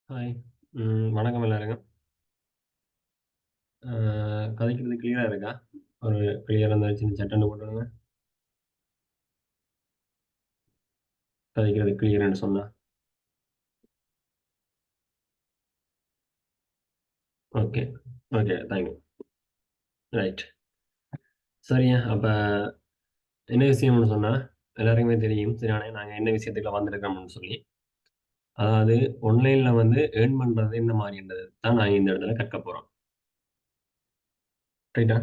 Hi. வணக்கம் எல்லாருக்கும். அ கதைக்கிறது கிளியரா இருக்கா? ஒரு கிளியரா இருந்தா சின்ன சட்டுன்னு போட்டுடுங்க. கதைக்கிறது கிளியர்ன்னு சொன்னா. Okay. Okay. Thank you. Right. சரிங்க. அப்ப என்ன விஷயம்னு சொன்னா, எல்லாருக்குமே தெரியும். சரிதானே? நாங்க என்ன விஷயத்துக்குள்ள வந்திருக்கோம்னு சொல்லி. அதாவது ஆன்லைன்ல வந்து ஏர்ன் பண்றது என்ன மாரின்றது தான் நாங்க இந்த இடத்துல கற்க போறோம். ரைட்டா?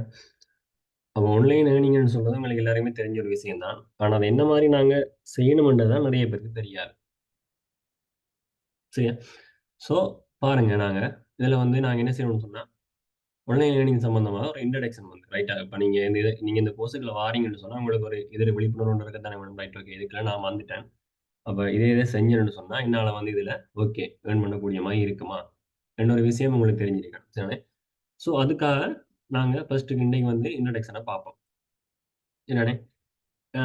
அப்ப ஆன்லைன் ஏர்னிங்ன்னு சொல்றது உங்களுக்கு எல்லாருக்குமே தெரிஞ்ச ஒரு விஷயம் தான். ஆனா, அத என்ன மாரி நாங்க செய்யணும்ன்றது தான் நெறைய பேருக்கு தெரியாது. சரியா? ஸோ பாருங்க நாங்க, இதுல வந்து நாங்க என்ன செய்வோம்னு சொன்னா ஆன்லைன் லேர்னிங் சம்மந்தமா ஒரு இன்ட்ரோடக்ஷன் வந்து ரைட்டா? இப்ப நீங்க இந்த கோர்ஸ்க்குள்ள வாரீங்கன்னு சொன்னா, உங்களுக்கு ஒரு இதுல விழிப்புணர்வு ஒண்ணு இருக்கத்தானே வேணும். Right okay. இதுக்குள்ள நான் வந்துட்டேன். அப்ப இத செஞ்சேன்னு சொன்னா, என்னால வந்து இதுல ஓகே ஏர்ன் பண்ணக்கூடிய மாரி இருக்குமா? என்ற ஒரு விஷயம் உங்களுக்கு தெரிஞ்சிருக்கணும். சரிதானே? ஸோ அதுக்காக நாங்க ஃபர்ஸ்ட்டு இன்னைக்கு வந்து இன்ட்ரோடக்ஷன பார்ப்போம். சரிதானே? ஆ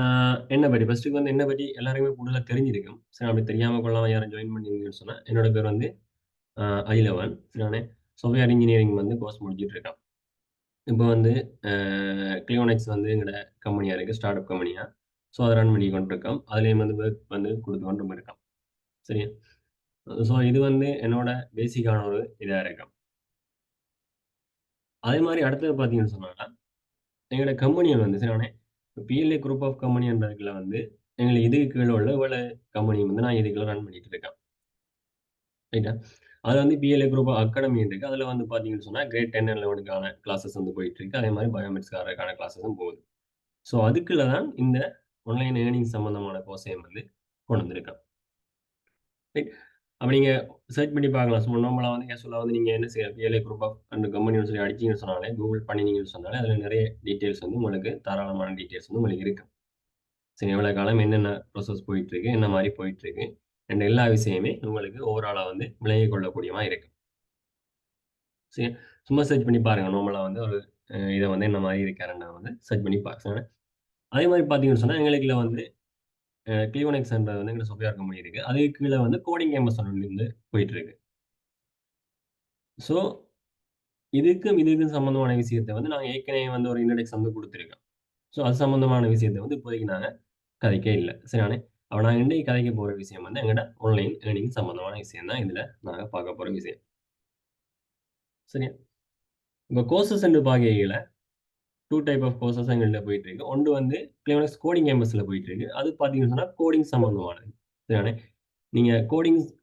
என்ன பத்தி ஃபர்ஸ்ட்டுக்கு வந்து என்ன பத்தி எல்லாருக்குமே கூடுதலா தெரிஞ்சிருக்கும். சரி அப்படி தெரியாம கொள்ளாம யாரும் ஜாயின் பண்ணீங்கன்னு சொன்னா, என்னோட பேர் வந்து ஐலவன். சரிதானே? சாஃப்ட்வேர் இன்ஜினியரிங் வந்து கோர்ஸ் முடிச்சுட்டு இருக்கேன். இப்ப வந்து அ கிளியோனெக்ஸ் வந்து எங்கட கம்பெனியா இருக்கு. ஸ்டார்ட் அப் கம்பெனியா. ஸோ அத ரன் பண்ணி கொண்டிருக்கோம். அதிலேயும் வந்து வொர்க் வந்து குடுத்து கொண்டும் இருக்கோம். சரியா? ஸோ இது வந்து என்னோட பேசிக்கான ஒரு இதா இருக்கும். அதே மாரி அடுத்தது பார்த்தீங்கன்னு சொன்னா, எங்களோட கம்பெனிகள் வந்து சரியானே PLA குரூப் ஆஃப் கம்பெனின்றதுல வந்து எங்களுக்கு இதுக்கு கீழ உள்ள இவ்வளவு கம்பெனி வந்து நான் இதுக்குள்ள ரன் பண்ணிட்டு இருக்கேன். ரைட்டா? அதுல வந்து PLA குரூப் அகாடமி இருக்கு. அதுல வந்து பார்த்தீங்கன்னு சொன்னா, கிரேட் 10 அண்ட் 11க்கான கிளாஸஸ் வந்து போயிட்டு இருக்கு. அதே மாரி பயோமெட்ஸ்க்கான கிளாஸஸும் போகுது. ஸோ அதுக்குள்ள தான் இந்த ஆன்லைன் ஏர்னிங் சம்மந்தமான கோர்ஸையும் வந்து கொண்டு வந்திருக்கேன். ரைட். அப்ப நீங்க சர்ச் பண்ணி பார்க்கலாம். சும்மா நார்மலா வந்து கேஷுவலா வந்து நீங்க என்ன செய்ய PLA குரூப் ஆஃப் அண்ட் கம்பெனின்னு சொல்லி அடிச்சீங்கன்னு சொன்னாலே, கூகுள் பண்ணினீங்கன்னு சொன்னாலே, அதில நெறைய டீட்டெயில்ஸ் வந்து உங்களுக்கு தாராளமான டீட்டெயில்ஸ் வந்து உங்களுக்கு இருக்கு. சரி எவ்வளோ காலம் என்னென்ன ப்ராசஸ் போயிட்டுருக்கு, என்ன மாரி போயிட்டுருக்கு, என்ற எல்லா விஷயமே உங்களுக்கு ஓவராலா வந்து விளங்கிக் கொள்ளக்கூடியமா இருக்கு. சரி சும்மா சர்ச் பண்ணி பாருங்க. நார்மலா வந்து ஒரு இத வந்து என்ன மாரி இருக்காருன்னு வந்து சர்ச் பண்ணி பாருங்க. அதே மாரி பார்த்தீங்கன்னு சொன்னா, எங்களுக்குள்ள வந்து கிளியோனெக்ஸ்ன்றது வந்து எங்க சொஃபியா கம்பெனி இருக்கு. அதுக்கு கீழ வந்து கோடிங் கேம்பஸ் வந்து போயிட்டு இருக்கு. ஸோ, இதுக்கும் சம்மந்தமான விஷயத்த வந்து நாங்க ஏற்கனவே வந்து ஒரு இன்ட்ரோடக்ஷன் வந்து குடுத்துருக்கோம். ஸோ, அது சம்மந்தமான விஷயத்த வந்து இப்போதைக்கு நாங்க கதைக்க இல்ல. சரிதானே? அப்ப நாங்க இன்னைக்கு கதைக்க போற விஷயம் வந்து எங்கட ஆன்லைன் ஏர்னிங் சம்மந்தமான விஷயம் தான் இதுல நாங்க பார்க்க போற விஷயம். சரியா? இப்ப கோர்சஸ் என்று பார்க்கையில 2 டைப் ஆஃப் கோர்சஸ் எங்கள்ட்ட போயிட்டு இருக்கு. ஒன்று வந்து கிளியோனெக்ஸ் கோடிங் கேம்பஸ்ல போயிட்டு இருக்கு. அது பார்த்தீங்கன்னு சொன்னா கோடிங் சம்மந்தமானது. சரிதானே? நீங்க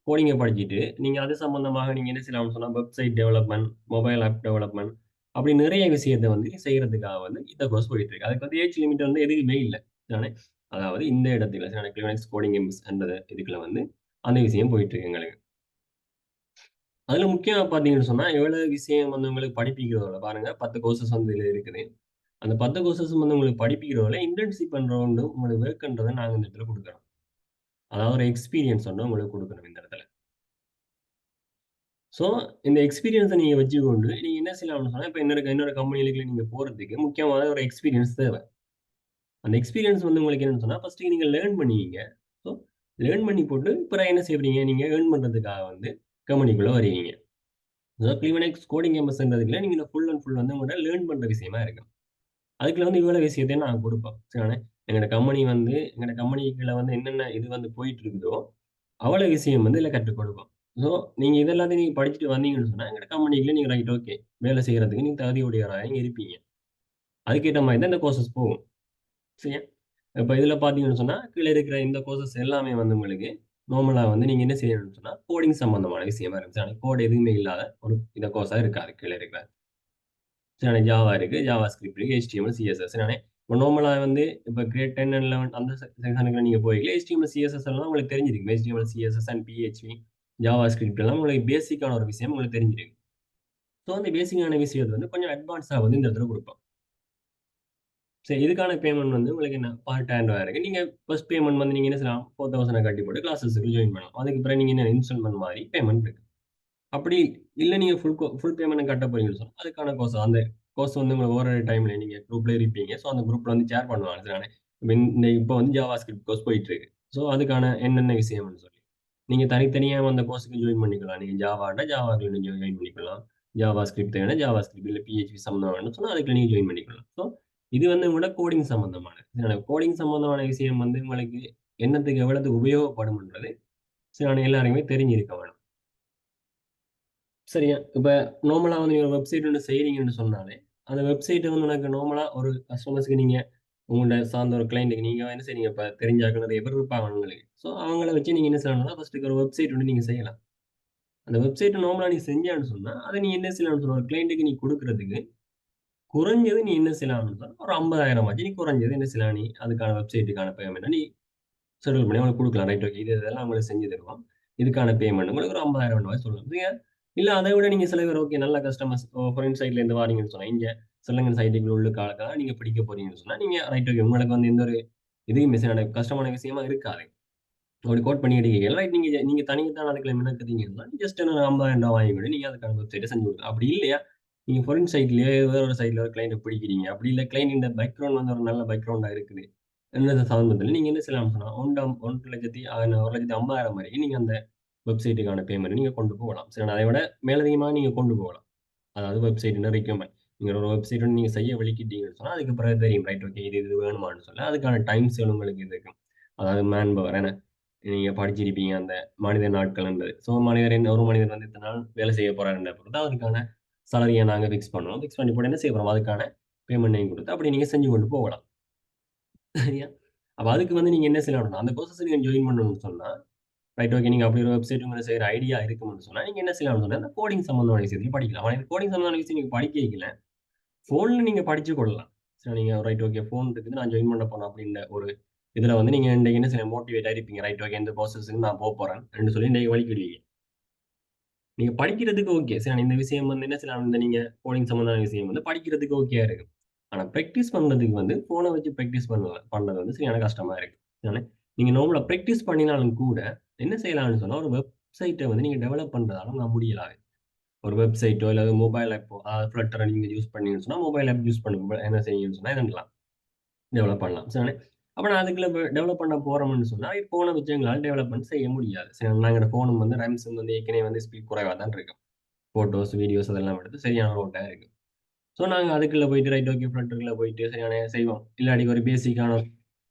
கோடிங்க படிச்சுட்டு, நீங்க அது சம்மந்தமாக நீங்க என்ன செய்யலாம்னு சொன்னா, website development, mobile app development அப்படி நிறைய விஷயத்த வந்து செய்றதுக்காக வந்து இந்த கோர்ஸ் போயிட்டு இருக்கு. அதுக்கு வந்து ஏஜ் லிமிட் வந்து எதுவுமே இல்ல. தானே? அதாவது இந்த இடத்துல கிளியோனெக்ஸ் கோடிங் கேம்ஸ் என்ற இதுக்குள்ள வந்து அந்த விஷயம் போயிட்டு இருக்கு எங்களுக்கு. அதுல முக்கியமா பார்த்தீங்கன்னு சொன்னா, எவ்வளவு விஷயம் வந்து உங்களுக்கு படிப்பிக்கிறதுல பாருங்க 10 கோர்சஸ் வந்து இதுல இருக்குது. அந்த 10 கோர்சஸும் வந்து உங்களுக்கு படிப்பிக்கிறதுல இன்டர்ன்ஷிப் என்ற ஒன்று உங்களுக்கு ஒர்க்ன்றத நாங்க இந்த இடத்துல குடுக்குறோம். அதாவது ஒரு எக்ஸ்பீரியன்ஸ் வந்து உங்களுக்கு குடுக்கணும் இந்த இடத்துல. ஸோ, இந்த எக்ஸ்பீரியன்ஸ நீங்க வச்சுக்கொண்டு, நீங்க என்ன செய்யலாம்னு சொன்னா, இப்ப இன்னொரு கம்பெனிகளுக்கு நீங்க போறதுக்கு முக்கியமான ஒரு எக்ஸ்பீரியன்ஸ் தேவ. அந்த எக்ஸ்பீரியன்ஸ் வந்து உங்களுக்கு என்னன்னு சொன்னா, ஃபர்ஸ்ட்டு நீங்க லேர்ன் பண்ணுவீங்க. ஸோ, லேர்ன் பண்ணி போட்டு, பிறகு என்ன செய்றீங்க, நீங்க ஏர்ன் பண்றதுக்காக வந்து கம்பெனிக்குள்ள வருவீங்க. ஸோ, க்ளீவனெக்ஸ் கோடிங் கேம்பஸ்ன்றதுக்குள்ள நீங்க இந்த ஃபுல் அண்ட் ஃபுல் வந்து உங்களோட லேர்ன் பண்ற விஷயமா இருக்கு. அதுக்குள்ள வந்து இவ்வளோ விஷயத்தையும் நாங்க குடுப்போம். சரிதானே? எங்களோட கம்பெனிக்குள்ள வந்து என்னென்ன இது வந்து போயிட்டு இருக்குதோ, அவ்வளோ விஷயம் வந்து இதுல கற்றுக் கொடுப்போம். ஸோ, நீங்க இது எல்லாத்தையும் நீங்க படிச்சுட்டு வந்தீங்கன்னு சொன்னா, எங்களோட கம்பெனிக்குள்ள நீங்க ரைட் ஓகே. வேலை செய்றதுக்கு நீங்க தகுதியுடையவரா நீங்க இருப்பீங்க. அதுக்கேற்ற மாரி தான் இந்த கோர்சஸ் போகும். சரியா? இப்ப இதுல பார்த்தீங்கன்னு சொன்னா, கீழ இருக்கிற இந்த கோர்சஸ் எல்லாமே வந்து உங்களுக்கு நார்மலா வந்து நீங்க என்ன செய்யணும்னு சொன்னா, கோடிங் சம்மந்தமான விஷயமா இருக்கும். சரிதானே? கோட் எதுவுமே இல்லாத ஒரு இந்த கோர்ஸா இருக்காது கீழ இருக்கிற. சரிதானே? ஜாவா இருக்கு, ஜாவா ஸ்கிரிப்ட் இருக்கு, HTML, CSS சரிதானே? இப்ப நார்மலா வந்து இப்ப கிரேட் 10 அண்ட் 11 அந்த செக்ஷனுக்குள்ள நீங்க போகையில HTML, CSS எல்லாம் உங்களுக்கு தெரிஞ்சிருக்கும். HTML, CSS and PHP, Java script எல்லாம் உங்களுக்கு பேசிக்கான ஒரு விஷயம் உங்களுக்கு தெரிஞ்சிருக்கு. ஸோ, அந்த பேசிக்கான விஷயத்த வந்து கொஞ்சம் அட்வான்ஸா வந்து இந்த இடத்துல குடுப்போம். சரி இதுக்கான பேமெண்ட் வந்து உங்களுக்கு என்ன ரூ. 18,000 இருக்கு. நீங்க ஃபர்ஸ்ட் பேமெண்ட் வந்து நீங்க என்ன செய்யலாம், 4,000 கட்டி போட்டு கிளாஸஸ்க்கு ஜாயின் பண்ணலாம். அதுக்கு பிறகு நீங்க என்ன இன்ஸ்டால்மென்ட் மாரி பேமெண்ட் இருக்கு. அப்படி இல்ல நீங்க ஃபுல் பேமெண்ட் கட்ட போறீங்கன்னு சொன்னா, அதுக்கான கோர்ஸ் வந்து உங்களுக்கு ஒரு டைம்ல நீங்க குரூப்ல இருப்பீங்க. ஸோ அந்த குரூப்ல வந்து ஷேர் பண்ணுவாங்க. சரிதானே? இப்ப வந்து ஜாவா ஸ்கிரிப்ட் கோர்ஸ் போயிட்டு இருக்கு. ஸோ அதுக்கான என்னென்ன விஷயம்னு சொல்லி. நீங்க தனித்தனியா அந்த கோர்ஸ்க்கு ஜாயின் பண்ணிக்கலாம். நீங்க ஜாவான்னா ஜாவாக்கு நீங்க ஜாயின் பண்ணிக்கலாம். ஜாவா ஸ்கிரிப்ட் வேணா ஜாவா ஸ்கிரிப்ட் இல்ல பிஹெச்பி சம்மந்தமா வேணும்னு சொன்னா அதுக்கு நீங்க ஜாயின் பண்ணிக்கலாம். ஸோ இது வந்து உங்களோட கோடிங் சம்மந்தமானது. இதனால கோடிங் சம்மந்தமான விஷயம் வந்து உங்களுக்கு என்னத்துக்கு எவ்வளவுக்கு உபயோகப்படும்ன்றது சில எல்லாருக்குமே தெரிஞ்சிருக்க வேணும். சரியா? இப்ப நார்மலா வந்து நீங்க ஒரு வெப்சைட் ஒண்ணு செய்றீங்கன்னு சொன்னாலே, அந்த வெப்சைட் வந்து உனக்கு நார்மலா ஒரு கஸ்டமர்ஸ்க்கு நீங்க உங்கள்ட்ட சார்ந்த ஒரு கிளையன்ட்க்கு நீங்க என்ன செய்றீங்க, இப்ப தெரிஞ்ச ஆட்கள் நெறைய பேர் இருப்பாங்க உங்களுக்கு. ஸோ அவங்கள வச்சு நீங்க என்ன செய்யலாம்னா, ஃபர்ஸ்ட்டுக்கு ஒரு வெப்சைட் ஒண்ணு நீங்க செய்யலாம். அந்த வெப்சைட்ட நார்மலா நீ செஞ்சான்னு சொன்னா, அத நீ என்ன செய்யலாம்னு சொன்னா, ஒரு கிளையன்ட்க்கு நீ குடுக்குறதுக்கு, குறைஞ்சது நீ என்ன செய்யலாம்னு சொன்னா, ஒரு 50,000 ஆச்சு நீ குறைஞ்சது என்ன செய்யலாம் நீ அதுக்கான வெப்சைட்டுக்கான பேமெண்ட்ட நீ ஷெட்யூல் பண்ணி அவங்களுக்கு குடுக்கலாம். Right okay. இது இதெல்லாம் உங்களுக்கு செஞ்சு தருவோம். இதுக்கான பேமெண்ட் உங்களுக்கு ஒரு 50,000 சொல்லலாம். நீங்க இல்ல அத விட நீங்க சில பேர் ஓகே நல்ல கஸ்டமர்ஸ் ஃபாரின் சைட்ல இருந்து வாரீங்கன்னு சொன்னா, இங்க ஸ்ரீலங்கன் சைட்டுக்குள்ள உள்ளுக்காக நீங்க பிடிக்க போறீங்கன்னு சொன்னா, நீங்க ரைட் ஓகே. உங்களுக்கு வந்து எந்த ஒரு இதுவும் மிஸ்ஸான கஷ்டமான விஷயமா இருக்காது. அப்படி கோட் பண்ணி எடுக்கீங்க. ரைட் நீங்க நீங்க தனியா தான் அதுக்குள்ள மெனக்கெடுறீங்கன்னா, ஜஸ்ட் என்ன ரூ. 50,000 வாங்கிக்கூட நீங்க அதுக்கான வெப்சைட்ட செஞ்சு குடுக்கலாம். அப்படி இல்லையா, நீங்க ஃபாரின் சைட்லயோ வேற ஒரு சைட்ல ஒரு கிளையன்ட்ட பிடிக்கிறீங்க. அப்படி இல்ல கிளையன்ட் இந்த பேக்கிரவுண்ட் வந்து ஒரு நல்ல பேக்கிரவுண்டா இருக்குது. என்னது சம்மந்தம் நீங்க என்ன செய்யலாம்னு சொன்னா, 1,50,000 வரைக்கும் நீங்க அந்த வெப்சைட்டுக்கான பேமெண்ட் நீங்க கொண்டு போகலாம். சரி அதை விட மேலதிகமா நீங்க கொண்டு போகலாம். அதாவது வெப்சைட்ன்னு ரெக்யர்மென்ட். நீங்க ஒரு வெப்சைட் ஒண்ணு நீங்க செய்ய வெளிக்கிட்டீங்கன்னு சொன்னா, அதுக்கு பிறகு தெரியும். Right okay. இது இது வேணுமான்னு சொல்லி, அதுக்கான டைம் சேல் உங்களுக்கு இது இருக்கும். அதாவது மேன் பவர் என்ன? நீங்க படிச்சிருப்பீங்க அந்த மனித நாட்கள்ன்றது. ஸோ ஒரு மனிதர் வந்து இத்தன நாள் வேலை செய்ய போறாருன்ற பொறுத்து அதுக்கான சேலரிய நாங்க ஃபிக்ஸ் பண்ணுவோம். ஃபிக்ஸ் பண்ணி போட்டு என்ன செய்ய போறோம்? அதுக்கான பேமெண்ட்டையும் குடுத்து, அப்படி நீங்க செஞ்சு கொண்டு போகலாம். சரியா? அப்ப அதுக்கு வந்து நீங்க என்ன செய்யலாம்னா, அந்த கோர்ஸஸ் நீங்க ஜாயின் பண்ணணும்னு சொன்னா, ரைட் ஓகே. நீங்க அப்படி ஒரு வெப்சைட் உங்களுக்கு செய்ற ஐடியா இருக்கும்னு சொன்னா, நீங்க என்ன செய்யலாம்னு சொன்னா, இந்த கோடிங் சம்மந்தமான விஷயத்தையும் படிக்கலாம். ஆனா இந்த கோடிங் சம்மந்தமான விஷயம் நீங்க படிக்க வைக்கல. ஃபோன்ல நீங்க படிச்சு கொள்ளலாம். சோ நீங்க ரைட் ஓகே. ஃபோன் இருக்குது நான் ஜாயின் பண்ண போறேன் அப்படின்ற ஒரு இதுல வந்து நீங்க இன்னைக்கு என்ன செய்ய மோட்டிவேட் ஆயிருப்பீங்க. Right okay. இந்த கோர்ஸஸ்க்கு நான் போப்போறேன். அப்படின்னு சொல்லி இன்னைக்கு வழிக்கிடுவீங்க. நீங்க படிக்கிறதுக்கு ஓகே. சரி இந்த விஷயம் வந்து என்ன செய்யலாம், இந்த நீங்க கோடிங் சம்மந்தமான விஷயம் வந்து படிக்கிறதுக்கு ஓகேயா இருக்கு. ஆனா பிராக்டிஸ் பண்றதுக்கு வந்து ஃபோன வச்சு பிராக்டிஸ் பண்றது வந்து சரியான கஷ்டமா இருக்கு. சரிதானே? நீங்க நார்மலா பிராக்டிஸ் பண்ணினாலும் கூட, என்ன செய்யலாம்னு சொன்னா, ஒரு வெப்சைட்ட வந்து நீங்க டெவலப் பண்றதால உங்களால முடியலாம். ஒரு வெப்சைட்டோ இல்ல மொபைல் ஆப்போ Flutter நீங்க யூஸ் பண்ணீங்கன்னு சொன்னா, மொபைல் ஆப் யூஸ் பண்ண என்ன செய்யும்னு சொன்னா இதெல்லாம் டெவலப் பண்ணலாம். சரிதானே? அப்ப நான் அதுக்குள்ள டெவலப் பண்ண போறோம்ன்னு சொன்னா, ஃபோன வச்சு எங்களால டெவலப்மெண்ட் செய்ய முடியாது. சரி நாங்க ஃபோனும் வந்து ரேம்ஸும் வந்து ஏற்கனவே வந்து ஸ்பீட் குறைவா தான் இருக்கு. ஃபோட்டோஸ், வீடியோஸ் அதெல்லாம் எடுத்து சரியான லோட்டா இருக்கு. ஸோ நாங்க அதுக்குள்ள போயிட்டு ரைட் ஓகே ஃப்ளட்டர்ல போயிட்டு சரியான செய்வோம். இல்லாட்டி ஒரு பேசிக்கான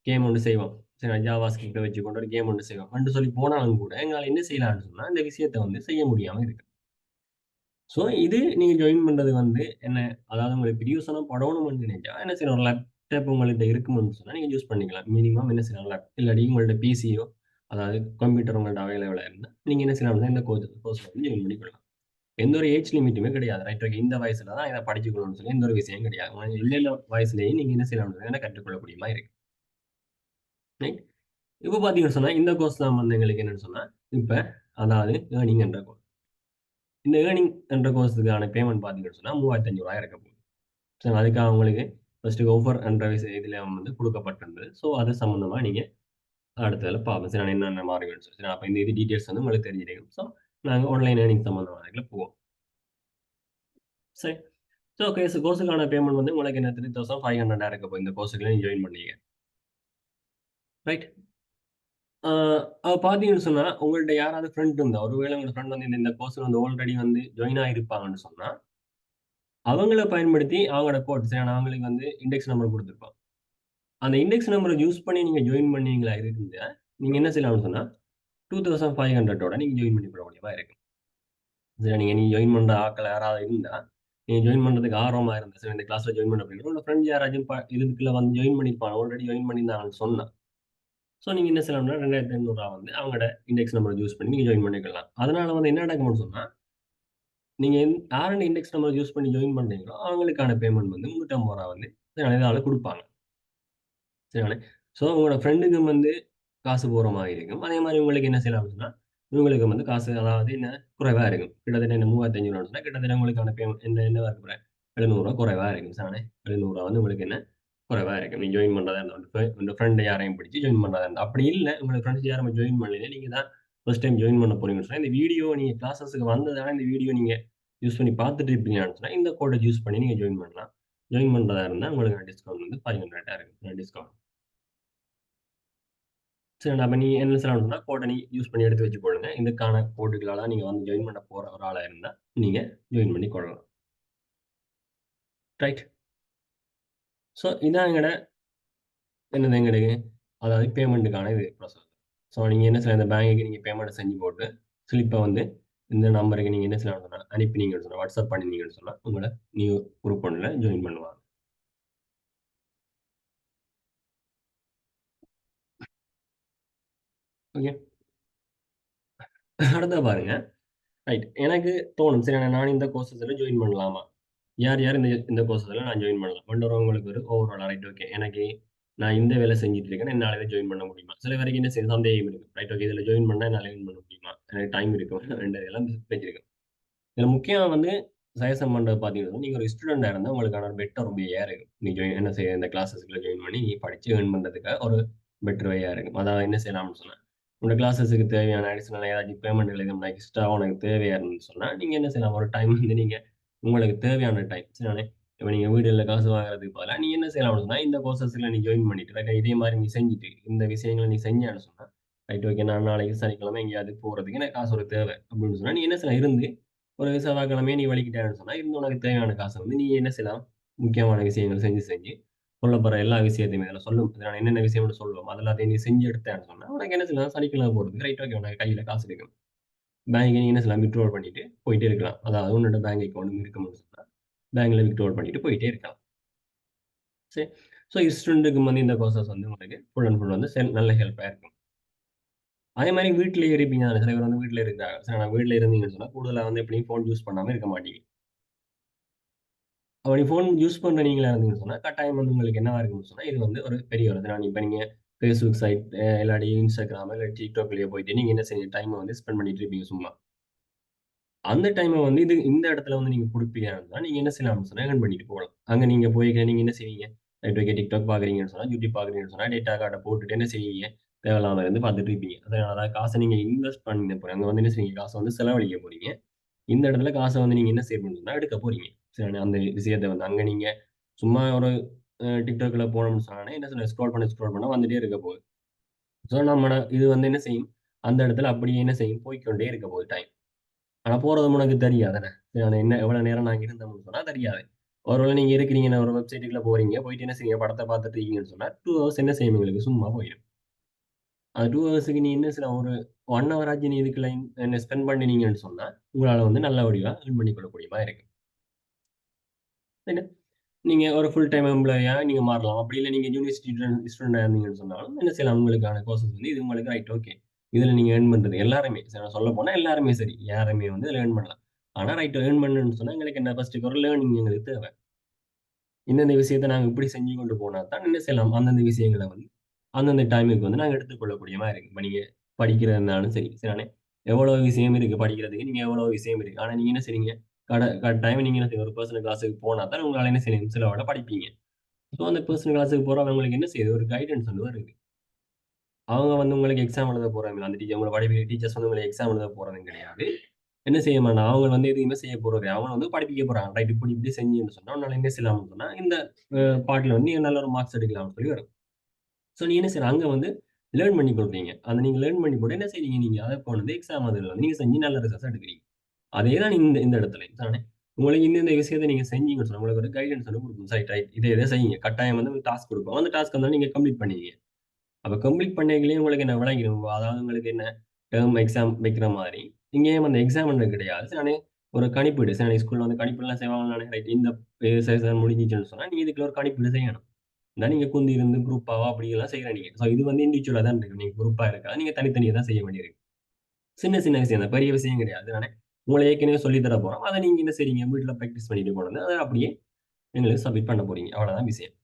கேம் ஒண்ணு செய்வோம். சரி ஜாவா ஸ்கிரிப்ட்ட வச்சுக்கொண்டு ஒரு கேம் ஒண்ணு செய்வோம். அப்டின்னு சொல்லி போனாலும் கூட எங்களால என்ன செய்யலாம்னு சொன்னா, இந்த விஷயத்த வந்து செய்ய முடியாம இருக்கு. ஸோ இது நீங்க ஜாயின் பண்றது வந்து என்ன, அதாவது உங்களுக்கு பிரியோசனம் படணும்னு நினைச்சா என்ன செய்யணும், ஒரு லேப்டாப் உங்கள்ட்ட இருக்கும்னு சொன்னா நீங்க யூஸ் பண்ணிக்கலாம். மினிமம் என்ன செய்யலாம் இல்லாட்டி உங்கள்ட்ட பிசியோ அதாவது கம்ப்யூட்டர் உங்கள்ட்ட அவைலபிளா இருந்தா, நீங்க என்ன செய்யலாம்னா இந்த கோர்ஸ் வந்து ஜாயின் பண்ணிக்கலாம். எந்த ஒரு ஏஜ் லிமிட்டுமே கிடையாது. Right okay. இந்த வயசுல தான் இத படிச்சுக்கணும்னு சொல்லி எந்த ஒரு விஷயம் கிடையாது. உங்களுக்கு எந்தெந்த வயசுலயும் நீங்க என்ன செய்யலாம்ன்றத கற்றுக்கொள்ளக்கூடிய மாரி இருக்கு. ரைட். இப்ப பார்த்தீங்கன்னு சொன்னா, இந்த கோர்ஸ் தான் வந்து எங்களுக்கு என்னன்னு சொன்னா, இப்ப அதாவது ஏர்னிங் என்ற கோர்ஸ். இந்த ஏர்னிங் என்ற கோர்ஸ்க்கான பேமெண்ட் பார்த்தீங்கன்னு சொன்னா, ரூ. 3,500 இருக்க போகுது. ஸோ அதுக்காக உங்களுக்கு ஃபர்ஸ்ட்டு ஆஃபர் என்ற இதுல வந்து குடுக்கப்பட்டிருந்தது. ஸோ அது சம்மந்தமா நீங்க அடுத்ததுல பார்ப்போம். சரி நான் என்னென்ன மாறுவேன்னு சொல்லி. சரி அப்ப இந்த இது டீட்டெயில்ஸ் வந்து உங்களுக்கு தெரிஞ்சிருக்கும். ஸோ நாங்க ஆன்லைன் ஏர்னிங் சம்மந்தமானதுல போவோம். சரி. ஸோ கோர்ஸுக்கான பேமெண்ட் வந்து உங்களுக்கு என்ன 3,500 இருக்க போகுது. இந்த கோர்ஸ்க்குள்ள நீங்க ஜாயின் பண்ணீங்க. ரைட். ஆ அது பார்த்தீங்கன்னு சொன்னா, உங்கள்ட்ட யாராவது ஃப்ரெண்ட் இருந்தா, ஒருவேளை உங்க ஃப்ரெண்ட் வந்து இந்த இந்த கோர்ஸ்ல வந்து ஆல்ரெடி வந்து ஜாயின் ஆகியிருப்பாங்கன்னு சொன்னா, அவங்கள பயன்படுத்தி அவங்களோட கோட் சரியா அவங்களுக்கு வந்து இண்டெக்ஸ் நம்பர் குடுத்துருப்போம். அந்த இண்டெக்ஸ் நம்பர யூஸ் பண்ணி நீங்க ஜாயின் பண்ணீங்களா இருந்தா, நீங்க என்ன செய்யலாம்னு சொன்னா, 2,500 நீங்க ஜாயின் பண்ணி கொள்ளக்கூடிய மாரி இருக்கு. சரி நீங்க ஜாயின் பண்ற ஆட்கள் யாராவது இருந்தா, நீங்க ஜாயின் பண்றதுக்கு ஆர்வமா இருந்தா, சரி இந்த கிளாஸ்ல ஜாயின் பண்ண போறீங்கன்னா, உங்க ஃப்ரெண்ட் யாராச்சும் இதுக்குள்ள வந்து ஜாயின் பண்ணியிருப்பாங்க. ஆல்ரெடி ஜாயின் பண்ணியிருந்தாங்கன்னு சொன்னா, ஸோ நீங்க என்ன செய்யலாம்னா ரூ. 2,800 வந்து அவங்களோட இண்டெக்ஸ் நம்பர யூஸ் பண்ணி நீங்க ஜாயின் பண்ணிக்கலாம். அதனால வந்து என்ன நடக்கும்னு சொன்னா, நீங்க யாரோட இண்டெக்ஸ் நம்பர் யூஸ் பண்ணி ஜாயின் பண்றீங்களோ, அவங்களுக்கான பேமெண்ட் வந்து ரூ. 350 வந்து இதால குடுப்பாங்க. சரிதானே? ஸோ உங்களோட ஃப்ரெண்டுக்கும் வந்து காசு போற மாரி இருக்கும். அதே மாரி உங்களுக்கு என்ன செய்யலாம் அப்டின்னா, இவங்களுக்கு வந்து காசு அதாவது என்ன குறைவா இருக்கும். கிட்டத்தட்ட என்ன 3,500 சொன்னா கிட்டத்தட்ட உங்களுக்கான என்ன என்னவா இருக்கும் ரூ. 700 குறைவா இருக்கும். சரிதானே? ரூ. 700 வந்து உங்களுக்கு என்ன குறைவா இருக்கும். நீங்க ஜாயின் பண்றதா இருந்தா உங்க ஃப்ரெண்ட் யாரையும் பிடிச்சு ஜாயின் பண்றதா இருந்தா. அப்படி இல்ல உங்க ஃப்ரெண்ட்ஸ் யாரும் ஜாயின் பண்ணலைன்னா, நீங்க தான் ஃபர்ஸ்ட் டைம் ஜாயின் பண்ண போறீங்கன்னு சொன்னா, இந்த வீடியோ நீங்க கிளாஸஸ்க்கு வந்ததால இந்த வீடியோ நீங்க யூஸ் பண்ணி பார்த்துட்டு இருப்பீங்கன்னு சொன்னா, இந்த கோட யூஸ் பண்ணி நீங்க ஜாயின் பண்ணலாம். ஜாயின் பண்றதா இருந்தா உங்களுக்கு டிஸ்கவுண்ட் வந்து 500 இருக்கும். டிஸ்கவுண்ட். சரி அப்ப நீ என்ன செய்யலாம்னு சொன்னா, கோட நீ யூஸ் பண்ணி எடுத்து வச்சு கொள்ளுங்க. இதுக்கான கோடுகளால நீங்க வந்து ஜாயின் பண்ண போற ஒரு ஆளா இருந்தா, நீங்க ஜாயின் பண்ணி கொள்ளலாம். ரைட். ஸோ இதான் எங்கட என்னது எங்களுக்கு அதாவது பேமெண்ட்டுக்கான இது ப்ராசஸ். ஸோ நீங்க என்ன செய்யலாம், இந்த பேங்க்குக்கு நீங்க பேமெண்ட் செஞ்சு போட்டு, ஸ்லிப்ப வந்து இந்த நம்பருக்கு நீங்க என்ன செய்யலாம்னு சொன்னா, அனுப்பினீங்கன்னு சொன்னா, வாட்ஸ்அப் பண்ணினீங்கன்னு சொன்னா, உங்கள நியூ குரூப் ஒன்ல ஜாயின் பண்ணுவாங்க. ஓகே. அடுத்தது பாருங்க. ரைட். எனக்கு தோணும். சரி நான் இந்த கோர்ஸஸ்ல ஜாயின் பண்ணலாமா? யார் யார் இந்த இந்த கோர்ஸஸ்ல நான் ஜாயின் பண்ணலாம்? கொண்டு வரவங்களுக்கு ஒரு ஓவராலா ரைட் ஓகே. எனக்கு நான் இந்த வேலை செஞ்சுட்டு இருக்கேன். என்னால இத ஜாயின் பண்ண முடியுமா? சில பேருக்கு என்ன சந்தேகம் இருக்கு. Right okay. இதுல ஜாயின் பண்ணா என்னால ஏர்ன் பண்ண முடியுமா? எனக்கு டைம் இருக்கும். எல்லாம் வச்சிருக்கேன். இதுல முக்கியமா வந்து சஜஷன் பண்றது பார்த்தீங்கன்னா, நீங்க ஒரு ஸ்டூடெண்ட்டா இருந்தா உங்களுக்கான ஒரு பெட்டர் வேயா இருக்கும். நீ என்ன செய்ய இந்த கிளாஸஸ்ல ஜாயின் பண்ணி நீ படிச்சு ஏர்ன் பண்றதுக்காக ஒரு பெட்டர் வேயா இருக்கும். அதாவது என்ன செய்யலாம்னு சொன்னா, உங்க கிளாஸஸ்க்கு தேவையான அடிஷனலா ஏதாச்சும் பேமெண்ட்கள் எதுவும் எக்ஸ்ட்ரா உனக்கு தேவையா இருந்துன்னு சொன்னா, நீங்க என்ன செய்யலாம், ஒரு டைம் வந்து நீங்க உங்களுக்கு தேவையான டைம் சரிதானே? இப்ப நீங்க வீடுகள்ல காசு வாங்குறதுக்கு பதிலா, நீங்க என்ன செய்யலாம்னு சொன்னா, இந்த கோர்சஸ்ல நீ ஜாயின் பண்ணிட்டு, ரைட்டா இதே மாரி நீ செஞ்சுட்டு, இந்த விஷயங்கள நீ செஞ்சான்னு சொன்னா, ரைட் ஓகே நான் நாளைக்கு சனிக்கிழமை எங்கேயாவது போறதுக்கு எனக்கு காசு ஒரு தேவை அப்படின்னு சொன்னா, நீ என்ன செய்யலாம் இருந்து ஒரு செவ்வாய்க்கிழமையே நீ வலிக்கிட்டேன்னு சொன்னா, இருந்து உனக்கு தேவையான காச வந்து நீ என்ன செய்யலாம்? முக்கியமான விஷயங்கள் செஞ்சு செஞ்சு சொல்லப்போற எல்லா விஷயத்தையுமே இதுல சொல்லும். நான் என்னென்ன விஷயம்னு சொல்லுவோம். அதுல அதை நீ செஞ்சு எடுத்தேன்னு சொன்னா, உனக்கு என்ன செய்யலாம்? சனிக்கிழமை போறதுக்கு ரைட் ஓகே உனக்கு கையில காசு இருக்கும். பேங்க்ல நீ என்ன செய்யலாம்? வித்ட்ராவல் பண்ணிட்டு போயிட்டே இருக்கலாம். அதாவது உன்னோட பேங்க் அக்கவுண்ட் இருக்கும்னு சொன்னா, பேங்க்ல வித்ட்ராவல் பண்ணிட்டு போயிட்டே இருக்கலாம். சரி. ஸோ ஸ்டூடண்ட்டுக்கு வந்து இந்த கோர்சஸ் வந்து உங்களுக்கு ஃபுல் அண்ட் ஃபுல் வந்து நல்ல ஹெல்ப்பா இருக்கும். அதே மாரி வீட்லயே இருப்பீங்க தானே. சில பேர் வந்து வீட்ல இருக்காங்க. சரி நான் வீட்ல இருந்தீங்கன்னு சொன்னா, கூடுதலா வந்து எப்படியும் ஃபோன் யூஸ் பண்ணாம இருக்க மாட்டீங்க. அப்படி ஃபோன் யூஸ் பண்ற நீங்களா இருந்தீங்கன்னு சொன்னா, கட்டாயம் வந்து உங்களுக்கு என்னவா இருக்கும்னு சொன்னா, இது வந்து ஒரு பெரிய ஒரு இதுதான். இப்ப நீங்க Facebook சைட் இல்லாட்டி Instagram இல்ல TikTokலயோ போயிட்டு நீங்க என்ன செய்ய டைம வந்து ஸ்பெண்ட் பண்ணிட்டு இருப்பீங்க சும்மா. அந்த டைம வந்து இந்த இடத்துல வந்து நீங்க குடுப்பீங்கன்னா, நீங்க என்ன செய்யலாம்னு சொன்னா ஏர்ன் பண்ணிட்டு போகலாம். அங்க நீங்க போய் நீங்க என்ன செய்வீங்க? ரைட் ஓகே TikTok பார்க்குறீங்கன்னு சொன்னா, YouTube பார்க்குறீங்கன்னு சொன்னா, டேட்டா கார்ட போட்டுட்டு என்ன செய்வீங்க? தேவையில்லாம இருந்து பார்த்துட்டு இருப்பீங்க. அதாவது காச நீங்க இன்வெஸ்ட் பண்ண போறீங்க. அங்க வந்து என்ன செய்வீங்க? காச வந்து செலவழிக்க போறீங்க. இந்த இடத்துல காச வந்து நீங்க என்ன செய்ய போறீங்கன்னா, எடுக்க போறீங்க. சரி அந்த விஷயத்த வந்து அங்க நீங்க சும்மா ஒரு TikTokல போனோம்னு சொன்னா, என்ன சொல்ல ஸ்க்ரோல் பண்ண வந்துட்டே இருக்க போகுது. ஸோ நம்மட இது வந்து என்ன செய்யும்? அந்த இடத்துல அப்படியே என்ன செய்யும்? போய்க்கொண்டே இருக்க போகுது டைம். ஆனா போறதும் உனக்கு தெரியாதுல்ல. நான் என்ன எவ்வளவு நேரம் நான் இருந்தோம்னு சொன்னா தெரியாது. ஒருவேளை நீங்க இருக்கிறீங்க ஒரு வெப்சைட்டுக்குள்ள போறீங்க. போயிட்டு என்ன செய்யுங்க படத்த பார்த்துட்டு இருக்கீங்கன்னு சொன்னா, 2 ஹவர்ஸ் என்ன செய்யும் உங்களுக்கு? சும்மா போயிரும். அந்த 2 ஹவர்ஸ்க்கு நீ என்ன செய்யலாம்? ஒரு 1 ஹவர் ஆச்சு நீ இதுக்குள்ள என்ன ஸ்பெண்ட் பண்ணினீங்கன்னு சொன்னா, உங்களால வந்து நல்ல வடிவா ஏர்ன் பண்ணிக் கொள்ளக்கூடிய மாரி இருக்கு. என்ன? நீங்க ஒரு ஃபுல் டைம் எம்ப்ளாயியா நீங்க மாறலாம். அப்படி இல்ல நீங்க யூனிவர்சிட்டி ஸ்டூடெண்ட்டா இருந்தீங்கன்னு சொன்னாலும், என்ன செய்யலாம்? உங்களுக்கான கோர்சஸ் வந்து இது உங்களுக்கு ரைட் ஓகே. இதுல நீங்க ஏர்ன் பண்றது எல்லாருமே சொல்லப்போனா எல்லாருமே சரி. யாருமே வந்து இதுல ஏர்ன் பண்ணலாம். ஆனா ரைட் ஏர்ன் பண்ணணும்னு சொன்னா எங்களுக்கு என்ன ஃபர்ஸ்ட்டுக்கு ஒரு லேர்னிங் எங்களுக்கு தேவை. இந்தந்த விஷயத்த நாங்க இப்படி செஞ்சு கொண்டு போனா தான் என்ன செய்யலாம்? அந்தந்த விஷயங்கள வந்து அந்தந்த டைமுக்கு வந்து நாங்க எடுத்துக்கொள்ளக்கூடிய மாரி இருக்கு. இப்ப நீங்க படிக்கிறதா இருந்தாலும் சரி, சரிதானே? எவ்வளோ விஷயம் இருக்கு படிக்கிறதுக்கு. நீங்க எவ்வளோ விஷயம் இருக்கு. ஆனா நீங்க என்ன செய்றீங்க? கட்டாயமா நீங்க என்ன செய்யணும்? ஒரு பெர்சனல் கிளாஸ்க்கு போனா தான் உங்களால என்ன செய்ய முடியும்? சிலவட படிப்பீங்க. ஸோ, அந்த பெர்சனல் கிளாஸ்க்கு போறவங்களுக்கு என்ன செய்யுது? ஒரு கைடன்ஸ் வந்து வருது. அவங்க வந்து உங்களுக்கு எக்ஸாம் எழுத போறவங்க அந்த டீச்சர் உங்கள படிப்பிக்கிற டீச்சர்ஸ் வந்து உங்களுக்கு எக்ஸாம் எழுத போறதும் கிடையாது. என்ன செய்ய மாட்டாங்க. அவங்க வந்து எதுவுமே செய்ய போறது கிடையாது. அவங்க வந்து படிப்பிக்க போறாங்க. ரைட் இப்படி இப்படி செஞ்சீங்கன்னு சொன்னா, உன்னால என்ன செய்யலாம்னு சொன்னா, இந்த பாட்டுல வந்து நீ நல்ல ஒரு மார்க்ஸ் எடுக்கலாம்னு சொல்லி வரும். ஸோ, நீ என்ன செய்யலாம், அங்க வந்து லேர்ன் பண்ணி குடுப்பீங்க. அந்த நீங்க லேர்ன் பண்ணி போட்டு என்ன செய்றீங்க நீங்க? அத கொண்டு வந்து எக்ஸாம் அதுல வந்து நீங்க செஞ்சு நல்ல ரிசல்ட்ஸ் எடுக்கிறீங்க. அதே தான் நீங்க இந்த இந்த இடத்துலயும் தானே. உங்களுக்கு இந்த விஷயத்த நீங்க செஞ்சீங்கன்னு சொன்னா, உங்களுக்கு ஒரு கைடன்ஸ் வந்து குடுக்கும். சரி ரைட் இத இத செய்யுங்க. கட்டாயம் வந்து டாஸ்க் குடுக்கும். அந்த டாஸ்க் வந்து நீங்க கம்ப்ளீட் பண்ணுவீங்க. அப்ப கம்ப்ளீட் பண்ணையிலயே உங்களுக்கு என்ன விளங்கிரும். அதாவது உங்களுக்கு என்ன டெர்ம் எக்ஸாம் வைக்கிற மாரி, இங்கேயும் அந்த எக்ஸாம்ன்றது கிடையாது. நானு ஒரு கணிப்பீடு ஸ்கூல்ல வந்து கணிப்பீடுலாம் செய்வாங்கல்ல நானு. ரைட் இந்த செஷன் முடிஞ்சுச்சுன்னு சொன்னா, நீங்க இதுக்குள்ள ஒரு கணிப்பீடு செய்யணும். நீங்க குந்தி இருந்து குரூப்பாவா அப்படிலாம் செய்ற நீங்க. ஸோ இது வந்து இண்டிவிஜுவலா தான் இருக்கு. நீங்க குரூப்பா இருக்காது. நீங்க தனித்தனியா தான் செய்ய வேண்டியிருக்கு. சின்ன சின்ன விஷயம் தான். பெரிய விஷயம் கிடையாது. நானு உங்கள ஏற்கனவே சொல்லி தர போறோம். அத நீங்க என்ன செய்றீங்க? வீட்ல பிராக்டிஸ் பண்ணிட்டு போனது. அத அப்படியே எங்களுக்கு சப்மிட் பண்ண போறீங்க. அவ்வளோதான் விஷயம்.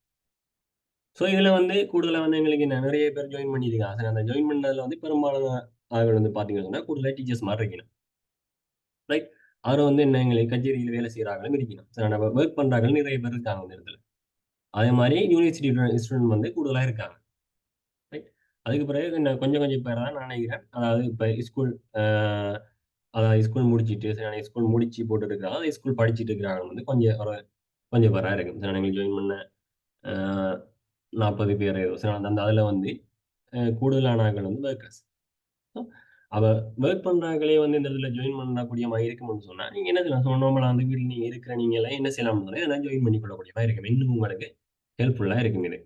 ஸோ இதுல வந்து கூடுதலா வந்து எங்களுக்கு என்ன நெறைய பேர் ஜாயின் பண்ணியிருக்காங்க. சரி அந்த ஜாயின் பண்ணதுல வந்து பெரும்பாலான ஆள்கள் வந்து பார்த்தீங்கன்னு சொன்னா, கூடுதலா டீச்சர்ஸ் மாரி இருக்கணும். ரைட். அதுல வந்து என்ன எங்களுக்கு கச்சேரியில வேலை செய்ற ஆட்களும் இருக்கணும். சரி நம்ம வொர்க் பண்ற ஆட்கள் நிறைய பேர் இருக்காங்க அந்த இடத்துல. அதே மாரி யூனிவர்சிட்டி ஸ்டூடெண்ட் வந்து கூடுதலா இருக்காங்க. ரைட். அதுக்கு பிறகு கொஞ்சம் கொஞ்சம் பேர் தான் நான் நினைக்கிறேன். அதாவது இப்ப ஸ்கூல் அ அதாவது ஸ்கூல் முடிச்சுட்டு சரி ஸ்கூல் முடிச்சு போட்டுருக்காங்க. அதே ஸ்கூல் படிச்சுட்டு இருக்கிறாங்க வந்து கொஞ்சம் பேரா இருக்கு. சில நேரங்கள் ஜாயின் பண்ண அ 40 பேர் ஏதோ சில அந்த அதுல வந்து கூடுதலான ஆட்கள் வந்து ஒர்க்கர்ஸ். ஸோ அவ ஒர்க் பண்றாங்களே வந்து இந்த இடத்துல ஜாயின் பண்ணக்கூடிய மாதிரி இருக்கும்னு சொன்னா, நீங்க என்ன செய்யலாம்? ஸோ நார்மலா அந்த வீட்ல நீங்க இருக்கிற நீங்கலாம் என்ன செய்யலாம்னு சொன்னா, இதெல்லாம் ஜாயின் பண்ணி கொள்ளக்கூடிய மாரி இருக்கும். இன்னும் உங்களுக்கு ஹெல்ப்ஃபுல்லா இருக்கும் இது.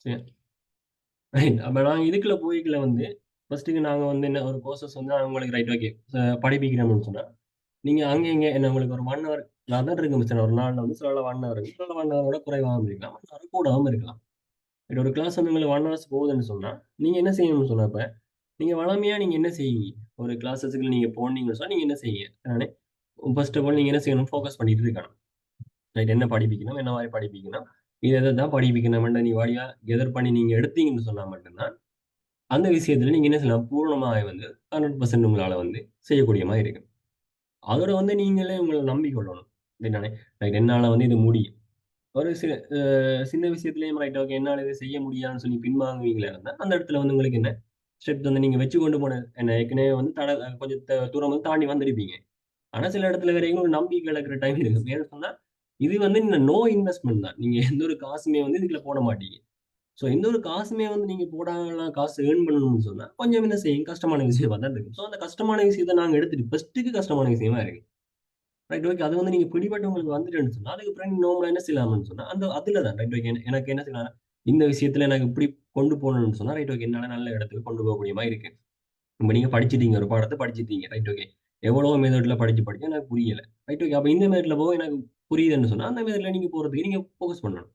சரி. ரைட். அப்ப நாங்க இதுக்குள்ள போய்க்குள்ள வந்து, ஃபர்ஸ்ட்டுக்கு நாங்க வந்து என்ன ஒரு கோர்சஸ் வந்து உங்களுக்கு ரைட் ஓகே. படிப்பிக்கிறோம்னு சொன்னா, நீங்க அங்க இங்க என்ன உங்களுக்கு ஒரு 1 ஹவர் அதான் இருக்கு மிச்சம். ஒரு நாள்ல வந்து சில 1 ஹவர் இருக்கு. சில 1 ஹவரோட குறைவாவும் இருக்கலாம். 1 ஹவர் கூடவும் இருக்கலாம். இப்ப ஒரு கிளாஸ் வந்து உங்களுக்கு 1 ஹவர்ஸ் போகுதுன்னு சொன்னா, நீங்க என்ன செய்யணும்னு சொன்னா இப்ப, நீங்க வழமையா நீங்க என்ன செய்வீங்க? ஒரு கிளாஸஸ்க்கு நீங்க போனீங்கன்னு சொன்னா, நீங்க என்ன செய்வீங்க? நானே ஃபர்ஸ்ட் ஆஃப் ஆல் நீங்க என்ன செய்யணும்? ஃபோக்கஸ் பண்ணிட்டு இருக்கணும். ரைட் என்ன படிப்பிக்கணும்? என்ன மாரி படிப்பிக்கணும்? இத இத தான் படிப்பிக்கணும்னு நீ வாரியா கெதர் பண்ணி நீங்க எடுத்தீங்கன்னு சொன்னா மட்டும் தான் அந்த விஷயத்துல நீங்க என்ன செய்யலாம்? பூரணமாய் வந்து 100% உங்களால வந்து செய்யக்கூடிய மாரி இருக்கு. அதோட வந்து நீங்களே உங்கள நம்பிக் கொள்ளணும். என்னனே ரைட் என்னால வந்து இது முடியும். ஒரு சின்ன விஷயத்திலயும் ரைட் ஓகே என்னால இத செய்ய முடியாதுன்னு சொல்லி பின்வாங்குவீங்களா இருந்தா, அந்த இடத்துல வந்து உங்களுக்கு என்ன ஸ்டெப் வந்து நீங்க வச்சு கொண்டு போன என்ன ஏற்கனவே வந்து கொஞ்சம் தூரம் வந்து தாண்டி வந்திருப்பீங்க. ஆனா சில இடத்துல வரைக்கும் ஒரு நம்பிக்கை இழக்கிற டைம் இருக்கு. ஏன்னு சொன்னா, இது வந்து நோ இன்வெஸ்ட்மென்ட் தான். நீங்க எந்த ஒரு காசுமே வந்து இதுக்குள்ள போட மாட்டீங்க. ஸோ எந்த ஒரு காசுமே வந்து நீங்க போடாமலாம் காசு ஏர்ன் பண்ணணும்னு சொன்னா, கொஞ்சம் என்ன செய்யும் கஷ்டமான விஷயமா தான் இருக்கும். ஸோ அந்த கஷ்டமான விஷயத்த நாங்க எடுத்துட்டு ஃபர்ஸ்ட்டுக்கு கஷ்டமான விஷயமா இருக்கு. Right okay. அது வந்து நீங்க பிடிபட்டு உங்களுக்கு வந்துட்டுன்னு சொன்னா, அதுக்கப்புறம் நீங்க நார்மலா என்ன செய்யலாம்ன்னு சொன்னா, அந்த அதுல தான் ரைட் ஓகே. எனக்கு என்ன செய்யலாம், இந்த விஷயத்துல எனக்கு இப்படி கொண்டு போணும்னு சொன்னா, ரைட் ஓகே. என்னால நல்ல இடத்துக்கு கொண்டு போகக்கூடிய மாரி இருக்கு. இப்ப நீங்க படிச்சுட்டீங்க, ஒரு பாடத்த படிச்சுட்டீங்க. Right okay. எவ்வளவோ மெத்தட்ல படிச்சு எனக்கு புரியல. Right okay. அப்ப இந்த மெத்தட்ல போக எனக்கு புரியுதுன்னு சொன்னா, அந்த மெத்தட்ல நீங்க போறதுக்கு நீங்க ஃபோக்கஸ் பண்ணணும்.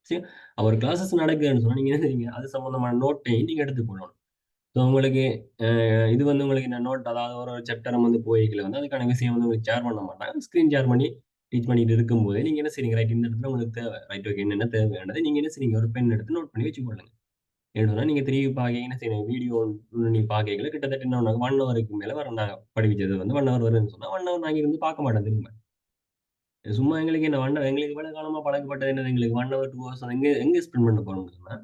சரி. ஒரு கிளாஸஸ் நடக்குதுன்னு சொன்னா, நீங்க என்ன செய்றீங்க? அது சம்மந்தமான நோட்டையும் நீங்க எடுத்து போடணும். ஸோ உங்களுக்கு இது வந்து உங்களுக்கு இந்த நோட் அதாவது ஒரு சாப்டர் வந்து போயிக்கல வந்து அதுக்கான விஷயம் வந்து உங்களுக்கு ஷேர் பண்ண மாட்டாங்க. ஸ்க்ரீன் ஷேர் பண்ணி டீச் பண்ணிட்டு இருக்கும்போதே, நீங்க என்ன செய்றீங்க? ரைட் இந்த இடத்துல உங்களுக்கு தேவை. Right okay. என்னென்ன தேவையானது நீங்க என்ன செய்றீங்க? ஒரு பென் எடுத்து நோட் பண்ணி வச்சுக்கொள்ளுங்க. ஏன்னு சொன்னா, நீங்க திரும்பி பாக்க என்ன செய்றீங்க? வீடியோ நீங்க பாக்கையில கிட்டத்தட்ட என்ன 1 ஹவருக்கு மேல வரும். நாங்க படிச்சது வந்து 1 ஹவர் வருதுன்னு சொன்னா, 1 ஹவர் நாங்க இருந்து பாக்க மாட்டோம் திரும்ப. சும்மா எங்களுக்கு என்ன 1 எங்களுக்கு இவ்வளவு காலமா பழக்கப்பட்டது என்னது எங்களுக்கு 1 ஹவர், 2 ஹவர்ஸ் எங்க எங்க ஸ்பெண்ட் பண்ண போறோம்னு சொன்னா,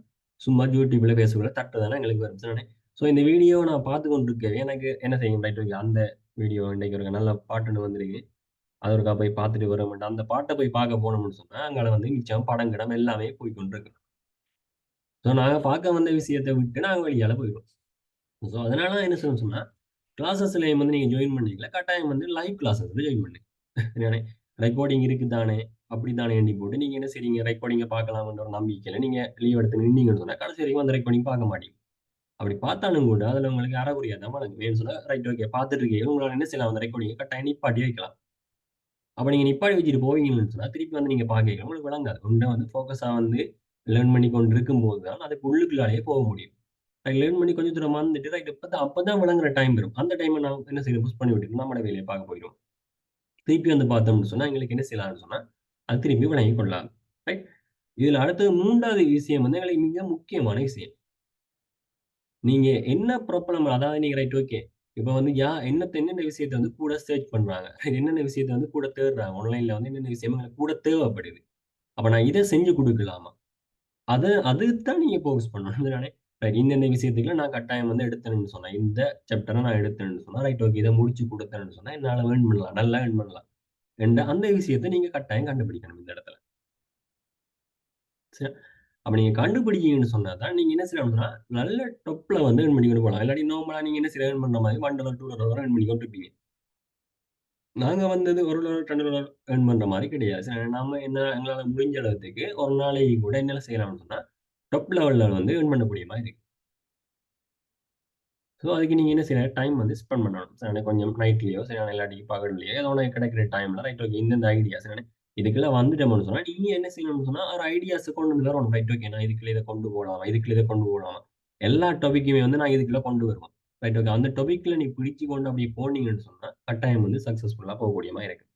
சும்மா YouTubeல பேசக்குள்ள தட்டு தானே எங்களுக்கு வரும். தானே. ஸோ இந்த வீடியோ நான் பார்த்து கொண்டிருக்கவே எனக்கு என்ன செய்யும் ரைட் ஓகே. அந்த வீடியோ இன்னைக்கு ஒரு நல்ல பாட்டு ஒண்ணு வந்திருக்கு. அது ஒருக்கா போய் பார்த்துட்டு வரோம்ன்ட்டு அந்த பாட்ட போய் பார்க்க போனோம்னு சொன்னா, அங்கால வந்து மிச்சம் படம், கிடம் எல்லாமே போய் கொண்டிருக்கு. ஸோ நாங்க பார்க்க வந்த விஷயத்த விட்டு நாங்க வெளியால போயிடுவோம். ஸோ அதனால என்ன செய்யணும்னு சொன்னா, கிளாஸஸ்ல வந்து நீங்க ஜாயின் பண்ணீங்களா, கட்டாயம் வந்து லைவ் கிளாஸஸ்ல ஜாயின் பண்ணுங்க. சரிதானே? ரெக்கார்டிங் இருக்கு தானே, அப்படித்தானே எண்ணி போட்டு நீங்க என்ன செய்றீங்க, ரெக்கார்டிங்க பார்க்கலாம்ன்ற ஒரு நம்பிக்கையில நீங்க லீவ் எடுத்து நின்னீங்கன்னு சொன்னா, கடைசி வரைக்கும் அந்த ரெக்கார்டிங் பார்க்க மாட்டீங்க. அப்படி பார்த்தாலும் கூட அதுல உங்களுக்கு அரைகுறையா தான் வழங்கும். ஏன்னு சொன்னா, ரைட் ஓகே பார்த்துட்டு இருக்கீங்க. உங்களால என்ன செய்யலாம் அந்த ரெக்கார்டிங்க கட்டாயம் நிப்பாட்டி வைக்கலாம். அப்ப நீங்க நிப்பாட்டி வச்சுட்டு போவீங்கன்னு சொன்னா, திருப்பி வந்து நீங்க பார்க்கையில உங்களுக்கு விளங்காது. உண்ட வந்து ஃபோக்கஸா வந்து லேர்ன் பண்ணி கொண்டு இருக்கும்போது தான் அதுக்கு உள்ளுக்குள்ளாலேயே போக முடியும். லேர்ன் பண்ணி கொஞ்சம் தூரம் வந்துட்டு ரைட் அப்பதான் விளங்குற டைம் வரும். அந்த டைம நான் என்ன செய்யணும் புஷ் பண்ணி விட்டுட்டு நம்மட வேலைய பார்க்க போயிடுவோம். திருப்பி வந்து பார்த்தோம்னு சொன்னா, எங்களுக்கு என்ன செய்யலாம்னு சொன்னா, அது திருப்பி விளங்கிக் கொள்ளலாம். ரைட். இதுல அடுத்தது 3வது விஷயம் வந்து எங்களுக்கு மிக முக்கியமான விஷயம். நீங்க என்ன ப்ராப்ளம் அதாவது நீங்க ரைட் ஓகே. இப்ப வந்து என்னென்ன விஷயத்த வந்து கூட சர்ச் பண்றாங்க. என்னென்ன விஷயத்த வந்து கூட தேடுறாங்க. ஆன்லைன்ல வந்து என்னென்ன விஷயம் எங்களுக்கு கூட தேவைப்படுது. அப்ப நான் இத செஞ்சு குடுக்கலாமா? அதுக்கு தான் நீங்க ஃபோகஸ் பண்ணணும். அதுனாலே ரைட் இந்தந்த விஷயத்துக்குலாம் நான் கட்டாயம் வந்து எடுத்தேன்னு சொன்னா, இந்த சாப்டர நான் எடுத்தேன்னு சொன்னா, ரைட் ஓகே. இத முடிச்சு குடுத்தேன்னு சொன்னா, என்னால ஏர்ன் பண்ணலாம். நல்லா ஏர்ன் பண்ணலாம். அந்த விஷயத்த நீங்க கட்டாயம் கண்டுபிடிக்கணும் இந்த இடத்துல. சரி. அப்ப நீங்க கண்டுபிடிக்கிறீங்கன்னு சொன்னா தான், நீங்க என்ன செய்யணும்னா, நல்ல டொப்ல வந்து ஏர்ன் பண்ணிக்கொண்டு போலாம். இல்லாட்டி நார்மலா நீங்க என்ன செய்ய ஏர்ன் பண்ற மாரி $1, $2 ஏர்ன் பண்ணிக்கொண்டு இருப்பீங்க. நாங்க வந்தது $1, $2 ஏர்ன் பண்ற மாரி கிடையாது. நாம என்ன எங்களால முடிஞ்ச அளவுக்கு ஒரு நாளைக்கு கூட என்ன செய்யலாம்னு சொன்னா, டாப் லெவல்ல வந்து ஏர்ன் பண்ணக்கூடிய மாரி இருக்கு. ஸோ, அதுக்கு நீங்க என்ன செய்யணும், டைம் வந்து ஸ்பெண்ட் பண்ணணும். சரிதானே கொஞ்சம் நைட்லயோ, சரியான இல்லாட்டி பகல்லையோ ஏதோ ஒண்ணு கிடைக்கிற டைம்ல ரைட் ஓகே இந்தந்த ஐடியாஸ் சரிதானே இதுக்குள்ள வந்துட்டோம்னு சொன்னா, நீங்க என்ன செய்யணும்னு சொன்னா, ஒரு ஐடியாஸ கொண்டு வந்து வரணும். ரைட் ஓகே நான் இதுக்குள்ள இத கொண்டு போலாமா, இதுக்குள்ள இத கொண்டு போலாமா. எல்லா டாபிக்குமே வந்து நான் இதுக்குள்ள கொண்டு வருவேன். Right okay. அந்த டாபிக்ல நீ பிடிச்சு கொண்டு அப்படியே போனீங்கன்னு சொன்னா, கட்டாயம் வந்து சக்சஸ்ஃபுல்லா போகக்கூடிய மாரி இருக்கு.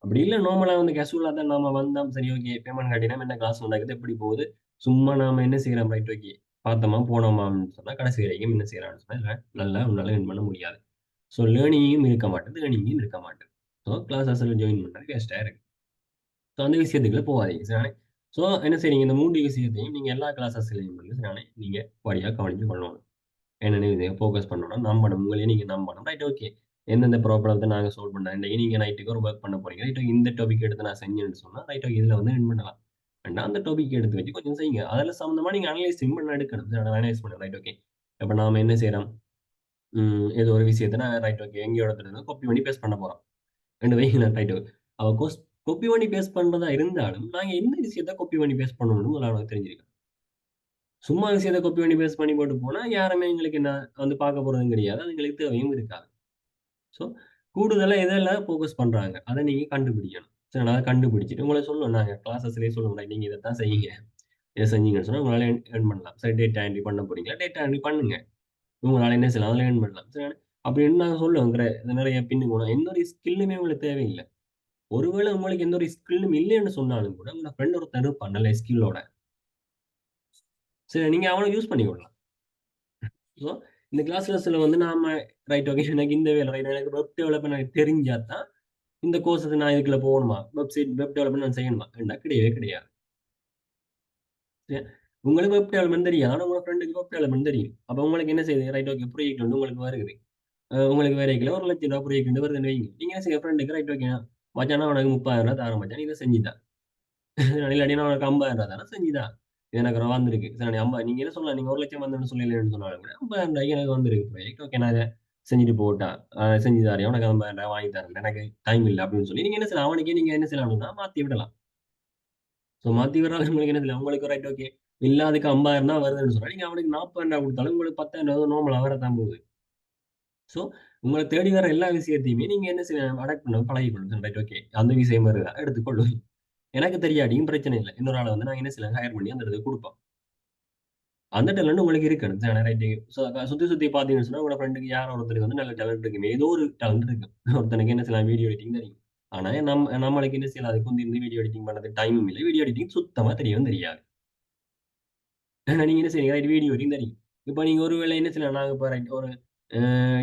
அப்படி இல்ல நார்மலா வந்து கேஷுவலா தான் நாம வந்தோம். சரி ஓகே. பேமெண்ட் கட்டினோம். என்ன கிளாஸ் நடக்குது? எப்படி போகுது? சும்மா நாம என்ன செய்றோம்? Right okay. பார்த்தோமா, போனோமான்னு சொன்னா, கடைசி வரைக்கும் என்ன செய்றான்னு சொன்னா, இதுல நல்லா உன்னால எர்ன் பண்ண முடியாது. ஸோ லேர்னிங்கும் இருக்க மாட்டுது. ஏர்னிங்கும் இருக்க மாட்டுது. ஸோ கிளாஸஸ்ல ஜாயின் பண்றது வேஸ்ட்டா இருக்கு. ஸோ அந்த விஷயத்துக்குள்ள போகாதீங்க. சரிதானே? ஸோ என்ன செய்றீங்க? இந்த 3 விஷயத்தையும் நீங்க எல்லா கிளாஸஸ்லயும் வந்து சரிதானே? நீங்க படியா கவனிச்சு கொள்ளணும். என்னன்னு இத ஃபோக்கஸ் பண்ணணும். நம்பணும். உங்களையே நீங்க நம்பணும். Right okay. எந்தெந்த ப்ராப்ளத்த நாங்க சால்வ் பண்ணேன். இன்னைக்கு நீங்க நைட்டுக்கு ஒரு வொர்க் பண்ண போறீங்க. Right okay. இந்த டாபிக் எடுத்து நான் செஞ்சேன்னு சொன்னா, ரைட் ஓகே. இதுல வந்து வின் பண்ணலாம். வேண்டாம் அந்த டாபிக் எடுத்து வச்சு கொஞ்சம் செய்யுங்க. அதில சம்மந்தமா நீங்க அனலைசிங் பண்ண எடுக்கணும். அனலைஸ் பண்ண ரைட் ஓகே. இப்ப நாம என்ன செய்றோம்? ஏதோ ஒரு விஷயத்த நான் ரைட் ஓகே எங்கேயோ இடத்துல காப்பி பண்ணி பேஸ்ட் பண்ண போறோம். 2 வைங்களேன் ரைட் ஓகே. அவ காப்பி பண்ணி பேஸ்ட் பண்றதா இருந்தாலும், நாங்க எந்த விஷயத்த காப்பி பண்ணி பேஸ்ட் பண்ணணும்னு முதல்ல அவனுக்கு தெரிஞ்சிருக்கணும். சும்மா விஷயத்த காப்பி பண்ணி பேஸ்ட் பண்ணி போட்டு போனா, யாருமே எங்களுக்கு என்ன வந்து பார்க்க போறதும் கிடையாது. அது எங்களுக்கு தேவையும் இருக்காது. ஸோ, கூடுதலா எதெல்லாம் ஃபோக்கஸ் பண்றாங்க, அத நீங்க கண்டுபிடிக்கணும். சரி அத கண்டுபிடிச்சுட்டு உங்கள சொல்லுவோம் நாங்க கிளாஸஸ்லயே சொல்லுவோம். ரைட் நீங்க இதத்தான் செய்யுங்க. இத செஞ்சீங்கன்னு சொன்னா உங்களால ஏர்ன் பண்ணலாம். சரி டேட்டா என்ட்ரி பண்ண போறீங்களா? டேட்டா என்ட்ரி பண்ணுங்க. உங்களால என்ன செய்யலாம்? அதுல ஏர்ன் பண்ணலாம். சரி அப்படின்னு நாங்க சொல்லுவோம். நிறைய பின்னுக்கு போனா எந்த ஒரு ஸ்கில்லுமே உங்களுக்கு தேவையில்ல. ஒருவேளை உங்களுக்கு எந்த ஒரு ஸ்கில்லும் இல்லைன்னு சொன்னாலும் கூட, உங்க ஃப்ரெண்ட் ஒருத்தன் இருப்பான் நல்ல ஸ்கில்லோட. சரி நீங்க அவன யூஸ் பண்ணிக்கொள்ளலாம். ஸோ இந்த கிளாஸ்ல வந்து நாம ரைட் ஓகே எனக்கு இந்த வேலை ரைட் எனக்கு வெப் டெவலப்மெண்ட் எனக்கு தெரிஞ்சா தான் இந்த கோர்ஸுக்கு நான் இதுக்குள்ள போகணுமா? வெப் டெவலப்மெண்ட் நான் செய்யணுமா? என்றா கிடையவே கிடையாது. சரி. உங்களுக்கு வெப் டெவலப்மெண்ட் தெரியும். ஆனா உங்க ஃப்ரெண்டுக்கு வெப் டெவலப்மெண்ட் தெரியும். அப்ப உங்களுக்கு என்ன செய்யுது? ரைட் ஓகே ப்ராஜெக்ட் வந்து உங்களுக்கு வருகுது. உங்களுக்கு வேலைக்குள்ள ரூ. 1,00,000 ப்ராஜெக்ட் வருதுன்னு வைங்க. நீங்க என்ன செய்ய ஃப்ரெண்டுக்கு ரைட் ஓகே மச்சான் நான் உனக்கு ரூ. 30,000 தரேன் மச்சான். இத செஞ்சு தா. இல்லாட்டி நான் உனக்கு ரூ. 50,000 தரேன் செஞ்சு தா. இது எனக்கு வந்திருக்கு. சரி நீங்க என்ன சொல்லலாம்? நீங்க 1,00,000 வந்துன்னு சொல்லலன்னு சொன்னாலும் கூட ரூ. 50,000 எனக்கு வந்திருக்கு ப்ராஜெக்ட். ஓகே நான் இத செஞ்சுட்டு போகட்டா? செஞ்சு தாரேன். உனக்கு ரூ. 50,000 வாங்கி தரேன். எனக்கு டைம் இல்ல அப்படின்னு சொல்லி நீங்க என்ன செய்யலாம்? அவனுக்கே நீங்க என்ன செய்யலாம்னா மாத்தி விடலாம். ஸோ மாத்தி விடுறாலும் உங்களுக்கு என்ன செய்யலாம்? உங்களுக்கு ரைட் ஓகே. இல்ல அதுக்கு 50,000 தான் வருதுன்னு சொன்னா, நீங்க அவனுக்கு 40,000 குடுத்தாலும் உங்களுக்கு 10,000 நார்மலா வரத்தான் போகுது. ஸோ உங்கள தேடி வர எல்லா விஷயத்தையுமே நீங்க என்ன செய்யணும்? அடாப்ட் பண்ண பழகிக்கொள்ளுங்க. Right okay. அந்த விஷயம் வருதா? எடுத்துக்கொள்ளுங்க. எனக்கு தெரியாட்டியும் பிரச்சனை இல்ல. இன்னொரு ஆள வந்து நாங்க என்ன செய்யலாம்? ஹையர் பண்ணி அந்த இடத்துக்கு குடுப்போம். அந்த டேலண்ட் உங்களுக்கு இருக்கணும். சரி ரைட்டு. சுத்தி சுத்தி பார்த்தீங்கன்னு சொன்னா, உங்களோட ஃப்ரெண்டுக்கு யாரோ ஒருத்தருக்கு வந்து நல்ல டேலண்ட் இருக்குமே. ஏதோ ஒரு டேலண்ட் இருக்கும். ஒருத்தனுக்கு என்ன செய்யலாம்? வீடியோ எடிட்டிங் தெரியும். ஆனா நம்மளுக்கு என்ன செய்யலாம்? அதுக்கு வந்து இந்த வீடியோ எடிட்டிங் பண்றதுக்கு டைமும் இல்ல. வீடியோ எடிட்டிங் சுத்தமா தெரியவும் தெரியாது. நீங்க என்ன செய்றீங்க? ரைட் வீடியோ வரையும் தெரியும். இப்ப நீங்க ஒரு வேளை என்ன செய்யலாம்? நாங்க இப்ப ரைட் ஒரு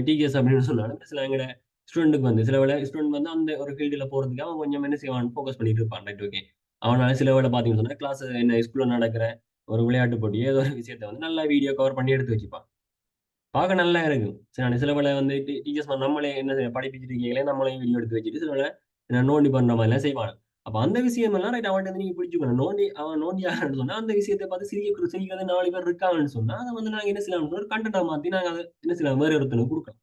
டிஜிஎஸ் அப்படின்னு சொன்னாலும் சில எங்கட ஸ்டூடெண்ட்க்கு வந்து சில வேளை ஸ்டூடெண்ட் வந்து அந்த ஒரு ஃபீல்டுல போறதுக்கு அவன் கொஞ்சம் என்ன செய்வான்? ஃபோக்கஸ் பண்ணிட்டு இருப்பான். Right okay. அவனால சில வேளை பார்த்தீங்கன்னு சொன்னா, கிளாஸ் என்ன ஸ்கூல்ல நடக்கிற ஒரு விளையாட்டு போட்டியோ, ஏதோ ஒரு விஷயத்த வந்து நல்லா வீடியோ கவர் பண்ணி எடுத்து வச்சுப்பான். பார்க்க நல்லா இருக்கும். சரி சில வேளை வந்து டீச்சர்ஸ் நம்மளே என்ன படிப்பிச்சுட்டு இருக்கையிலே நம்மளே வீடியோ எடுத்து வச்சுட்டு சில வேளை நோண்டி பண்ற மாரிலாம் செய்வானுங்க. அப்ப அந்த விஷயமெல்லாம் ரைட் அவன்ட்ட இருந்து நீங்க பிடிச்சுக்கணும். அவன் நோண்டியான்னு சொன்னா, அந்த விஷயத்த பார்த்து சிரிக்கிறது 4 பேர் இருக்காங்கன்னு சொன்னா, அத வந்து நாங்க என்ன செய்யலாம்னு ஒரு கன்டென்ட்டா மாத்தி நாங்க அத என்ன செய்யலாம்? வேற ஒருத்தனுக்கு குடுக்கலாம்.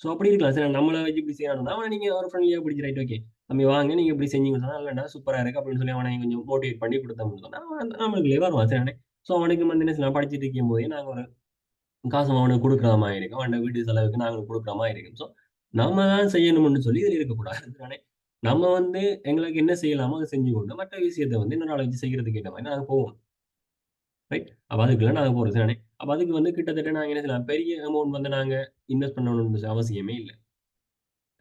சோ அப்படி இருக்கலாம். சரி நம்மள வச்சு இப்படி செய்யணும்னா, அவன நீங்க ஒரு ஃப்ரெண்ட்லியா பிடிச்சு ரைட் ஓகே. தம்பி வாங்க நீங்க இப்படி செஞ்சீங்கன்னு சொன்னா, இல்லடா சூப்பரா இருக்கு அப்படின்னு சொல்லி அவன கொஞ்சம் மோட்டிவேட் பண்ணி குடுத்தோம்னு சொன்னா, அவன் நம்மளுக்குள்ளயே வருவான். சரிதானே? சோ அவனுக்கு வந்து என்ன செய்யலாம்? படிச்சுட்டு இருக்கும்போதே நாங்க ஒரு காசு அவனுக்கு குடுக்குற மாரி இருக்கும். அவன் வீட்டு செலவுக்கு நாங்க குடுக்குற மாரி இருக்கும். சோ, நம்ம தான் செய்யணும்னு சொல்லி இதுல இருக்கக்கூடாது. தானே. நம்ம வந்து எங்களுக்கு என்ன செய்யலாமோ அத செஞ்சு கொண்டு, மற்ற விஷயத்த வந்து இன்னொரு ஆள வச்சு செய்யறதுக்கு ஏத்த மாரி நாங்க போவோம். ரைட். அப்ப அதுக்குள்ள நாங்க போறது தானே. அப்ப அதுக்கு வந்து கிட்டத்தட்ட நாங்க என்ன செய்யலாம், பெரிய அமௌண்ட் வந்து நாங்க இன்வெஸ்ட் பண்ணணும்னு அவசியமே இல்ல.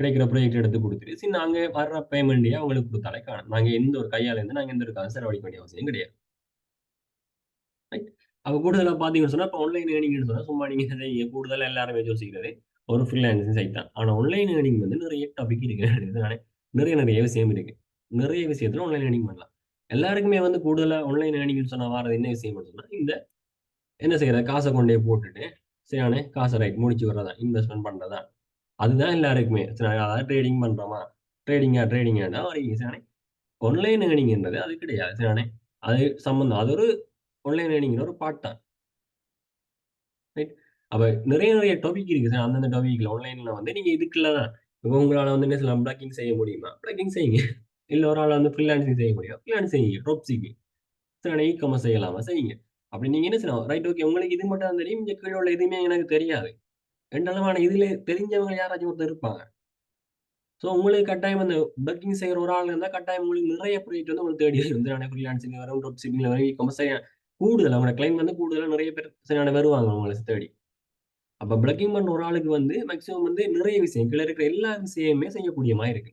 கிடைக்கிற ப்ராஜெக்ட் எடுத்து குடுத்துட்டு, சரி நாங்க வர்ற பேமெண்ட்டயே அவங்களுக்கு குடுத்தாலே காணும். நாங்க எந்த ஒரு கையால இருந்து நாங்க எந்த ஒரு காசும் செலவழிக்க வேண்டிய அவசியம் கிடையாது. ரைட். அப்ப கூடுதலா பார்த்தீங்கன்னு சொன்னா, இப்ப ஆன்லைன் ஏர்னிங்ன்னு சொன்னா, சும்மா நீங்க செய்ய கூடுதலா எல்லாருமே யோசிக்கிறது, ஒரு ஃப்ரீலான்சிங் சைட் தான். ஆனா ஆன்லைன் ஏர்னிங் வந்து நிறைய டாபிக் இருக்கு. இதுதானே நிறைய நிறைய விஷயம் இருக்கு. நிறைய விஷயத்துல ஆன்லைன் ஏர்னிங் பண்ணலாம். எல்லாருக்குமே வந்து கூடுதலா ஆன்லைன் ஏர்னிங்ன்னு சொன்னா வாரது என்ன விஷயம்னு சொன்னா, இந்த என்ன செய்றது? காச கொண்டோய் போட்டுட்டு, சரியானே காச ரைட் முடிச்சு விடுறதா, இன்வெஸ்ட்மென்ட் பண்றதா. அதுதான் எல்லாருக்குமே. சரி அதாவது ட்ரேடிங் பண்றோமா? ட்ரேடிங்கா வரீங்க சரிதானே. ஆன்லைன் ஏர்னிங்ன்றது அது கிடையாது. சரிதானே. அது சம்பந்தம். அது ஒரு ஆன்லைன் ஏர்னிங்ல ஒரு பார்ட் தான். ரைட். அப்ப நிறைய நிறைய டாபிக் இருக்கு சார். அந்தந்த டாபிக்ல ஆன்லைன்ல வந்து நீங்க இதுக்குள்ள தான். இப்ப உங்களால வந்து என்ன சொல்லலாம் பிளக்கிங் செய்ய முடியுமா? பிளக்கிங் செய்யுங்க. இல்ல ஒரு ஆள வந்து ஃப்ரீலான்சிங் செய்ய முடியும். ஃப்ரீலான்ஸ் செய்யுங்க. Drop shipping. சில இ காமர்ஸ் செய்யலாமா? செய்யுங்க. அப்படி நீங்க என்ன செய்யலாம்? Right okay. உங்களுக்கு இது மட்டும் தான் தெரியும். இங்க கீழ உள்ள எதுவுமே எனக்கு தெரியாது. என்றாலும் ஆனா இதுல தெரிஞ்சவங்க யாராச்சும் ஒருத்தர் இருப்பாங்க. சோ உங்களுக்கு கட்டாயம் அந்த பிளக்கிங் செய்யற ஒரு ஆள் இருந்தா கட்டாயம் உங்களுக்கு நிறைய ப்ராஜெக்ட் வந்து உங்களுக்கு தேடி வரும். சரியான ஃப்ரீலான்சிங் வரும், ட்ராப் ஷிப்பிங்ல வரும், இ காமர்ஸ் கூடுதலா உங்களோட கிளைண்ட் வந்து கூடுதலா நிறைய பேர் சரியான வருவாங்க உங்கள தேடி. அப்ப பிளக்கிங் பண்ண ஒரு ஆளுக்கு வந்து மேக்ஸிமம் வந்து நிறைய விஷயம் கீழ இருக்கிற எல்லா விஷயமுமே செய்யக்கூடிய மாரி இருக்கு.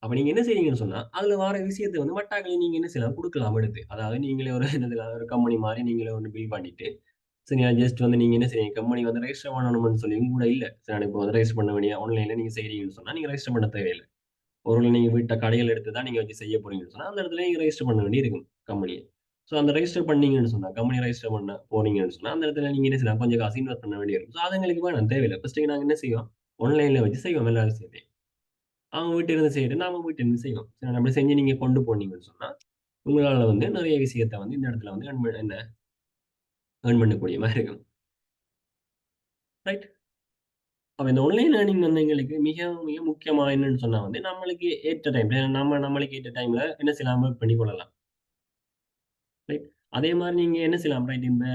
அப்ப நீங்க என்ன செய்றீங்கன்னு சொன்னா, அதுல வர விஷயத்த வந்து மட்டாக்கள நீங்க என்ன செய்யலாம் குடுக்கலாம் எடுத்து. அதாவது நீங்களே ஒரு என்னது ஒரு கம்பெனி மாரி நீங்களே ஒண்ணு பில்ட் பண்ணிட்டு, சரியா ஜஸ்ட் வந்து நீங்க என்ன செய்றீங்க, கம்பெனி வந்து ரெஜிஸ்டர் பண்ணணும்னு சொல்லியும் கூட இல்ல. சரி இப்போ வந்து ரெஜிஸ்டர் பண்ண வேண்டிய ஆன்லைன்ல நீங்க செய்றீங்கன்னு சொன்னா, நீங்க ரெஜிஸ்டர் பண்ண தேவையில்ல. ஒருவேள நீங்க வீட்ட கடைகள் எடுத்து தான் நீங்க வச்சு செய்ய போறீங்கன்னு சொன்னா, அந்த இடத்துல நீங்க ரெஜிஸ்டர் பண்ண வேண்டி இருக்கும் கம்பெனிய. சோ அந்த ரெஜிஸ்டர் பண்ணீங்கன்னு சொன்னா, கம்பெனி ரெஜிஸ்டர் பண்ண போறீங்கன்னு சொன்னா, அந்த இடத்துல நீங்க என்ன செய்யலாம், கொஞ்சம் காசு இன்வெஸ்ட் பண்ண வேண்டி இருக்கும். சோ அது எங்களுக்கு வேணாம் தேவையில்ல. ஃபர்ஸ்ட் நாங்க என்ன செய்வோம், ஆன்லைன்ல வச்சு செய்வோம் எல்லா விஷயத்தையும். அவங்க வீட்ல இருந்து செய்யட்டு, நாம வீட்ல இருந்து செய்வோம். சரி அப்படி செஞ்சு நீங்க கொண்டு போனீங்கன்னு சொன்னா, உங்களால வந்து நெறைய விஷயத்த வந்து இந்த இடத்துல வந்து ஏர்ன் பண்ணக்கூடிய மாரி இருக்கும். ரைட்? அப்ப இந்த ஆன்லைன் ஏர்னிங் வந்து எங்களுக்கு மிக, மிக முக்கியமா என்னன்னு சொன்னா வந்து, நம்மளுக்கு ஏற்ற டைம் நம்மளுக்கு ஏற்ற டைம்ல என்ன செய்யலாம் ஒர்க் பண்ணி கொள்ளலாம். ரைட்? அதே மாரி நீங்க என்ன செய்யலாம், ரைட் இந்த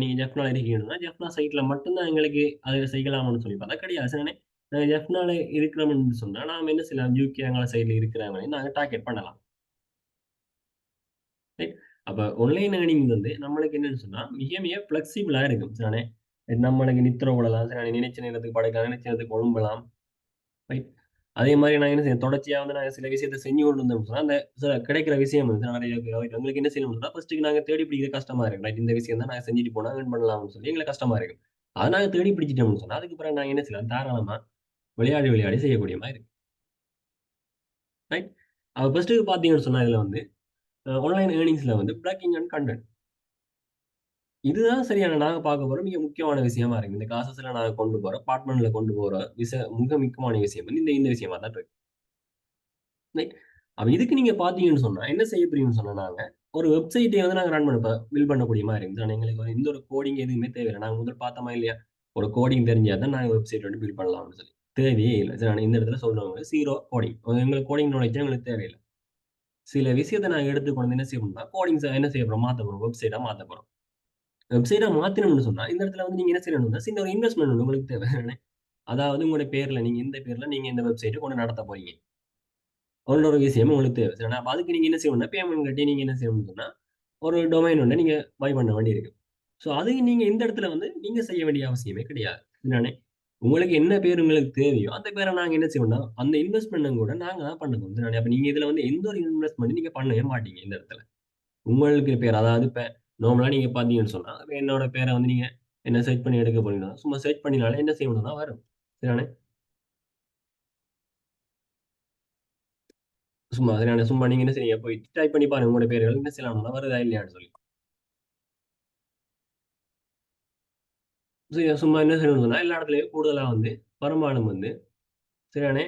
நீங்க ஜெஃப்னால இருக்கீங்கன்னா, ஜெஃப்னா சைட்ல மட்டும் தான் எங்களுக்கு அது செய்யலாம்னு சொல்லி பார்த்தா கிடையாது. சிலனே நாங்க ஜெஃப்னால இருக்கிறோம்னு சொன்னா, நாம என்ன செய்யலாம், யுகே அங்கால சைட்ல இருக்கிறவங்களையும் நாங்க டார்கெட் பண்ணலாம். ரைட்? அப்ப ஆன்லைன் ஏர்னிங் வந்து நம்மளுக்கு என்னன்னு சொன்னா, மிக, மிக ஃப்ளெக்சிபிளா இருக்கும். சரிதானே? நம்மளுக்கு நித்திர விடலாம். சரிதானே? நினைச்ச நேரத்துக்கு படுக்கலாம், நினைச்ச நேரத்துக்கு எழும்பலாம். ரைட்? அதே மாரி நான் என்ன செய்வேன், தொடர்ச்சியா வந்து நாங்க சில விஷயத்த செஞ்சு கொண்டு இருந்தோம்னு சொன்னா, அந்த கிடைக்கிற விஷயம் வந்து நெறைய எங்களுக்கு என்ன செய்யணும்னா, ஃபர்ஸ்ட்டுக்கு நாங்க தேடி பிடிக்கிறது கஷ்டமா இருக்கும். ரைட்? இந்த விஷயம் தான் நாங்க செஞ்சுட்டு போனா ஏர்ன் பண்ணலாம்னு சொல்லி எங்களுக்கு கஷ்டமா இருக்கும். அத நாங்க தேடி பிடிச்சுட்டோம்னு சொன்னா, அதுக்கு பிறகு நாங்க என்ன செய்யலாம், தாராளமா விளையாடி, விளையாடி செய்யக்கூடிய மாரி இருக்கும். ரைட்? அப்ப ஃபர்ஸ்ட்டுக்கு பார்த்தீங்கன்னு சொன்னா, இதுல வந்து ஆன்லைன் ஏர்னிங்ஸ்ல வந்து பிரேக்கிங் அண்ட் கன்டென்ட். இதுதான் சரியான நாங்க பார்க்க போற மிக முக்கியமான விஷயமா இருக்கு. இந்த க்ளாஸஸ்ல நாங்க கொண்டு போற, பார்ட்மெண்ட்ல கொண்டு போற மிக முக்கியமான விஷயம் வந்து இந்த இந்த விஷயமா தான் இருக்கு. ரைட். அப்ப இதுக்கு நீங்க பார்த்தீங்கன்னு சொன்னா, என்ன செய்ய போறீங்கன்னு சொன்னா நாங்க, ஒரு வெப்சைட்டே வந்து நாங்க ரன் பண்ண பில்ட் பண்ணக்கூடிய மாரி இருக்கு. எங்களுக்கு வந்து எந்த ஒரு கோடிங் எதுவுமே தேவையில்ல. நாங்க முதல் பார்த்தோமா இல்லையா? ஒரு கோடிங் தெரிஞ்சா தான் நாங்க வெப்சைட் வந்து பில்ட் பண்ணலாம்னு சொல்லி. தேவையே இல்ல. சரி இந்த இடத்துல சொல்றவங்க 0 கோடிங். எங்களுக்கு கோடிங் நாலேட்ஜே எங்களுக்கு தேவையில்ல. சில விஷயத்த நாங்க எடுத்து கொண்டு வந்து என்ன செய்யணும்னா, என்ன செய்ய போறோம்? மாத்த போறோம். வெப்சைட்டா மாத்த போறோம். வெப்சைட்டா மாத்தணும்னு சொன்னா, இந்த இடத்துல வந்து நீங்க என்ன செய்யணும்னா, சின்ன ஒரு இன்வெஸ்ட்மென்ட் ஒண்ணு உங்களுக்கு தேவை. அதாவது உங்களுடைய பேர்ல நீங்க இந்த பேர்ல நீங்க இந்த வெப்சைட்ட கொண்டு நடத்த போறீங்க. ஒரு விஷயம் உங்களுக்கு தேவை. சரிங்களா? அப்ப அதுக்கு நீங்க என்ன செய்யணும்னா, பேமெண்ட் கட்டி நீங்க என்ன செய்யணும்னு சொன்னா, ஒரு டொமைன் ஒண்ண நீங்க பை பண்ண வேண்டியிருக்கு. ஸோ அதுக்கு நீங்க இந்த இடத்துல வந்து நீங்க செய்ய வேண்டிய அவசியமே கிடையாது. சரிதானே? உங்களுக்கு என்ன பேர் உங்களுக்கு தேவையோ, அந்த பேர நாங்க என்ன செய்வோம்னா, அந்த இன்வெஸ்ட்மென்ட்டும் கூட நாங்க தான் பண்ண போறோம். சரிதானே? அப்ப நீங்க இதுல வந்து எந்த ஒரு இன்வெஸ்ட்மென்ட் நீங்க பண்ணவே மாட்டீங்க இந்த இடத்துல. உங்களுக்கு பேர் அதாவது இப்ப நார்மலா நீங்க பார்த்தீங்கன்னு சொன்னா, என்னோட பேர வந்து நீங்க என்ன சர்ச் பண்ணி எடுக்க போனீங்கன்னா, சும்மா சர்ச் பண்ணினாலே என்ன செய்யணும்னா வரும். சரிதானே? சரிதானே? சும்மா நீங்க என்ன செய்றீங்க, போய் டைப் பண்ணி பாருங்க உங்களுடைய பேர்கள் என்ன செய்யலாம்னா வருதா இல்லையான்னு சொல்லி. சும்மா என்ன செய்யணும்னு சொன்னா, எல்லா இடத்துலயும் கூடுதலா வந்து வருமானம் வந்து சரிதானே?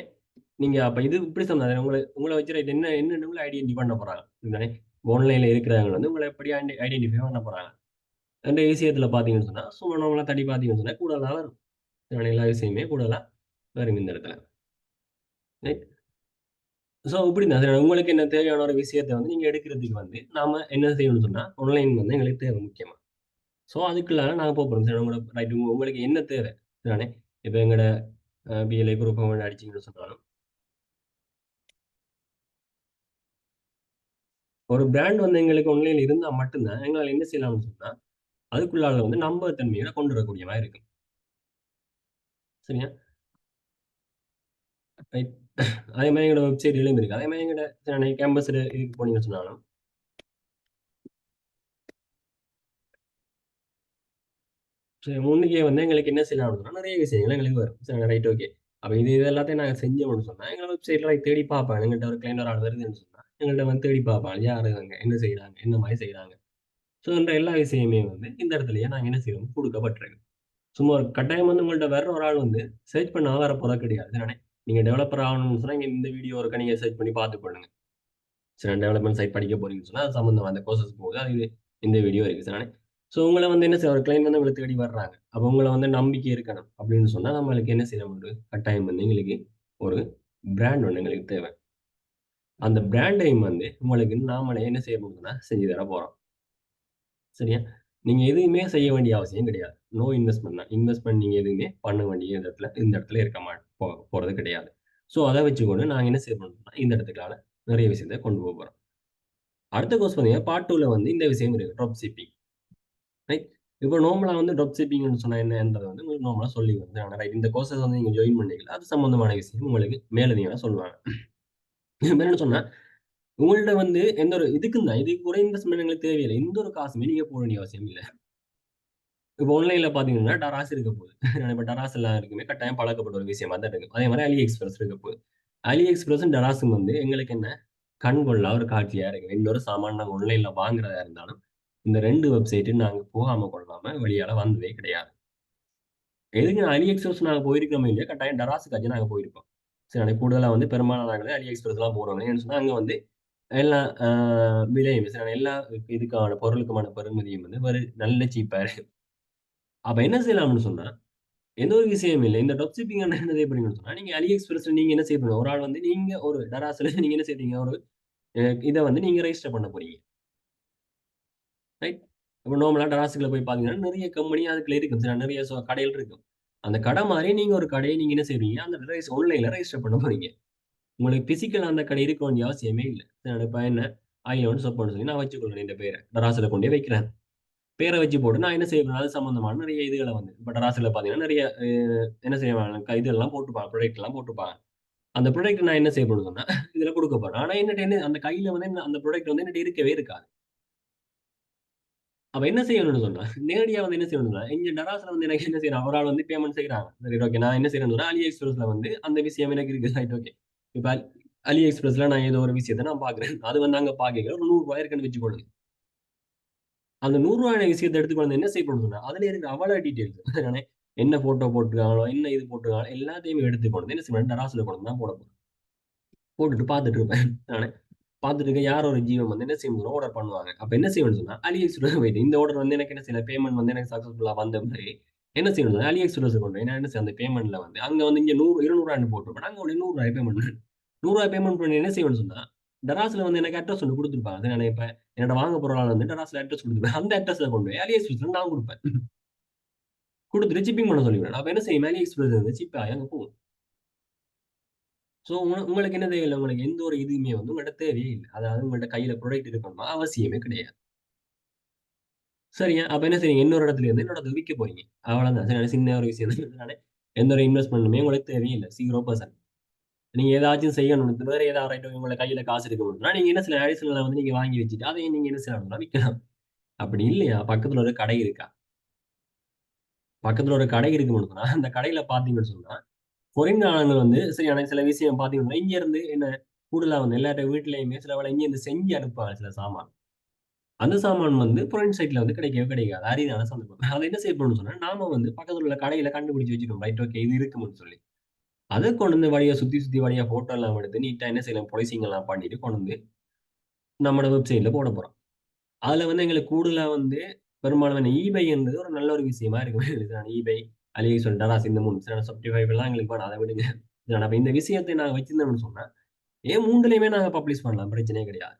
நீங்க அப்ப இது இப்படி சொன்னா உங்கள உங்கள வச்சு ரைட் என்ன உங்கள ஐடென்டிஃபை பண்ண போறாங்க. சரிதானே? ஆன்லைன்ல இருக்கிறவங்க வந்து உங்கள எப்படி ஐடென்டிஃபை பண்ண போறாங்க. அந்த விஷயத்துல பார்த்தீங்கன்னு சொன்னா, சும்மா நார்மலா தட்டி பார்த்தீங்கன்னு சொன்னா கூடுதலா வரும். சரிதானே? எல்லா விஷயமுமே கூடுதலா வரும் இந்த இடத்துல. ரைட்? ஸோ இப்படிதான். சரி உங்களுக்கு என்ன தேவையான ஒரு விஷயத்த வந்து நீங்க எடுக்கிறதுக்கு வந்து, நாம என்ன செய்யணும்னு சொன்னா, ஆன்லைன் வந்து எங்களுக்கு தேவை முக்கியமா. ஸோ அதுக்குள்ளால நாங்க போப்போறோம். சரி ரைட் உங்களுக்கு என்ன தேவை? சரிதானே? இப்ப எங்கட பிஎல்ஐ குரூப் அடிச்சீங்கன்னு சொன்னாலும், ஒரு பிராண்ட் வந்து எங்களுக்கு ஆன்லைன்ல இருந்தா மட்டும் தான், எங்களால என்ன செய்யலாம்னு சொன்னா, அதுக்குள்ளால வந்து நம்பகத்தன்மையோட கொண்டு வரக்கூடிய மாரி இருக்கும். சரியா? ரைட். அதே மாரி எங்களோட வெப்சைட்லயும் இருக்கு. அதே மாரி எங்கட சரிதானே கேம்பஸ் இதுக்கு போனீங்கன்னு சொன்னாலும், சரி முன்னுக்கே வந்து எங்களுக்கு என்ன செய்யலாம்னு சொன்னா, நெறைய விஷயங்கள் எங்களுக்கு வரும். சரி ரைட் ஓகே. அப்ப இது எல்லாத்தையும் நாங்க செஞ்சோம்னு சொன்னா, எங்க வெப்சைட்ல தேடி பார்ப்பாங்க. எங்கள்ட்ட ஒரு கிளையண்ட் ஒரு ஆள் வருதுன்னு சொன்னா, எங்கள்ட்ட வந்து தேடி பார்ப்பாங்க. யாரு இவங்க? என்ன செய்றாங்க? என்ன மாரி செய்றாங்க? ஸோ இந்த எல்லா விஷயமே வந்து இந்த இடத்திலேயே நாங்க என்ன செய்றோம்? குடுக்கப்பட்டிருக்கு. சும்மா ஒரு கட்டாயம் வந்து உங்கள்ட்ட வர்ற ஒரு ஆள் வந்து சர்ச் பண்ணா வரப்போறது கிடையாது. சரிதானே? நீங்க டெவலப்பர் ஆகணும்னு சொன்னா, இங்க இந்த வீடியோ ஒருக்கா நீங்க சர்ச் பண்ணி பார்த்துக் கொள்ளுங்க. சரி டெவலப்மெண்ட் சைட் படிக்க போறீங்கன்னு சொன்னா, அது சம்மந்தமா அந்த கோர்சஸ் போகுது. அது இந்த வீடியோ இருக்கு. சரிதானே? ஸோ உங்கள வந்து என்ன ஒரு கிளையண்ட் வந்து உங்கள தேடி வர்றாங்க. அப்ப உங்கள வந்து நம்பிக்கை இருக்கணும். அப்படின்னு சொன்னா, நம்மளுக்கு என்ன செய்ய முடியும்? கட்டாயம் வந்து எங்களுக்கு ஒரு பிராண்ட் ஒண்ணு எங்களுக்கு தேவை. அந்த பிராண்டையும் வந்து உங்களுக்கு நாமளே என்ன செய்ய முடியும்னா, செஞ்சு தர போறோம். சரியா? நீங்க எதுவுமே செய்ய வேண்டிய அவசியம் கிடையாது. நோ இன்வெஸ்ட்மென்ட் தான். இன்வெஸ்ட்மென்ட் நீங்க எதுவுமே பண்ண வேண்டிய இந்த இடத்துல இருக்க போறது கிடையாது. ஸோ அத வச்சுக்கொண்டு நாங்க என்ன செய்ய போறோம்னா, இந்த இடத்துக்கான நிறைய விஷயத்த கொண்டு போறோம். அடுத்த கோர்ஸ் பார்த்தீங்கன்னா, பார்ட் 2ல வந்து இந்த விஷயம் இருக்கு. Drop shipping. ரைட். இப்போ நார்மலா வந்து ட்ராப் ஷிப்பிங்ன்னு சொன்னா என்னன்றத வந்து உங்களுக்கு நார்மலா சொல்லி வந்து ரைட் இந்த கோர்ஸஸ் வந்து நீங்க ஜாயின் பண்ணீங்களா, அது சம்பந்தமான விஷயம் உங்களுக்கு மேலதிகமா சொல்லுவாங்க. இப்ப என்ன சொன்னா, உங்கள்ட்ட வந்து எந்த ஒரு இதுக்கும் தான். இதுக்கு கூட இன்வெஸ்ட்மென்ட் எங்களுக்கு தேவையில்ல. எந்த ஒரு காசுமே நீங்க போட வேண்டிய அவசியம் இல்ல. இப்போ ஆன்லைன்ல பார்த்தீங்கன்னா, டராஸ் இருக்க போகுது. இப்ப டராஸ் எல்லாருக்குமே கட்டாயம் பழக்கப்பட்ட ஒரு விஷயமா தான் இருக்கு. அதே மாரி அலி எக்ஸ்பிரஸ் இருக்க போகுது. அலி எக்ஸ்பிரஸும், டராஸும் வந்து எங்களுக்கு என்ன கண்கொள்ளா ஒரு காட்சியா இருக்கு. எந்த ஒரு சாமான் நாங்க ஆன்லைன்ல வாங்குறதா இருந்தாலும், இந்த 2 வெப்சைட்டும் நாங்க போகாம கொள்ளாம வெளியால வந்ததே கிடையாது. எதுக்கு அலி எக்ஸ்பிரஸ் நாங்க போயிருக்கிறோமோ இல்லையோ, கட்டாயம் டராஸுக்காச்சும் நாங்க போயிருப்போம். சரி கூடுதலா வந்து பெரும்பாலானவர்கள் அலி எக்ஸ்பிரஸ்லாம் போடுவாங்க. ஏன்னு சொன்னா, அங்க வந்து எல்லா விலையும் சரி எல்லா இதுக்கான பொருளுக்குமான பெறுமதியும் வந்து ஒரு நல்ல சீப்பா இருக்கு. அப்ப என்ன செய்யலாம்னு சொன்னா, எந்த ஒரு விஷயம் இல்ல. இந்த ட்ராப் ஷிப்பிங் என்ன செய்யப்படும்னு சொன்னா, நீங்க அலி எக்ஸ்பிரஸ்ல நீங்க என்ன செய்ய போறீங்க? ஒரு ஆள் வந்து நீங்க ஒரு டராஸ்ல நீங்க என்ன செய்றீங்க? ஒரு இத வந்து நீங்க ரெஜிஸ்டர் பண்ண போறீங்க. ரைட்? இப்ப நார்மலா டராஸ்குள்ள போய் பார்த்தீங்கன்னா, நெறைய கம்பெனி அதுக்குள்ள இருக்கும். சில நெறைய கடைகள் இருக்கும். அந்த கடை மாரி நீங்க ஒரு கடைய நீங்க என்ன செய்றீங்க? அந்த ஆன்லைன்ல ரெஜிஸ்டர் பண்ண போறீங்க. உங்களுக்கு பிசிக்கலா அந்த கடை இருக்க வேண்டிய அவசியமே இல்ல. இப்ப என்ன ஆயிலோன்னு சொப்போன்னு சொல்லி நான் வச்சுக்கொள்றேன் இந்த பேர. டராஸ்ல கொண்டு போய் வைக்கிறேன். பேர வச்சு போட்டு நான் என்ன செய்வேன்? அது சம்மந்தமான நெறைய இதுகள வந்து இப்ப டராஸ்ல பார்த்தீங்கன்னா, நெறைய என்ன செய்வாங்க? இதெல்லாம் போட்டுருப்பாங்க. ப்ராடக்ட் எல்லாம் போட்டுருப்பாங்க. அந்த ப்ராடக்ட் நான் என்ன செய்ய போறேன்னு சொன்னா, இதுல குடுக்க போறேன். ஆனா என்னட்ட என்ன அந்த கையில வந்து அந்த ப்ராடக்ட் வந்து என்கிட்ட இருக்கவே இருக்காது. அப்ப என்ன செய்யணும்னு சொன்னா, நேரடியா வந்து என்ன செய்யணும்னா, இங்க டராஸ்ல வந்து எனக்கு என்ன செய்றான், ஒரு ஆள் வந்து பேமெண்ட் செய்றாங்க. சரி ஓகே. நான் என்ன செய்றேன்னு சொன்னா, அலி எக்ஸ்பிரஸ்ல வந்து அந்த விஷயம் எனக்கு இருக்கு. Right okay. இப்ப அலி எக்ஸ்பிரஸ்ல நான் ஏதோ ஒரு விஷயத்த நான் பார்க்குறேன். அது வந்து அங்க பார்க்கையில ஒரு ரூ. 100 இருக்குன்னு வச்சுக்கோங்க. அந்த ரூ. 100 விஷயத்த எடுத்து கொண்டு வந்து என்ன செய்யணும்னு சொன்னா, அதுல இருக்கிற அவ்வளவு டீட்டெயில்ஸ் நானே என்ன ஃபோட்டோ போட்டுருக்காங்களோ, என்ன இது போட்டுருக்காங்களோ எல்லாத்தையுமே எடுத்து கொண்டு வந்து என்ன செய்வேன், டராஸ்ல கொண்டு வந்து நான் போட போறேன். போட்டுட்டு பார்த்துட்டு இருப்பேன். நானு பார்த்துட்டு இருக்க யாரோ ஒரு ஜீவன் வந்து என்ன செய்யும் ஆர்டர் பண்ணுவாங்க. அப்ப என்ன செய்வேன்னு சொன்னா, அலி எக்ஸ்பிரஸ் போயிட்டு இந்த ஆர்டர் வந்து எனக்கு என்ன செய்யல பேமெண்ட் வந்து எனக்கு சக்சஸ்ஃபுல்லா வந்த மாரி என்ன செய்யணும்னு சொன்னா, அலி எக்ஸ்பிரஸ் கொண்டு போய் நான் என்ன செய்வேன் அந்த பேமெண்ட்ல வந்து அங்க வந்து இங்க 100 200 போட்டிருப்பேன். அங்க ஒரு ரூ. 100 பேமெண்ட் பண்ணேன். ரூ. 100 பேமெண்ட் பண்ணி என்ன செய்வேன்னு சொன்னா, டராஸ்ல வந்து எனக்கு அட்ரஸ் ஒண்ணு குடுத்துருப்பாங்க. அது நான் இப்ப என்னோட வாங்க போற ஆள் வந்து டராஸ்ல அட்ரஸ் குடுத்துருப்பேன். அந்த அட்ரஸ்ல கொண்டு போய் அலி எக்ஸ்பிரஸ்ல நான் குடுப்பேன். குடுத்துட்டு ஷிப்பிங் பண்ண சொல்லிருவேன். அப்ப என்ன செய்யும் அலி எக்ஸ்பிரஸ் வந்து ஷிப் ஆகி அங்க போகும். சோ உங்களுக்கு என்ன தேவையில்ல. உங்களுக்கு எந்த ஒரு இதுவுமே வந்து உங்கள்ட்ட தேவையே இல்ல. அதாவது உங்கள்ட்ட கையில ப்ராடக்ட் இருக்கணுமா அவசியமே கிடையாது. சரிங்க. அப்ப என்ன செய்றீங்க? இன்னொரு இடத்துல இருந்து இன்னொரு இடத்துக்கு விக்க போறீங்க. அவ்வளதான். சரி சின்ன ஒரு விஷயம் தான். நானு எந்த ஒரு இன்வெஸ்ட்மென்ட்டுமே உங்களுக்கு தேவையில்ல. 0% நீங்க ஏதாச்சும் செய்யணும். வேற ஏதாவது ரைட் உங்க கையில காசு இருக்கு அப்படின்னா, நீங்க என்ன செய்யலாம்? அடிஷனலா வந்து நீங்க வாங்கி வச்சுட்டு, அதையும் நீங்க என்ன செய்யலாம்னா விக்கலாம். அப்படி இல்லையா? பக்கத்துல ஒரு கடை இருக்கா? பக்கத்துல ஒரு கடை இருக்குன்னு சொன்னா, அந்த கடையில பார்த்தீங்கன்னு சொன்னா, கொரிந்த ஆளுங்கள் வந்து சரியான சில விஷயம் பார்த்தீங்கன்னா, இங்க இருந்து என்ன கூடுதலா வந்து எல்லார்ட்ட வீட்லயுமே சில வேளை இங்க இருந்து செஞ்சு அனுப்புவாங்க சில சாமான். அந்த சாமான் வந்து ஃபாரின் சைட்ல வந்து கிடைக்கவே கிடைக்காது. அரிதான சந்தர்ப்பம். அத என்ன செய்யணும்னு சொன்னா, நாம வந்து பக்கத்துல உள்ள கடையில கண்டுபிடிச்சு வச்சுக்கணும். ரைட் ஓகே இது இருக்கும்ன்னு சொல்லி. அத கொண்டு வந்து வழியா சுத்தி சுத்தி வழியா ஃபோட்டோ எல்லாம் எடுத்து நீட்டா என்ன செய்யலாம், பாலிசிங் எல்லாம் பண்ணிட்டு கொண்டு வந்து நம்மோட வெப்சைட்ல போட போறோம். அதுல வந்து எங்களுக்கு கூடுதலா வந்து பெரும்பாலான eBay என்பது ஒரு நல்ல ஒரு விஷயமா இருக்கு. eBay, AliExpress, Daraz இந்த 3 Shopify எல்லாம் எங்களுக்கு வேணாம். அத விடுங்க. அப்ப இந்த விஷயத்தை நாங்க வச்சிருந்தோம்னு சொன்னா, 3லயுமே நாங்க பப்ளிஷ் பண்ணலாம். பிரச்சனையே கிடையாது.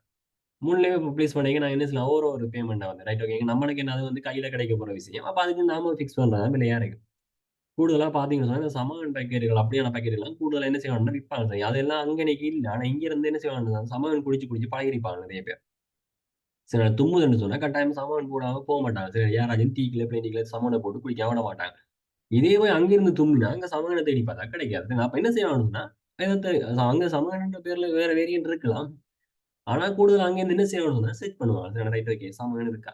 3லயுமே பப்ளிஷ் பண்ணீங்க நான் என்ன செய்யலாம், ஒரு பேமெண்ட்ட வந்து ரைட் ஓகே. நம்மளுக்கு என்ன அது வந்து கையில கிடைக்க போற விஷயம். அப்ப அதுக்கு நாம பிக்ஸ் பண்றது தான் விலையா இருக்கு. கூடுதலா பார்த்தீங்கன்னு சொன்னா, இந்த சமன் பாக்கெட்டுகள் அப்படியான பாக்கெட்டுகள்லாம் கூடுதலா என்ன செய்வாங்கன்னா விப்பாங்க. அதெல்லாம் அங்க இன்னைக்கு இல்ல. ஆனா இங்க இருந்து என்ன செய்வாங்கன்னா, சமன் குடிச்சு குடிச்சு பழகிருப்பாங்க நெறைய பேர். சில தும்முதுன்னு சொன்னா கட்டாயமா சமன் போடாம மாட்டாங்க. சரி யாராச்சும் டீக்குல, பிளேட்டிக்குல சமன போட்டு குடிக்காம விட மாட்டாங்க. இதே போய் அங்கிருந்து தும்மினா, அங்க சமன தேடி பார்த்தா கிடைக்காது. அப்ப என்ன செய்வாங்கன்னா, அங்க சமன்ற பேர்ல வேற வேரியன்ட் இருக்கலாம். ஆனா கூடுதலா அங்கேருந்து என்ன செய்வாங்கன்னா, செர்ச் பண்ணுவாங்க. ரைட் ஓகே சமன் இருக்கா?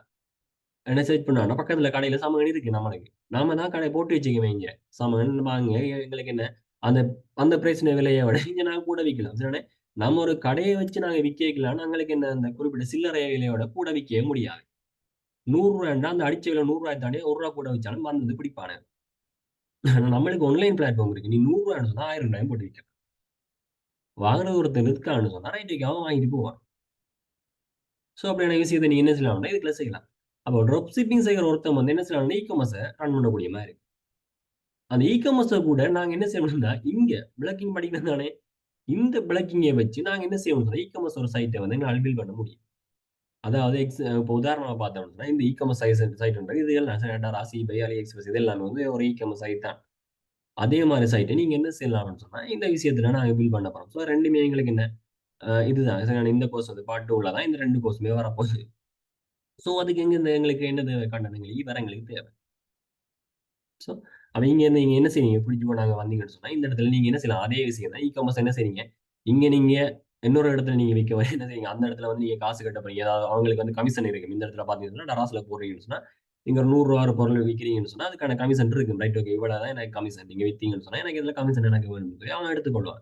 என்ன சர்ச் பண்ணுவாங்கன்னா, பக்கத்துல கடையில சாமான் இருக்கு நம்மளுக்கு. நாம தான் கடை போட்டு வச்சுக்கோமே இங்க. சாமான் வாங்க எங்களுக்கு என்ன? அந்த அந்த பிரச்சனை விலைய விட இங்க நாங்க கூட விக்கலாம். சரிதானே? நம்ம ஒரு கடைய வச்சு நாங்க விக்கலாம்னா, எங்களுக்கு என்ன அந்த குறிப்பிட்ட சில்லறை விலையோட கூட விக்கவே முடியாது. ரூ. 100 அந்த அடிச்ச விலை ரூ. 100 தாண்டி ரூ. 1 கூட வச்சாலும் வந்து பிடிப்பானுங்க. நம்மளுக்கு ஆன்லைன் பிளாட்ஃபார்ம் இருக்கு. நீ ரூ. 100 சொன்னா ரூ. 1000 போட்டு விக்கலாம். வாங்குறது ஒருத்தன் இருக்கான்னு சொன்னா, ரைட் ஓகே அவன் வாங்கிட்டு போவான். சோ அப்படியான விஷயத்த நீங்க என்ன செய்யலாம்னா, இதுக்குள்ள செய்யலாம். அப்போ ட்ராப் ஷிப்பிங் செய்ற ஒருத்தன் வந்து என்ன செய்யலாம்னா, இ-காமர்ஸ ரன் பண்ணக்கூடிய மாரி. அந்த இ-காமர்ஸ கூட நாங்க என்ன செய்யணும்னா, இங்க விளக்கிங் படிக்கிறோம் தானே, இந்த விளக்கிங்க வச்சு நாங்க என்ன செய்யணும்னா, இ-காமர்ஸ் ஒரு சைட்ட வந்து எங்களால பில்ட் பண்ண முடியும். அதாவது இப்போ உதாரணமா பார்த்தோம்னா, இந்த இ-காமர்ஸ் சைட்ன்றது இது எல்லாம் Zalando, eBay, AliExpress இது எல்லாமே வந்து ஒரு இ-காமர்ஸ் சைட் தான். அதே மாரி சைட்ட நீங்க என்ன செய்யலாம்னு சொன்னா, இந்த விஷயத்துல நாங்க பில்ட் பண்ண போறோம். ஸோ 2மே எங்களுக்கு என்ன, இதுதான் சரியான இந்த கோர்ஸ் வந்து பார்ட் 2ல தான் இந்த 2 கோர்ஸுமே வரப்போகுது. ஸோ அதுக்கு எங்களுக்கு என்ன தேவை கண்டென்ட் எங்களுக்கு வேற எங்களுக்கு தேவை. ஸோ, அப்ப இங்கேருந்து நீங்க என்ன செய்வீங்க? பிடிச்சு கொண்டு அங்க வந்தீங்கன்னு சொன்னா, இந்த இடத்துல நீங்க என்ன செய்யலாம்? அதே விஷயம் தான். இ-காமர்ஸ் என்ன செய்றீங்க? இங்க நீங்க இன்னொரு இடத்துல நீங்க விக்க என்ன செய்வீங்க? அந்த இடத்துல வந்து நீங்க காசு கட்ட போறீங்க. அதாவது அவங்களுக்கு வந்து கமிஷன் இருக்கும். இந்த இடத்துல பார்த்தீங்கன்னா, டராஸ்ல போடுறீங்கன்னு சொன்னா, நீங்க ஒரு ரூ. 100 ஒரு பொருள் விக்கிறீங்கன்னு சொன்னா, அதுக்கான கமிஷன் இருக்கும். Right okay. இவ்வளவு தான் எனக்கு கமிஷன். நீங்க வித்தீங்கன்னு சொன்னா, எனக்கு இதுல கமிஷன் எனக்கு வேணும்னு சொல்லி அவன் எடுத்துக்கொள்வான்.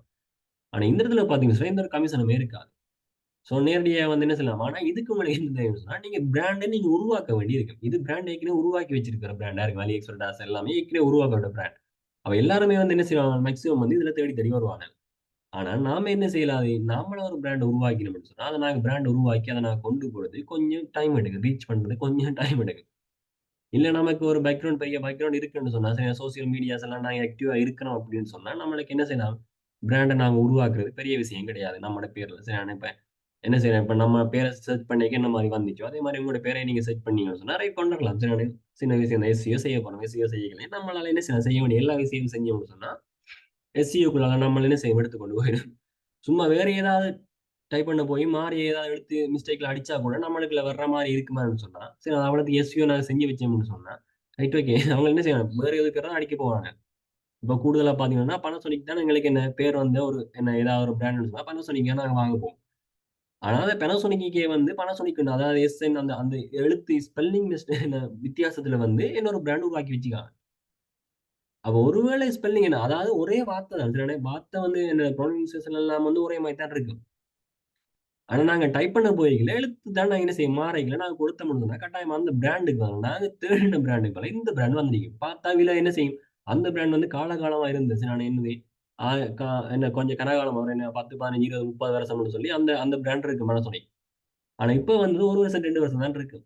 ஆனா இந்த இடத்துல பார்த்தீங்கன்னு சொன்னா, எந்த ஒரு கமிஷனுமே இருக்காது. ஸோ நேரடியா வந்து என்ன செய்யலாம்? ஆனா இதுக்கு உங்களுக்கு என்ன தேவைன்னு சொன்னா, நீங்க பிராண்ட நீங்க உருவாக்க வேண்டியிருக்கு. இது பிராண்ட் ஏற்கனவே உருவாக்கி வச்சிருக்கிற பிராண்டா இருக்கு. AliExpress எல்லாமே ஏற்கனவே உருவாக்கப்பட்ட பிராண்ட். அப்ப எல்லாருமே வந்து என்ன செய்வாங்க? மேக்ஸிமம் வந்து இதுல தேடி தேடி வருவாங்க. ஆனா நாம என்ன செய்யலாம்? அது நாமளா ஒரு பிராண்ட் உருவாக்கினோம்னு சொன்னா, அத நாங்க பிராண்ட் உருவாக்கி அத நாங்க கொண்டு போறது கொஞ்சம் டைம் எடுக்கும். ரீச் பண்றது கொஞ்சம் டைம் எடுக்கும். இல்ல நமக்கு ஒரு பேக்ரவுண்ட் பெரிய பேக்ரவுண்ட் இருக்குன்னு சொன்னா, சரி சோசியல் மீடியாஸ் எல்லாம் நாங்க ஆக்டிவா இருக்கிறோம் அப்படின்னு சொன்னா, நம்மளுக்கு என்ன செய்யலாம்? பிராண்ட நாங்க உருவாக்குறது பெரிய விஷயம் கிடையாது. நம்மோட பேர்ல. சரி நான் இப்ப என்ன செய்றேன், இப்ப நம்ம பேர சர்ச் பண்ணிக்க என்ன மாரி வந்துச்சோ, அதே மாரி உங்களோட பேரையும் நீங்க செர்ச் பண்ணீங்கன்னு சொன்னா, ரைட் கொண்டு வரலாம். சரி சின்ன விஷயம் தான். எஸ்இஓ செய்ய போறோம். எஸ்இஓ செய்யல. நம்மளால என்ன செய்யலாம்? செய்ய வேண்டிய எல்லா விஷயமும் செஞ்சோம்னு சொன்னா, எஸ்இஓக்குள்ளால நம்மள என்ன செய்யும்? எடுத்து கொண்டு போயிடும். சும்மா வேற ஏதாவது டைப் பண்ண போய் மாறி ஏதாவது எடுத்து மிஸ்டேக்ல அடிச்சா கூட நம்மளுக்குள்ள வர்ற மாரி இருக்குமான்னு சொன்னா, சரி அவ்வளத்துக்கு எஸ்இஓ நாங்க செஞ்சு வச்சோம்னு சொன்னா, ரைட் ஓகே. அவங்க என்ன செய்யணும்? வேற எதுக்கு தான் அடிக்க போவாங்க. இப்ப கூடுதலா பார்த்தீங்கன்னா, Panasonic தானே எங்களுக்கு என்ன பேர் வந்து ஒரு என்ன ஏதாவது ஒரு பிராண்ட்ன்னு சொன்னா Panasonic நாங்க வாங்க போவோம். ஆனா அந்த Panasonicக்கே வந்து Panasonicன்னு அதாவது எஸ்என் அந்த அந்த எழுத்து ஸ்பெல்லிங் வித்தியாசத்துல வந்து இன்னொரு பிராண்ட் உருவாக்கி வச்சுக்காங்க. அப்ப ஒருவேளை ஸ்பெல்லிங் என்ன அதாவது ஒரே வார்த்தை தான். சில வார்த்தை வந்து என்ன புரொனன்சியேஷன் எல்லாம் வந்து ஒரே மாரி தான் இருக்கும். ஆனா நாங்க டைப் பண்ண போய்க்கல, எழுத்து தான் நாங்க என்ன செய்ய மாறைகள நாங்க கொடுத்தோம்னு சொன்னா, கட்டாயமா அந்த பிராண்டுக்கு வரும். நாங்க தேடின பிராண்டுக்கு பதிலா இந்த பிராண்ட் வந்து நிக்கும். பார்த்தா விலை என்ன செய்யும்? அந்த பிராண்ட் வந்து காலகாலமா இருந்துச்சு. நான் என்னது ஆ கா என்ன கொஞ்சம் கனகாலமா ஒரு என்ன 10, 15, 20, 30 வருஷம்னு சொல்லி அந்த அந்த பிராண்ட் இருக்கு Panasonic. ஆனா இப்ப வந்து 1 வருஷம், 2 வருஷம் தான் இருக்கு.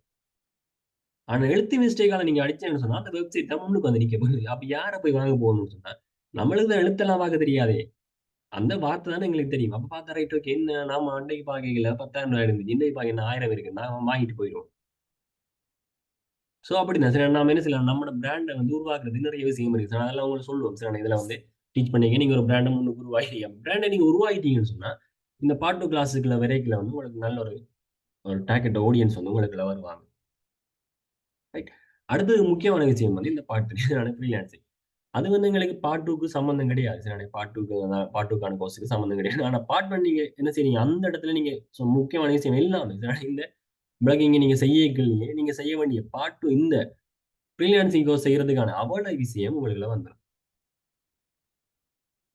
ஆனா எழுத்து மிஸ்டேக்கால நீங்க அடிச்சேன்னு சொன்னா, அந்த வெப்சைட் தான் முன்னுக்கு வந்து நிக்க போகுது. அப்ப யார போய் வாங்க போகணும்னு சொன்னா, நம்மளுக்கு தான் எழுத்தெல்லாம் பார்க்க தெரியாதே! அந்த வார்த்தை தானே எங்களுக்கு தெரியும். அப்ப பார்த்தா ரைட் ஓகே. என்ன நாம அன்னைக்கு பார்க்கையில ரூ. 10,000 இருந்துச்சு. இன்னைக்கு பார்க்க என்ன 1000 இருக்கு. நான் வாங்கிட்டு போயிருவோம். சோ அப்படிதான். சரி நாம என்ன செய்யலாம்? நம்மோட பிராண்ட வந்து உருவாக்குறதுக்கு நிறைய விஷயம் இருக்கு. சோ அதெல்லாம் உங்களுக்கு சொல்லுவோம். சரி இதுல வந்து டீச் பண்ணீங்க. நீங்க ஒரு பிராண்ட முன்னுக்கு உருவாக்கிட்டீங்க. பிராண்ட நீங்க உருவாக்கிட்டீங்கன்னு சொன்னா, இந்த பாட்டு கிளாஸுக்குள்ள வரைக்குல வந்து உங்களுக்கு நல்ல ஒரு ஒரு டார்கெட் ஆடியன்ஸ் வந்து உங்களுக்குள்ள வருவாங்க. ரைட். அடுத்தது முக்கியமான விஷயம் வந்து இந்த பாட்டு. ஃப்ரீலான்சிங். அது வந்து எங்களுக்கு பார்ட் 2க்கு சம்மந்தம் கிடையாது. சரி பார்ட் 2க்கு பார்ட் 2க்கான கோர்ஸ்க்கு சம்மந்தம் கிடையாது. ஆனா பார்ட் 1 நீங்க என்ன செய்றீங்க? அந்த இடத்துல நீங்க முக்கியமான விஷயம் எல்லாமே இந்த பிளக்கிங்க நீங்க செய்யக்கல்லயே நீங்க செய்ய வேண்டிய பார்ட் 2 இந்த ஃப்ரீலான்சிங் கோர்ஸ் செய்றதுக்கான அவ்வளவு விஷயம் உங்களுக்குள்ள வந்துரும்.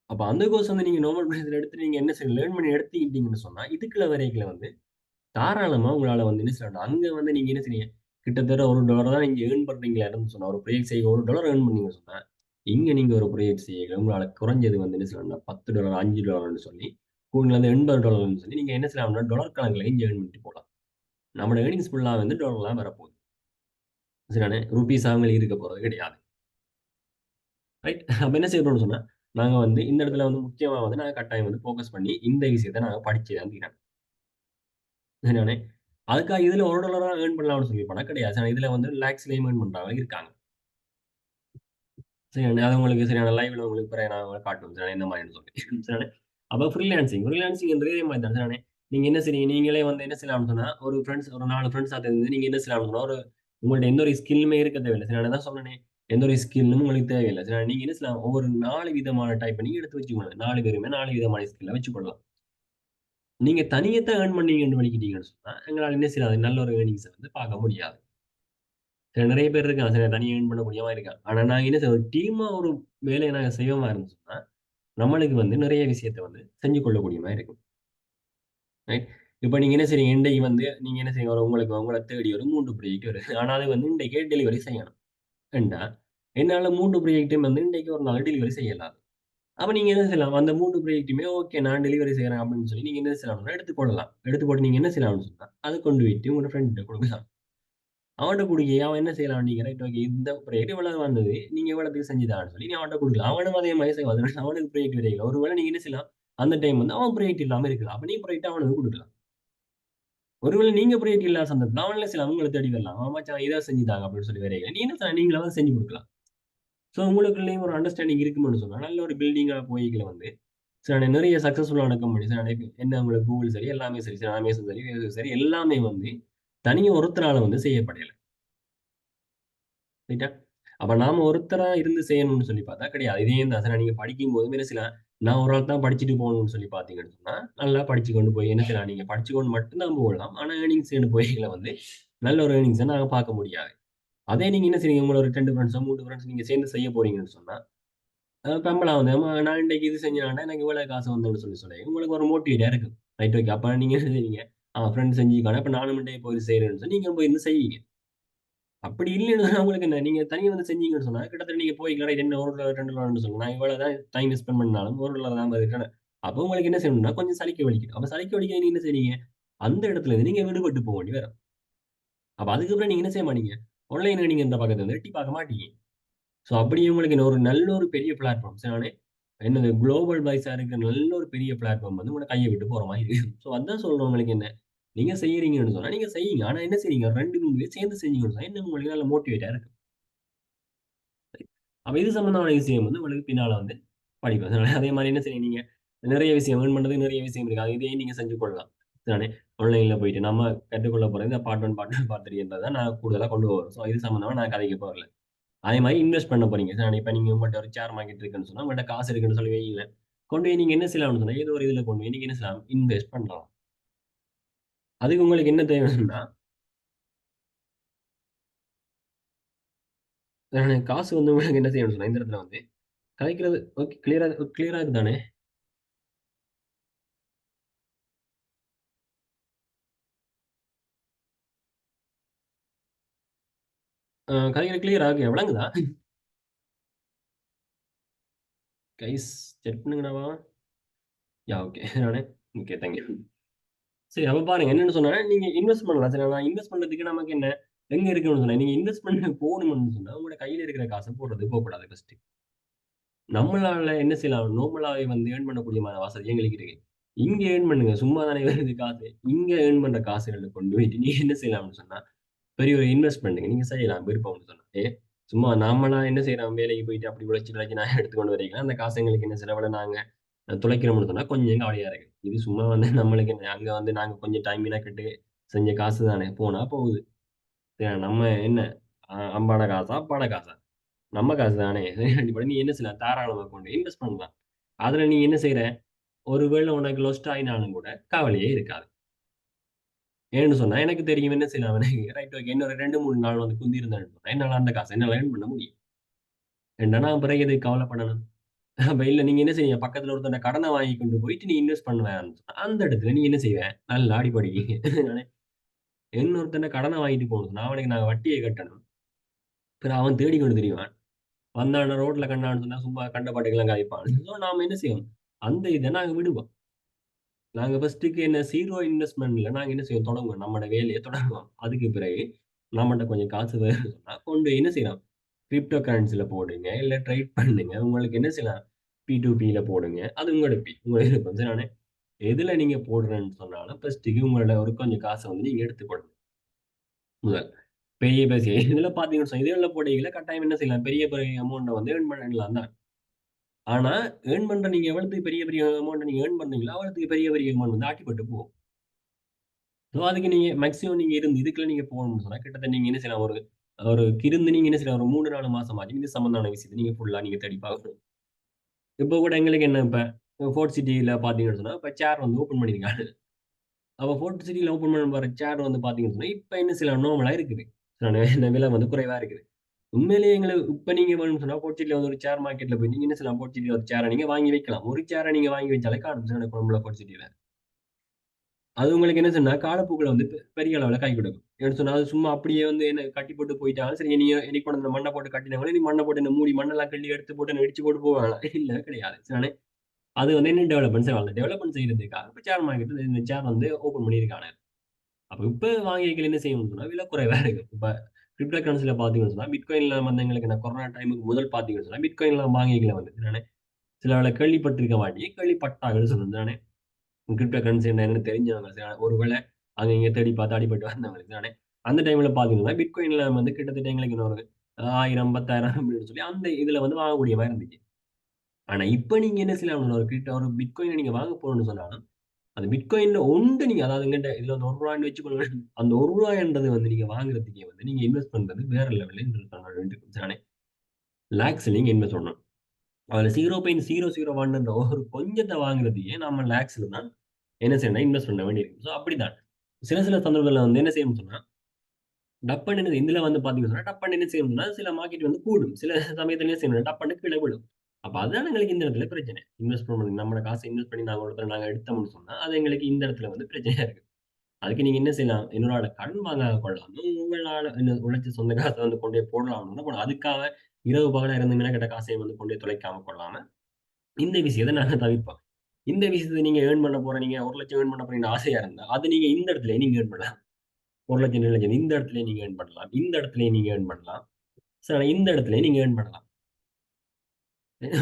அப்ப அந்த கோர்ஸ் வந்து நீங்க நார்மல் பிரைஸ்ல எடுத்து நீங்க என்ன செய்யணும்? லேர்ன் பண்ணி எடுத்துக்கிட்டீங்கன்னு சொன்னா, இதுக்குள்ள வரைக்குல வந்து தாராளமா உங்களால வந்து என்ன செய்யணும்? அங்க வந்து நீங்க என்ன செய்றீங்க? கிட்டத்தட்ட $1 தான் நீங்க ஏர்ன் பண்றீங்களான்னு சொன்னா, ஒரு ப்ராஜெக்ட் செய்ய $1 ஏர்ன் பண்ணீங்கன்னு சொன்னா, இங்க நீங்க ஒரு ப்ராஜெக்ட் செய்ய உங்களால குறைஞ்சது வந்து என்ன செய்யணும்னா $10 $5ன்னு சொல்லி, கூடுதலா $80ன்னு சொல்லி நீங்க என்ன செய்யலாம்னா டாலர் கணக்குல இங்க ஏர்ன் பண்ணிட்டு போலாம். நம்மோட ஏர்னிங்ஸ் ஃபுல்லா வந்து டாலர்ல வரப்போகுது. சரிதானே? ரூப்பீஸா உங்களுக்கு இருக்க போறது கிடையாது. ரைட். அப்ப என்ன செய்ய போறோம்னு சொன்னா, நாங்க வந்து இந்த இடத்துல வந்து முக்கியமா வந்து நாங்க கட்டாயம் வந்து ஃபோக்கஸ் பண்ணி இந்த விஷயத்த நாங்க படிச்சே தான் தீரணும். சரிதானே? அதுக்காக இதுல $1 தான் ஏர்ன் பண்ணலாம்னு சொல்லி போனா கிடையாது. ஆனா இதுல வந்து லேக்ஸ்லயும் ஏர்ன் பண்றவங்க இருக்காங்க. சரிதானே? அது உங்களுக்கு சரியான லைவ்ல உங்களுக்கு பிறகு நான் உங்களுக்கு காட்டுவேன். சரிதானே? எந்த மாரின்னு சொல்லி. சரிதானே? அப்ப ஃப்ரீலான்சிங்ன்றது இதே மாரி தான். சரிதானே? நீங்க என்ன செய்றீங்க? நீங்களே வந்து என்ன செய்யலாம்னு சொன்னா, ஒரு 4 ஃப்ரெண்ட்ஸா சேர்ந்து நீங்க என்ன செய்யலாம்னு சொன்னா, உங்கள்ட்ட எந்த ஒரு ஸ்கில்லுமே இருக்க தேவையில்ல. சரிதானே? அதான் சொன்னேனே. எந்த ஒரு ஸ்கில்லும் உங்களுக்கு தேவையில்ல. சரிதானே? நீங்க என்ன செய்யலாம்? ஒவ்வொரு 4 விதமான டைப்ப நீங்க எடுத்து வச்சுக்கணும். 4 பேருமே 4 விதமான ஸ்கில்ல வச்சுக்கொள்ளலாம். நீங்க தனியா ஏர்ன் பண்ணீங்கன்னு வச்சுக்கிட்டீங்கன்னு சொன்னா, எங்களால என்ன செய்யாது? நல்ல ஒரு ஏர்னிங்ஸ வந்து பார்க்க முடியாது. நெறைய பேர் இருக்காங்க. சரி தனியா ஏர்ன் பண்ணக்கூடியவன் இருக்கான். ஆனா நாங்க என்ன செய்வோம்? டீமா ஒரு வேலைய நாங்க செய்வோமா இருந்துச்சுன்னா, நம்மளுக்கு வந்து நிறைய விஷயத்த வந்து செஞ்சு கொள்ளக்கூடிய மாரி இருக்கும். ரைட். இப்ப நீங்க என்ன செய்றீங்க? இன்றைக்கு வந்து நீங்க என்ன செய்றீங்க? உங்களுக்கு உங்கள தேடி ஒரு 3 ப்ராஜெக்ட் வருது. ஆனா அது வந்து இன்றைக்கே டெலிவரி செய்யணும். ஏன்டா, என்னால 3 ப்ராஜெக்ட்டும் வந்து இன்றைக்கு ஒரு நாள் டெலிவரி செய்யலாம். அப்ப நீங்க என்ன செய்யலாம்? அந்த 3 ப்ராஜெக்ட்டுமே ஓகே நான் டெலிவரி செய்றேன் அப்படின்னு சொல்லி நீங்க என்ன செய்யலாம்னா எடுத்துக்கொள்ளலாம். எடுத்து போட்டு நீங்க என்ன செய்யலாம்னு சொன்னா, அத கொண்டு போயிட்டு உங்களோட ஃப்ரெண்ட்ட குடுக்கலாம். அவன்ட்ட குடுக்கி அவன் என்ன செய்யலாம் நீங்க ரைட் ஓகே இந்த ப்ராஜெக்ட் இவ்வளவு வந்தது. நீங்க இவ்வளவுக்கு செஞ்சு தான்னு சொல்லி நீ அவன்ட்ட குடுக்கலாம். அவனும் அதே மாரி செய்வான். அவனுக்கு ப்ராஜெக்ட் கிடைக்கல. ஒருவேளை நீங்க என்ன செய்யலாம்? அந்த டைம் வந்து அவன் ப்ராஜெக்ட் இல்லாம இருக்கலாம். அப்ப நீ ப்ராஜெக்ட்ட அவனுக்கு குடுக்கலாம். ஒருவேளை நீங்க ப்ராஜெக்ட் இல்லாத சந்தர்ப்பத்துல அவன் என்ன செய்யலாம்? உங்கள தேடி வரலாம். மச்சான் இத செஞ்சு தாங்க அப்படின்னு சொல்லி வரையில. நீ என்ன செய்யலாம்? நீங்களா வந்து செஞ்சு குடுக்கலாம். சோ உங்களுக்குள்ளயும் ஒரு அண்டர்ஸ்டாண்டிங் இருக்கும்னு சொன்னா, நல்ல ஒரு பில்டிங்கா போய்க்கல வந்து சில நிறைய சக்சஸ்ஃபுல்லான கம்பெனிஸ் என்ன உங்களுக்கு Google சரி, எல்லாமே சரி, Amazon சரி, Facebook சரி எல்லாமே வந்து தனி ஒருத்தரால வந்து செய்யப்படல. ரைட்டா? அப்ப நாம ஒருத்தரா இருந்து செய்யணும்னு சொல்லி பார்த்தா கிடையாது. இதே தான் சார் நீங்க படிக்கும்போதும் என்ன செய்யலாம், நான் ஒரு ஆள் தான் படிச்சுட்டு போகணும்னு சொல்லி பார்த்தீங்கன்னு சொன்னா, நல்லா படிச்சு கொண்டு போய் என்ன செய்யலாம், நீங்க படிச்சுக்கொண்டு மட்டும் தான் போகலாம். ஆனா ஏர்னிங்ஸ்ன்னு போகையில வந்து நல்ல ஒரு ஏர்னிங்ஸ நாங்க பார்க்க முடியாது. அதே நீங்க என்ன செய்றீங்க, உங்கள ஒரு 2 ஃபிரெண்ட்ஸோ, 3 ஃபிரெண்ட்ஸ் நீங்க சேர்ந்து செய்ய போறீங்கன்னு சொன்னா, பெம்பளா வந்து, "அம்மா நான் இன்னைக்கு இது செஞ்சேன்டா, எனக்கு இவ்வளவு காசு வந்துன்னு" சொல்லி உங்களுக்கு ஒரு மோட்டிவேட்டா இருக்கும். Right okay. அப்ப நீங்க என்ன செய்வீங்க, ஃப்ரெண்ட் செஞ்சிருக்காங்க. அப்ப நானும் இன்றைக்கு போய் செய்றேன்னு சொல்லி நீங்க போய் இருந்து செய்வீங்க. அப்படி இல்லன்னு சொன்னா உங்களுக்கு என்ன? நீங்க தனியா வந்து செஞ்சீங்கன்னு சொன்னா, கிட்டத்தட்ட நீங்க போய்க்கலாம். என்ன $1 $2ன்னு சொல்லுங்க. நான் இவ்வளவு தான் டைம் ஸ்பெண்ட் பண்ணாலும் $1 தான் வருது. அப்போ உங்களுக்கு என்ன செய்யணும்னா, கொஞ்சம் சலிக்க வலிக்கும். அப்ப சலிக்க வலிக்க நீங்க என்ன செய்றீங்க? அந்த இடத்துல இருந்து நீங்க விடுபட்டு போ வேண்டி வரும். அப்ப அதுக்கப்புறம் நீங்க என்ன செய்ய மாட்டீங்க? ஆன்லைன்ல நீங்க இந்த பக்கத்துல இருந்து எட்டி பார்க்க மாட்டீங்க. ஸோ அப்படியே உங்களுக்கு ஒரு நல்ல ஒரு பெரிய பிளாட்ஃபார்ம் நானே என்னது குளோபல் வைஸா இருக்க நல்ல ஒரு பெரிய பிளாட்ஃபார்ம் வந்து உங்கள கைய விட்டு போற மாரி இருக்கு. ஸோ அதான் சொல்றேன் உங்களுக்கு என்ன. நீங்க செய்யறீங்கன்னு சொன்னா, நீங்க செய்யுங்க. ஆனா என்ன செய்றீங்க? 2, 3 பேர் சேர்ந்து செஞ்சீங்கன்னு சொன்னா, இன்னும் உங்களுக்கு நல்ல மோட்டிவேட்டா இருக்கு. அப்ப இது சம்மந்தமான விஷயம் வந்து உங்களுக்கு பின்னால வந்து படிப்பு. அதனால அதே மாரி என்ன செய்றீங்க நீங்க? நெறைய விஷயம் ஏர்ன் பண்றதுக்கு நெறைய விஷயம் இருக்கு. அது இதையும் நீங்க செஞ்சு கொள்ளலாம். தானே? ஆன்லைன்ல போயிட்டு நம்ம கற்றுக்கொள்ள போறது இந்த பார்ட் 1, பார்ட் 2, பார்ட் 3 நான் கூடுதலா கொண்டு போவேன். ஸோ இது சம்மந்தமா நான் கதைக்க போறல. அதே மாரி இன்வெஸ்ட் பண்ண போறீங்க. இப்ப நீங்க உங்கள்ட்ட ஒரு ஷேர் மார்க்கெட் இருக்குன்னு சொன்னா, உங்கள்ட்ட காசு இருக்குன்னு சொல்லி வையுங்களேன். கொண்டு போய் நீங்க என்ன செய்யலாம்னு சொன்னா, ஏதோ ஒரு இதுல கொண்டு போய் நீங்க என்ன செய்யலாம்? இன்வெஸ்ட் பண்ணலாம். அதுக்கு உங்களுக்கு என்ன தேவைன்னா, காசு வந்து உங்களுக்கு என்ன செய்யணும்னு சொன்னா, இந்த இடத்துல வந்து கதைக்கிறது ஓகே கிளியரா இருக்கு தானே? கதைக்கிறது கிளியரா இருக்கு. விளங்குதா? கைஸ் செக் பண்ணுங்கடாவா? ஓகே. நானே ஓகே தேங்க் யூ. சரி அப்ப பாருங்க என்னன்னு சொன்னா, நீங்க இன்வெஸ்ட் பண்ணலாம். சரிங்களா? இன்வெஸ்ட் பண்றதுக்கு நமக்கு என்ன, எங்க இருக்குன்னு சொன்னேன். நீங்க இன்வெஸ்ட் பண்ண போணும்னு சொன்னா, உங்களோட கையில இருக்கிற காச போடுறதுக்கு போக்கூடாது ஃபர்ஸ்ட்டு. நம்மளால என்ன செய்யலாம்? நார்மலாவே வந்து ஏர்ன் பண்ணக்கூடியமான வசதி எங்களுக்கு இருக்கு. இங்க ஏர்ன் பண்ணுங்க. சும்மா தானே வருது காசு. இங்க ஏர்ன் பண்ற காசுகள கொண்டு போயிட்டு நீங்க என்ன செய்யலாம்னு சொன்னா, பெரிய ஒரு இன்வெஸ்ட்மென்ட்ங்க நீங்க செய்யலாம் விருப்பம்னு சொன்னா. சும்மா நாமளா என்ன செய்றோம் வேலைக்கு போயிட்டு அப்படி உழைச்சு உழைச்சு நான் எடுத்துக்கொண்டு வரீங்களா, அந்த காசு எங்களுக்கு என்ன செலவுல நாங்க துளைக்கிறோம்னு சொன்னா கொஞ்சம் கவலையா இருக்கு. இது சும்மா வந்து நம்மளுக்கு என்ன அங்க வந்து நாங்க கொஞ்சம் டைம் மெனக்கெட்டு செஞ்ச காசு தானே. போனா போகுது. நம்ம என்ன அம்பாட காசா, அப்பாட காசா? நம்ம காசு தானே. நீ என்ன செய்யலாம்? தாராளமா கொண்டு இன்வெஸ்ட் பண்ணலாம். அதுல நீ என்ன செய்ற? ஒருவேள உனக்கு லொஸ்ட் ஆயினாலும் கூட கவலையே இருக்காது. ஏன்னு சொன்னா, எனக்கு தெரியும் என்ன செய்யலாம் ரைட் ஓகே. இன்னும் 2, 3 நாள் வந்து குந்தி இருந்தேன்னு சொன்னா, என்னால அந்த காச என்னால ஏர்ன் பண்ண முடியும். ஏன்டா நான் பிறகு எதுக்கு கவலைப்படணும்? அப்ப இல்ல நீங்க என்ன செய்வீங்க? பக்கத்துல ஒருத்தன்ட்ட கடன வாங்கி கொண்டு போயிட்டு நீ இன்வெஸ்ட் பண்ணுவேன்னு சொன்னா, அந்த இடத்துல நீ என்ன செய்வ? நல்லா அடிபடுவீங்க. நானே இன்னொருத்தன்ட்ட கடன வாங்கிட்டு போணும் சொன்னா, அவனுக்கு நான் வட்டிய கட்டணும். பிறகு அவன் தேடிக்கொண்டு திரிவான். வந்தான்னா ரோட்ல கண்டான்னு சொன்னா, சும்மா கண்ட பாட்டுக்கெல்லாம் கதைப்பான். ஸோ நாம என்ன செய்வோம்? அந்த இத நாங்க விடுவோம். நாங்க ஃபர்ஸ்ட்டுக்கு என்ன 0 இன்வெஸ்ட்மென்ட்ல நாங்க என்ன செய்வோம்? தொடங்குவோம். நம்மோட வேலைய தொடங்குவோம். அதுக்கு பிறகு நம்மட்ட கொஞ்சம் காசு வருதுன்னு சொன்னா, கொண்டு போய் என்ன செய்யலாம்? கிரிப்டோ கரன்சில போடுங்க. இல்ல ட்ரேட் பண்ணுங்க. உங்களுக்கு என்ன செய்யலாம்? P2Pல போடுங்க. அது உங்களோட உங்க விருப்பம். சரிதானே? எதுல நீங்க போடுறேன்னு சொன்னாலும், ஃபர்ஸ்ட்டுக்கு உங்களோட ஒரு கொஞ்சம் காச வந்து நீங்க எடுத்துக்கொள்ளணும். முதல். பெரிய இதுல பார்த்தீங்கன்னு சொன்னா, இதுகள்ல போடையில கட்டாயம் என்ன செய்யலாம்? பெரிய பெரிய அமௌண்ட்ட வந்து ஏர்ன் பண்ணிடலாம் தான். ஆனா, ஏர்ன் பண்ற நீங்க எவ்வளத்துக்கு பெரிய பெரிய அமௌண்ட்ட நீங்க ஏர்ன் பண்றீங்களோ, அவ்வளத்துக்கு பெரிய பெரிய அமௌண்ட் வந்து ஆட்டிப்பட்டு போகும். ஸோ, அதுக்கு நீங்க மேக்ஸிமம் நீங்க இருந்து இதுக்குள்ள நீங்க போகணும்னு சொன்னா, கிட்டத்தட்ட நீங்க என்ன செய்யலாம்? ஒரு ஒரு கிருந்து நீங்க என்ன செய்யலாம்? ஒரு 3, 4 மாசமாச்சும் இது சம்மந்தமான விஷயத்த நீங்க ஃபுல்லா நீங்க தேடி பார்க்கணும். இப்போ கூட எங்களுக்கு என்ன இப்ப ஃபோர்ட் சிட்டில பார்த்தீங்கன்னு சொன்னா, இப்ப சேர் வந்து ஓப்பன் பண்ணியிருக்காங்க. அப்ப ஃபோர்ட் சிட்டில ஓப்பன் பண்ண போற சேர் வந்து பார்த்தீங்கன்னு சொன்னா, இப்ப என்ன செய்யலாம்? நார்மலா இருக்குது. இந்த விலை வந்து குறைவா இருக்குது. உண்மையிலேயே எங்களுக்கு இப்ப நீங்க வேணும்னு சொன்னா, ஃபோர்ட் சிட்டில வந்து ஒரு சேர் மார்க்கெட்ல போய் நீங்க என்ன செய்யலாம்? ஃபோர்ட் சிட்டில ஒரு சேர நீங்க வாங்கி வைக்கலாம். ஒரு சேர நீங்க வாங்கி வச்சாலே காணும். கொழம்புல ஃபோர்ட் சிட்டில. அது உங்களுக்கு என்ன சொன்னா, காலப்போக்குல வந்து பெரிய அளவுல கை குடுக்கும். ஏன்னு சொன்னா, அது சும்மா அப்படியே வந்து என்ன கட்டி போட்டு போயிட்டாலும், சரி நீ என்னைக்கு கொண்டு வந்து மண்ண போட்டு கட்டினாங்களோ, நீ மண்ண போட்டு இந்த மூடி மண்ணெல்லாம் கிள்ளி எடுத்து போட்டு இடிச்சு போட்டு போவாங்களா? இல்ல கிடையாது. சரிதானே? அது வந்து என்ன டெவலப்மெண்ட் செய்வாங்க. டெவலப்மெண்ட் செய்றதுக்காக இப்ப ஷேர் மார்க்கெட்ல இந்த ஷேர் வந்து ஓப்பன் பண்ணியிருக்காங்க. அப்ப இப்ப வாங்கிகள் என்ன செய்யணும்னு சொன்னா, விலை குறைவா இருக்கு. இப்ப கிரிப்டோ கரன்சில பார்த்தீங்கன்னு சொன்னா, பிட்காயின்ல வந்து எங்களுக்கு இந்த கொரோனா டைமுக்கு முதல் பார்த்தீங்கன்னு சொன்னா, பிட்காயின்ல வாங்கிகள வந்து நானு சில வேள கேள்விப்பட்டிருக்க மாட்டீங்க. கேள்விப்பட்டாங்கன்னு சொல்லணும். கிரிப்டோ கரன்சி என்னன்னு தெரிஞ்சவங்க ஒருவேளை அங்க இங்க தேடி பார்த்து அடிபட்டு வந்தவங்களுக்கு நானே அந்த டைம்ல பார்த்தீங்கன்னா, பிட்காயின்ல வந்து கிட்டத்தட்ட எங்களுக்கு இன்னொரு 1000, 10,000 அப்படின்னு சொல்லி அந்த இதுல வந்து வாங்கக்கூடிய மாரி இருந்துச்சு. ஆனா இப்ப நீங்க என்ன செய்யலாம் ஒரு பிட்காயின நீங்க வாங்க போறோம்னு சொன்னாலும், அந்த பிட்காயின்ல ஒன்று நீங்க அதாவது எங்கிட்ட இதுல வந்து ரூ. 1 வச்சுக்கோங்க. அந்த ரூ. 1 வந்து நீங்க வாங்குறதுக்கே வந்து நீங்க இன்வெஸ்ட் பண்றது வேற லெவல்ல இன்வெஸ்ட் பண்ண வேண்டியிருக்கும். தானே லாக்ஸ்ல நீங்க இன்வெஸ்ட் பண்ணணும். அதுல 0.001 என்ற ஒரு கொஞ்சத்த வாங்குறதுக்கே நம்ம லாக்ஸ்ல தான் என்ன செய்யணும்னா இன்வெஸ்ட் பண்ண வேண்டியிருக்கு. ஸோ அப்படித்தான். சில சில சந்தர்ப்பங்கள்ல வந்து என்ன செய்யணும்னு சொன்னா, டப்புன்னு இதுல வந்து பார்த்தீங்கன்னு சொன்னா, டப்புன்னு என்ன செய்யணும்னா, சில மார்க்கெட் வந்து கூடும். சில சமயத்துல என்ன செய்யணும், டப்புன்னு கீழ விழும். அப்ப அதான் எங்களுக்கு இந்த இடத்துல பிரச்சனை. இன்வெஸ்ட் பண்ணி நம்மோட காச இன்வெஸ்ட் பண்ணி நாங்க எடுத்தோம்னு சொன்னா, அது எங்களுக்கு இந்த இடத்துல வந்து பிரச்சனையா இருக்கு. அதுக்கு நீங்க என்ன செய்யலாம், இன்னொரு ஆள கடன் வாங்காம கொள்ளாம, உங்களால உழைச்ச சொந்த காச வந்து கொண்டு போய் போடலாம்னு தான் போணும். அதுக்காக இரவு பகலா இருந்து மெனக்கெட்ட காசையும் வந்து கொண்டு போய் தொலைக்காம கொள்ளாம, இந்த விஷயத்த நாங்க தவிர்ப்போம். இந்த விஷயத்தை நீங்க ஏர்ன் பண்ண போற நீங்க 1,00,000 ஏர்ன் பண்ண போறீங்கன்னு ஆசையா இருந்தா, அது நீங்க இந்த இடத்துல நீங்க ஏர்ன் பண்ணலாம். 1,00,000, 2,00,000 இந்த இடத்துலயே நீங்க ஏர்ன் பண்ணலாம். இந்த இடத்துலயே நீங்க ஏர்ன் பண்ணலாம். சரி இந்த இடத்துலயே நீங்க ஏர்ன் பண்ணலாம்.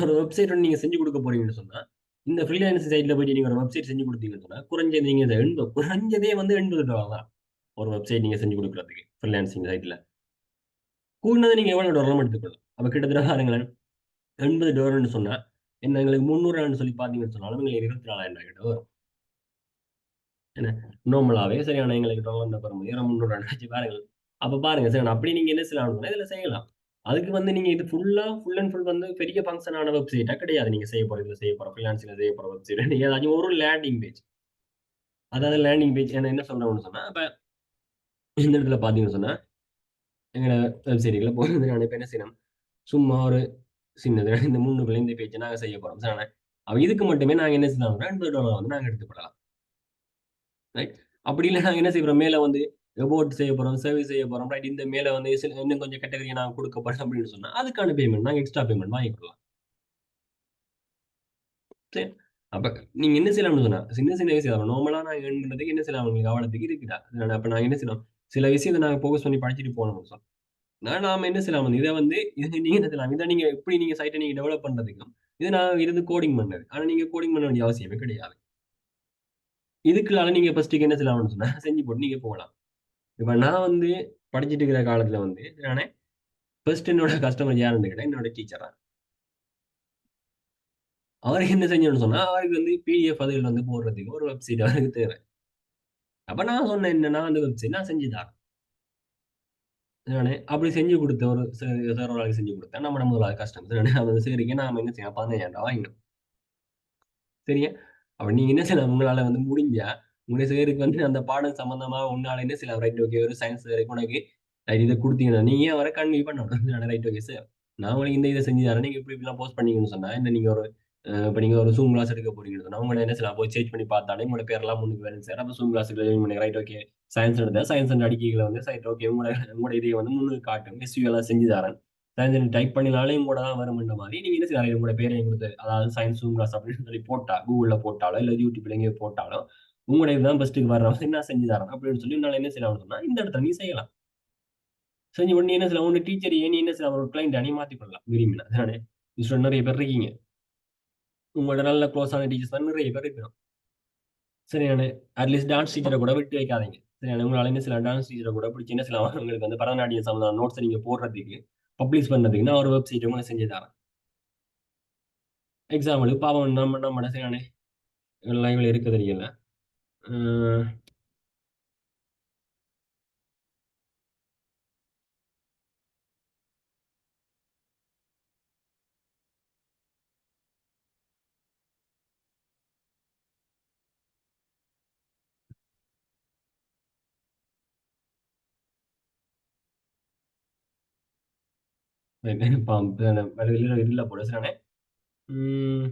ஒரு வெப்சைட் ஒண்ணு நீங்க செஞ்சு குடுக்க போறீங்கன்னு சொன்னா, இந்த ஃப்ரீலான்ஸ் சைட்ல போயிட்டு நீங்க ஒரு வெப்சைட் செஞ்சு குடுத்தீங்கன்னு சொன்னா, குறைஞ்சது நீங்க இத குறைஞ்சதே வந்து $80 தான். ஒரு வெப்சைட் நீங்க செஞ்சு குடுக்குறதுக்கு. ஃப்ரீலான்சிங் சைட்ல. கூடுனது நீங்க எவ்வளவு டாலரும் எடுத்துக்கலாம். அப்ப கிட்டத்தட்ட பாருங்களேன், $80ன்னு சொன்னா, என்ன எங்களுக்கு $300 சொல்லி பார்த்தீங்கன்னு சொன்னாலும், எங்களுக்கு $24,000 கிட்ட வரும். என்ன நார்மலாவே சரியான எங்களுக்கு டாலர்ல பெறுமதி ஒரு $300 வச்சு பாருங்க. அப்ப பாருங்க சரி அப்படி நீங்க என்ன செய்யலாம்னா, இதுல செய்யலாம். அதுக்கு வந்து நீங்க இது ஃபுல் அண்ட் ஃபுல் வந்து பெரிய ஃபங்ஷனான வெப்சைட்டா கிடையாது. நீங்க செய்ய போற இதுல செய்ய போற ஃப்ரீலான்சிங்ல செய்ய போற வெப்சைட். நீங்க ஏதாச்சும் ஒரு லேண்டிங் பேஜ். அதாவது லேண்டிங் பேஜ் என்ன சொல்றேன்னு சொன்னா, இப்ப இந்த இடத்துல பார்த்தீங்கன்னு சொன்னா, எங்களோட வெப்சைட்டுக்குள்ள போய் நான் இப்ப என்ன செய்யணும், சும்மா ஒரு சின்னது இந்த 3 இந்த பேஜ நாங்க செய்ய போறோம். சரிதானே? அப்ப இதுக்கு மட்டுமே நாங்க என்ன செய்யலாம்னா $80 வந்து நாங்க எடுத்துக்கொள்ளலாம். ரைட். அப்படி இல்ல நாங்க என்ன செய்ய போறோம், மேல வந்து அபோட் செய்ய போறோம், சர்வீஸ் செய்ய போறோம். ரைட். இந்த மேல வந்து இன்னும் கொஞ்சம் கேட்டகரி நாங்க குடுக்க போறோம் அப்படின்னு சொன்னா, அதுக்கான பேமெண்ட் நாங்க எக்ஸ்ட்ரா பேமெண்ட் வாங்கிக்கலாம். சரி. அப்ப நீங்க என்ன செய்யலாம்னு சொன்னா, சின்ன சின்ன விஷயம் நார்மலா நான் ஏர்ன் பண்றதுக்கு என்ன செய்யலாம் உங்களுக்கு கவனத்துக்கு இருக்குதா? அப்ப நாங்க என்ன செய்யலாம், சில விஷயத்த நாங்க ஃபோகஸ் பண்ணி படிச்சுட்டு போனோம்னு சொன்னா, நாம என்ன செய்யலாம் வந்து, இத வந்து இது நீங்க என்ன செய்யலாம், இத நீங்க எப்படி நீங்க சைட்ட நீங்க டெவலப் பண்றதுக்கும், இது நான் இருந்து கோடிங் பண்ணது. ஆனா நீங்க கோடிங் பண்ண வேண்டிய அவசியமே கிடையாது. இதுக்குள்ளால நீங்க ஃபர்ஸ்ட்டுக்கு என்ன செய்யலாம்னு சொன்னா, செஞ்சு போட்டு நீங்க போகலாம். இப்ப நான் வந்து படிச்சுட்டு இருக்கிற காலத்துல வந்து நானு ஃபர்ஸ்ட் என்னோட கஸ்டமர் யாருன்னு கேட்டா, என்னோட டீச்சர் தான். அவருக்கு என்ன செஞ்சோம்னு சொன்னா, அவருக்கு வந்து பிடிஎஃப் அதுல வந்து போடுறதுக்கு ஒரு வெப்சைட் அவருக்கு தேவை. அப்ப நான் சொன்னேன் என்னன்னா, அந்த வெப்சைட் நான் செஞ்சு தரேன். நானு அப்படி செஞ்சு குடுத்த ஒரு சார் ஒரு ஆளுக்கு செஞ்சு குடுத்தேன். நம்ம முதலாவது கஸ்டமர். அந்த சாருக்கு நாம என்ன செய்யலாம், $15,000 வாங்கினோம். சரியா? அப்ப நீங்க என்ன செய்யலாம், உங்களால வந்து முடிஞ்சா, உங்க சாருக்கு வந்து அந்த பாடம் சம்பந்தமா உன்னால என்ன செய்யலாம், ரைட் ஓகே ஒரு சயன்ஸ் சாருக்கு உனக்கு இத குடுத்தீங்கன்னா, நீங்க அவர கன்வே பண்ணணும். Right okay sir. நான் உங்களுக்கு இந்த இத செஞ்சு தரேன். நீங்க இப்படி இப்படிலாம் போஸ்ட் பண்ணீங்கன்னு சொன்னா, என்ன நீங்க ஒரு இப்ப நீங்க ஒரு Zoom கிளாஸ் எடுக்க போறீங்கன்னு சொன்னா, உங்கள என்ன செய்யலாம், போய் சர்ச் பண்ணி பார்த்தாலே உங்களோட பேர்லாம் முன்னுக்கு வரும் சார். அப்ப Zoom கிளாஸ்க்கு ஜாயின் பண்ணி ரைட் ஓகே. சயன்ஸ் எடுத்தா சயன்ஸ் அடிக்கைகள வந்து சைட் ஓகே உங்களோட இதைய வந்து முன்னுக்கு காட்டும். எஸ்யூ எல்லாம் செஞ்சு தரேன். சயன்ஸ் டைப் பண்ணினாலே உங்களோட தான் வரும்ன்ற மாரி நீங்க என்ன செய்யலாம், உங்களோட பேரையும் குடுத்து, அதாவது சயன்ஸ் Zoom கிளாஸ் அப்படின்னு சொல்லி போட்டா, Googleல போட்டாலோ, இல்ல YouTubeல எங்கேயோ போட்டாலோ, உங்களுடைய இதுதான் ஃபர்ஸ்ட்டுக்கு வர்ற மாதிரி நான் செஞ்சு தரேன். அப்படின்னு சொல்லி உன்னால என்ன செய்யலாம்னு சொன்னா, இந்த இடத்துல நீ செய்யலாம். செஞ்சு உடனே என்ன செய்யலாம், உன்னுடைய டீச்சரையே நீ என்ன செய்யலாம், ஒரு கிளையன்ட்டா நீ மாத்திக் கொள்ளலாம் விரும்பினா. அதானே? ஸ்டூடண்ட் நெறைய பேர் இருக்கீங்க. உங்களோட நல்ல குளோஸான டீச்சர்ஸ் தான் நிறைய பேர் இருக்கணும். சரியானே? அட்லீஸ்ட் டான்ஸ் டீச்சர கூட விட்டு வைக்காதீங்க. சரியானே? உங்களால என்ன செய்யலாம், டான்ஸ் டீச்சர கூட பிடிச்சு என்ன செய்யலாம், உங்களுக்கு வந்து பரதநாட்டியம் சம்மந்தமான நோட்ஸ நீங்க போடுறதுக்கு, பப்ளிஷ் பண்றதுக்கு நான் ஒரு வெப்சைட் உங்களுக்கு செஞ்சு தரேன். எக்ஸாம்பிளுக்கு பாவம் நம்ம சரியானே? லைவ்ல இருக்க தெரியல. அ பாவம் இல்ல போல சரியானே? ம்.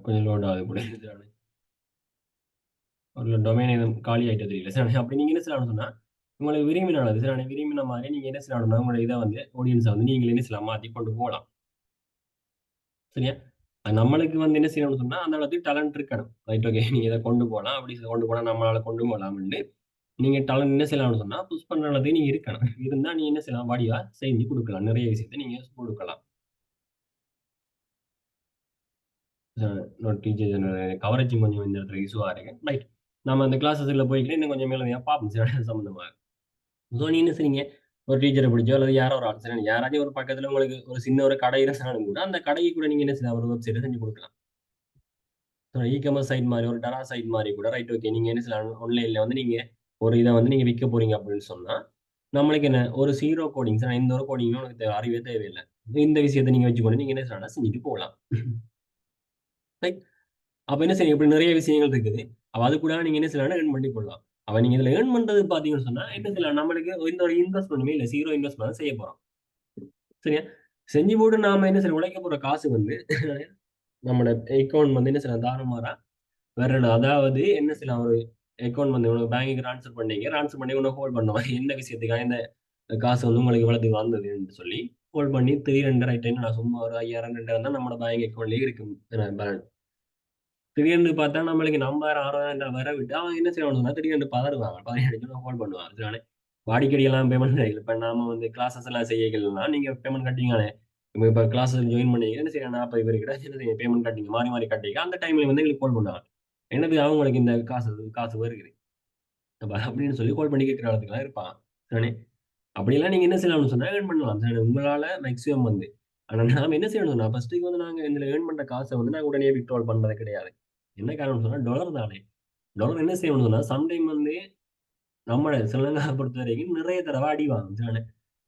கொஞ்சம் லோட் ஆகுது போல. சரியானே? ஒரு டொமைன் எதுவும் காலி ஆயிட்டோ தெரியல. சரியானே? அப்படி நீங்க என்ன செய்யலாம்னு சொன்னா, உங்களுக்கு விரும்பினானது சரியானே? விரும்பின மாரி நீங்க என்ன செய்யலாம்னா, உங்களோட இத வந்து ஆடியன்ஸ வந்து நீங்களே என்ன செய்யலாம், மாத்தி கொண்டு போகலாம். சரியா? நம்மளுக்கு வந்து என்ன செய்யணும்னு சொன்னா, அந்த அளவுக்கு டேலண்ட் இருக்கணும். Right okay. நீங்க இத கொண்டு போலாம். அப்படி கொண்டு போனா நம்மளால கொண்டு போலாம்ன்னு, நீங்க டேலண்ட் என்ன செய்யலாம்னு சொன்னா, புஷ் பண்ற அளவுக்கு நீங்க இருக்கணும். இருந்தா நீங்க என்ன செய்யலாம், வடிவா செஞ்சு குடுக்கலாம். நெறைய விஷயத்த நீங்க குடுக்கலாம். அ இன்னொரு டீச்சர் கவரேஜ் கொஞ்சம் இந்த இடத்துல இஷ்யூவா இருக்கு. ரைட். நம்ம அந்த கிளாஸஸ்ல போய்க்கிட்டு இன்னும் கொஞ்சம் மேலதிகமா பார்ப்போம். சில சம்மந்தமா. ஸோ நீங்க என்ன செய்றீங்க, ஒரு டீச்சர பிடிச்சோ அல்லது யாரோ ஒரு ஆள் சரி யாராச்சும் ஒரு பக்கத்துல உங்களுக்கு ஒரு சின்ன ஒரு கடை இருந்தாலும் கூட, அந்த கடைக்கு கூட நீங்க என்ன செய்யலாம், ஒரு வெப்சைட்ட செஞ்சு குடுக்கலாம். இ-காமர்ஸ் சைட் மாரி, ஒரு டரா சைட் மாரி கூட ரைட் ஓகே. நீங்க என்ன செய்யலாம், ஆன்லைன்ல வந்து நீங்க ஒரு இத வந்து நீங்க விக்க போறீங்க அப்படின்னு சொன்னா, நம்மளுக்கு என்ன ஒரு 0 கோடிங்ஸ் எந்த ஒரு கோடிங்கும் உனக்கு அறிவே தேவையில்ல. இந்த விஷயத்த நீங்க வச்சுக்கொண்டு நீங்க என்ன செய்யலாம்னா செஞ்சுட்டு போலாம். ரைட். அப்ப என்ன செய்யும், இப்படி நிறைய விஷயங்கள் இருக்குது. அப்ப அது கூட நீங்க என்ன செய்யலாம்னா ஏர்ன் பண்ணி கொள்ளலாம். அப்ப நீங்க இதுல ஏர்ன் பண்றது பார்த்தீங்கன்னு சொன்னா, என்ன செய்யலாம், நம்மளுக்கு எந்த ஒரு இன்வெஸ்ட்மென்ட்டுமே இல்ல. 0 இன்வெஸ்ட்மென்ட் தான் செய்ய போறோம். சரியா? செஞ்சு போட்டு நாம என்ன செய்யணும், உழைக்க போற காசு வந்து நம்மோட அக்கவுண்ட் வந்து என்ன செய்யலாம், தாறுமாறா வரணும். அதாவது என்ன செய்யலாம், ஒரு அக்கவுண்ட் வந்து உனக்கு பேங்க்குக்கு ட்ரான்ஸ்ஃபர் பண்ணீங்க. ட்ரான்ஸ்ஃபர் பண்ணி உன்ன ஹோல்ட் பண்ணுவாங்க. என்ன விஷயத்துக்காக இந்த காசு வந்து உங்களுக்கு இவ்வளவுக்கு வந்ததுன்னு சொல்லி ஹோல்ட் பண்ணி திடீரென்று ரைட் என்ன நான் சும்மா ஒரு 5000 2000 தான் நம்மளோட பேங்க் அக்கவுண்ட்லயே இருக்கு பேலன்ஸ். திடீர்னு பார்த்தா நம்மளுக்கு 5000 6000 வர விட்டு அவங்க என்ன செய்வாங்கன்னா திடீர்னு பதறுவாங்க. பதறி ஹோல்ட் பண்ணுவாங்க. சரிதானே? அடிக்கடி எல்லாம் பேமெண்ட் கிடைக்கல. இப்ப நாம வந்து கிளாஸஸ் எல்லாம் செய்யலைன்னா நீங்க பேமெண்ட் கட்டிங்களே. இப்ப கிளாஸ் ஜாயின் பண்ணீங்க என்ன செய்யணும், 40 பேர் கிட்ட என்ன செய்ய பேமெண்ட் கட்டிங்க மாறி மாறி கட்டிங்க. அந்த டைம்ல வந்து எங்களுக்கு கால் பண்ணுவாங்க. என்னது அவங்களுக்கு இந்த காசு காசு வருகுது. அப்ப அப்படின்னு சொல்லி கால் பண்ணி கேட்கிற ஆளுங்கலாம் இருப்பாங்க. சரிதானே? அப்படியெல்லாம் நீங்க என்ன செய்யலாம்னு சொன்னா ஏர்ன் பண்ணலாம். சரிதானே? உங்களால மேக்ஸிமம் வந்து. ஆனா நாம என்ன செய்யணும்னா ஃபர்ஸ்ட்டுக்கு வந்து நாங்க இதுல ஏர்ன் பண்ற காச வந்து நாங்க உடனே வித்ட்ரால் பண்றது கிடையாது. என்ன காரணம்னு சொன்னா டாலர் தானே. டாலர் என்ன செய்யணும்னு சொன்னா சம்டைம் வந்து நம்மள ஸ்ரீலங்காவ பொறுத்தவரைக்கும் நிறைய தடவ அடி வாங்கும். சரிதானே?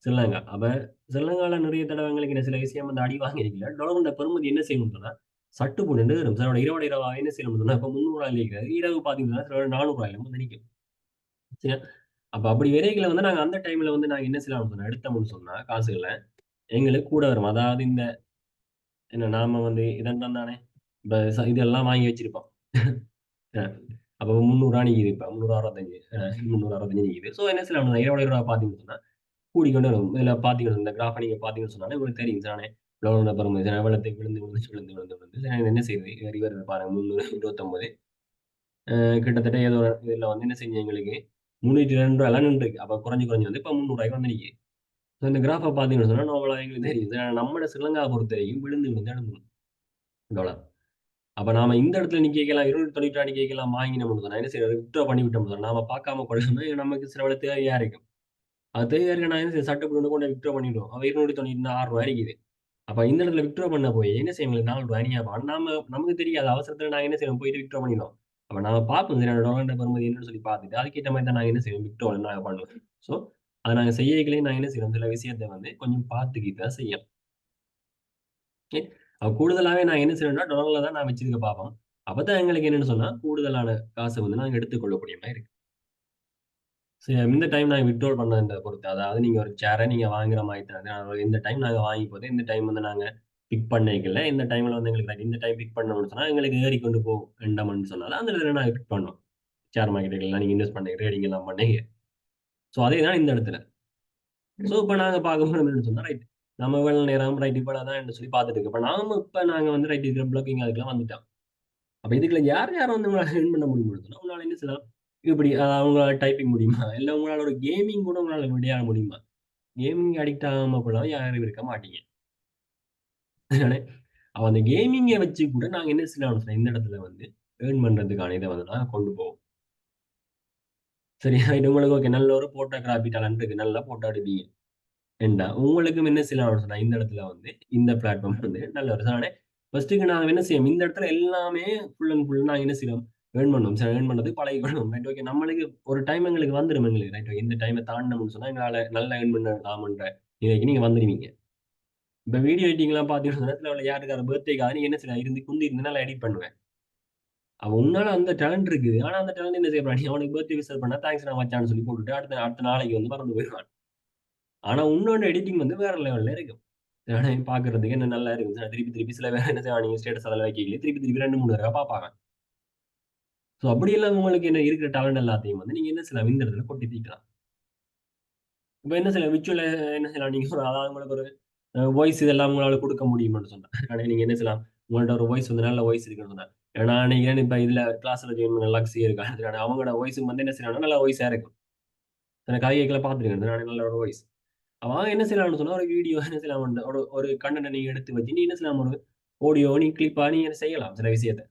ஸ்ரீலங்கா. அப்ப ஸ்ரீலங்கால நிறைய தடவ எங்களுக்கு என்ன சில விஷயம் வந்து அடி வாங்கியிருக்கல. டாலரோட பெறுமதி என்ன செய்யணும்னு சொன்னா, சட்டு புட்டுன்னு ஏறும். சிலரோட இரவோட இரவா என்ன செய்யணும்னு சொன்னா, இப்ப ரூ. 300 இருக்கிறது. இரவு பார்த்தீங்கன்னா, சிலரோட ரூ. 400 வந்து நிக்கும். சரியா? அப்ப அப்படி விலைகள வந்து நாங்க அந்த டைம்ல வந்து நாங்க என்ன செய்யலாம்னு சொன்னா, எடுத்தோம்னு சொன்னா காசுகள, எங்களுக்கு கூட வரும். அதாவது இந்த என்ன நாம வந்து இதெல்லாம் தானே, இப்ப இதெல்லாம் வாங்கி வச்சிருப்போம். அ அப்ப ரூ. 300 நிக்குது இப்ப. 365 365 நிக்குது. ஸோ என்ன செய்யலாம்னா, இரவோட இரவா பார்த்தீங்கன்னு சொன்னா கூடிக்கொண்டே வரும். இதுல பார்த்தீங்கன்னா, இந்த கிராஃப நீங்க பார்த்தீங்கன்னு சொன்னாலே உங்களுக்கு தெரியும் தானே. எவ்வளோ பெறுமதி வெள்ளத்துக்கு விழுந்து, விழுந்து, விழுந்து, விழுந்து, விழுந்து என்ன செய்யுது, ரிவர் பாருங்க 329 கிட்டத்தட்ட ஏதோ இதுல வந்து என்ன செஞ்சு எங்களுக்கு ரூ. 302 நின்றுருக்கு. அப்ப குறைஞ்சு குறைஞ்சு வந்து இப்ப ரூ. 300 வந்து நிக்குது. ஸோ இந்த கிராஃப பார்த்தீங்கன்னு சொன்னா, நார்மலா எங்களுக்கு தெரியும். நம்மட ஸ்ரீலங்காவ பொறுத்தவரைக்கும் விழுந்து விழுந்து எழும்பணும் டாலர். அப்ப நாம இந்த இடத்துல நிக்கலாம் 290 நிக்கலாம் வாங்கினோம்னு சொன்னா என்ன செய்யறது, வித்ட்ரா பண்ணி விட்டோம்னு சொன்னா, நாம பார்க்காம கொள்ளாம நமக்கு சில வேளை தேவையா இருக்கும். அது தேவையா இருக்கு நான் என்ன செய்ய சட்டு புட்டுன்னு கொண்டு வித்ட்ரா பண்ணிடுவோம். அவ 296 நிக்குது. அப்ப இந்த இடத்துல வித்ட்ரா பண்ண போய் என்ன செய்ய எங்களுக்கு ரூ. 4 நாம நமக்கு தெரியாது. அவசரத்துல நாங்க என்ன செய்வோம் போயிட்டு வித்ட்ரா பண்ணிடுவோம். அப்ப நாம பார்ப்போம் சரி டாலர்ன்ற பெறுமதி என்னன்னு சொல்லி பார்த்துட்டு, அதுக்கேத்த மாரி தான் நாங்க என்ன செய்வோம் வித்ட்ரா நாங்க பண்ணுவோம். ஸோ அத நாங்க செய்யக்கலே நாங்க என்ன செய்றோம், சில விஷயத்த வந்து கொஞ்சம் பார்த்துக்கிட்டு தான் செய்யணும். ஓகே. கூடுதலாவே நான் என்ன செய்வேன்னா, டாலர்ல தான் நான் வச்சிருக்க பார்ப்போம். அப்பதான் எங்களுக்கு என்னன்னு சொன்னா, கூடுதலான காச வந்து நாங்க எடுத்துக்கொள்ளக்கூடிய மாரி இருக்கு. இந்த டைம் நாங்க வித்ட்ரால் பண்ணத பொறுத்து. அதாவது நீங்க ஒரு சேர நீங்க வாங்குற மாரி தான். இந்த டைம் நாங்க வாங்கி போது, இந்த டைம் வந்து நாங்க பிக் பண்ணிக்கல. இந்த டைம்ல வந்து எங்களுக்கு இந்த டைம் பிக் பண்ணோம்னு சொன்னா, எங்களுக்கு ஏறிக்கொண்டு போகும் எண்டம்ன்னு சொன்னாலும், அந்த இடத்துல நாங்க பிக் பண்ணோம். ஷேர் மார்க்கெட்டுகள்லாம் நீங்க இன்வெஸ்ட் பண்ணீங்க, ட்ரேடிங் எல்லாம் பண்ணீங்க. ஸோ அதே தான் இந்த இடத்துல. ஸோ இப்ப நாங்க பார்க்கும்போது என்னன்னு சொன்னா, ரைட் நம்ம இவ்வளவு நேரம் ரைட் இவ்வளவு தான் சொல்லி பார்த்துட்டு இருக்கோம். இப்ப நாங்க வந்து ரைட் இதுல ப்ளாக்கிங் அதுக்கெல்லாம் வந்துட்டோம். அப்ப இதுக்குள்ள யார் யார் வந்து உங்களால ஏர்ன் பண்ண முடியும்னு சொன்னா, உங்களால என்ன செய்யலாம்? இப்படி உங்களால டைப்பிங் முடியுமா? இல்ல உங்களால ஒரு கேமிங் கூட உங்களால விளையாட முடியுமா? கேமிங் அடிக்ட் ஆகாம கூட யாரும் இருக்க மாட்டீங்க. அதனால அப்ப அந்த கேமிங்க வச்சு கூட நாங்க என்ன செய்யலாம்னு சொன்னா, இந்த இடத்துல வந்து ஏர்ன் பண்றதுக்கான இத வந்து நாங்க கொண்டு போவோம். சரியா? இது உங்களுக்கு ஓகே. நல்ல ஒரு போட்டோகிராஃபி டேலண்ட் இருக்கு. நல்லா போட்டோ எடுப்பீங்க. ஏன்டா உங்களுக்கும் என்ன செய்யலாம்னு சொன்னா, இந்த இடத்துல வந்து இந்த பிளாட்ஃபார்ம் வந்து நல்ல ஒரு தானே ஃபர்ஸ்ட்டுக்கு நாங்க என்ன செய்வோம், இந்த இடத்துல எல்லாமே ஃபுல் அண்ட் ஃபுல் நாங்க என்ன செய்றோம், ஏர்ன் பண்ணுவோம். சரி ஏர்ன் பண்றதுக்கு பழகிக்கணும். Right okay. நம்மளுக்கு ஒரு டைம் எங்களுக்கு வந்துரும் எங்களுக்கு. Right okay. இந்த டைம தாண்டுனோம்னு சொன்னா, எங்களால நல்லா ஏர்ன் பண்ணலாம்ன்ற நிலைக்கு நீங்க வந்துருவீங்க. இப்ப வீடியோ எடிட்டிங்லாம் பார்த்தீங்கன்னா, நேரத்துல யாருக்காவது பர்த்டேக்காக நீங்க என்ன செய்யலாம், இருந்து குந்தி இருந்து நல்லா எடிட் பண்ணுவேன். உன்னால அந்த டேலண்ட் இருக்குது. ஆனா அந்த டேலண்ட் என்ன செய்ய போறா, நீ அவனுக்கு பர்த்டே விஷ் பண்ணா, தேங்க்ஸ்டா மச்சான்னு சொல்லி போட்டுட்டு, அடுத்த அடுத்த நாளைக்கு வந்து மறந்து போயிருவான். ஆனா உன்னோட எடிட்டிங் வந்து வேற லெவல்ல இருக்கும். ஆனா பார்க்கறதுக்கு என்ன நல்லா இருக்கும். திருப்பி திருப்பி சில பேர் என்ன செய்வாங்க, நீங்க ஸ்டேட்டஸ் அதில வைக்கீங்களே, திருப்பி திருப்பி 2, 3 தடவ பார்ப்பாங்க. ஸோ அப்படியெல்லாம் உங்களுக்கு என்ன இருக்கிற டேலண்ட் எல்லாத்தையும் வந்து நீங்க என்ன செய்யலாம், இந்த இடத்துல கொட்டி தீர்க்கலாம். இப்ப என்ன செய்யலாம், விர்ச்சுவலா என்ன செய்யலாம், நீங்க அதாவது உங்களுக்கு ஒரு வாய்ஸ் இதெல்லாம் உங்களால குடுக்க முடியுமான்னு சொன்னா. ஆனா நீங்க என்ன செய்யலாம், உங்கள்ட்ட ஒரு வாய்ஸ் வந்து நல்ல வாய்ஸ் இருக்குன்னு சொன்னா. நான் நினைக்கிறேன் இப்ப இதுல கிளாஸ்ல ஜாயின் பண்ண லக்ஸி இருக்காங்க. அவங்களோட வாய்ஸும் வந்து என்ன செய்யலாம்னா, நல்ல வாய்ஸா இருக்கும். நான் கதைகள பார்த்துருக்கேன். நானே நல்ல ஒரு வாய்ஸ். அவன் என்ன செய்யலாம்னு சொன்னா, ஒரு வீடியோ என்ன செய்யலாம், ஒரு ஒரு கன்டென்ட்ட நீங்க எடுத்து வச்சு, நீ என்ன செய்யலாம், ஒரு ஆடியோ நீ கிளிப்பா நீ செய்யலாம் சில விஷயத்த.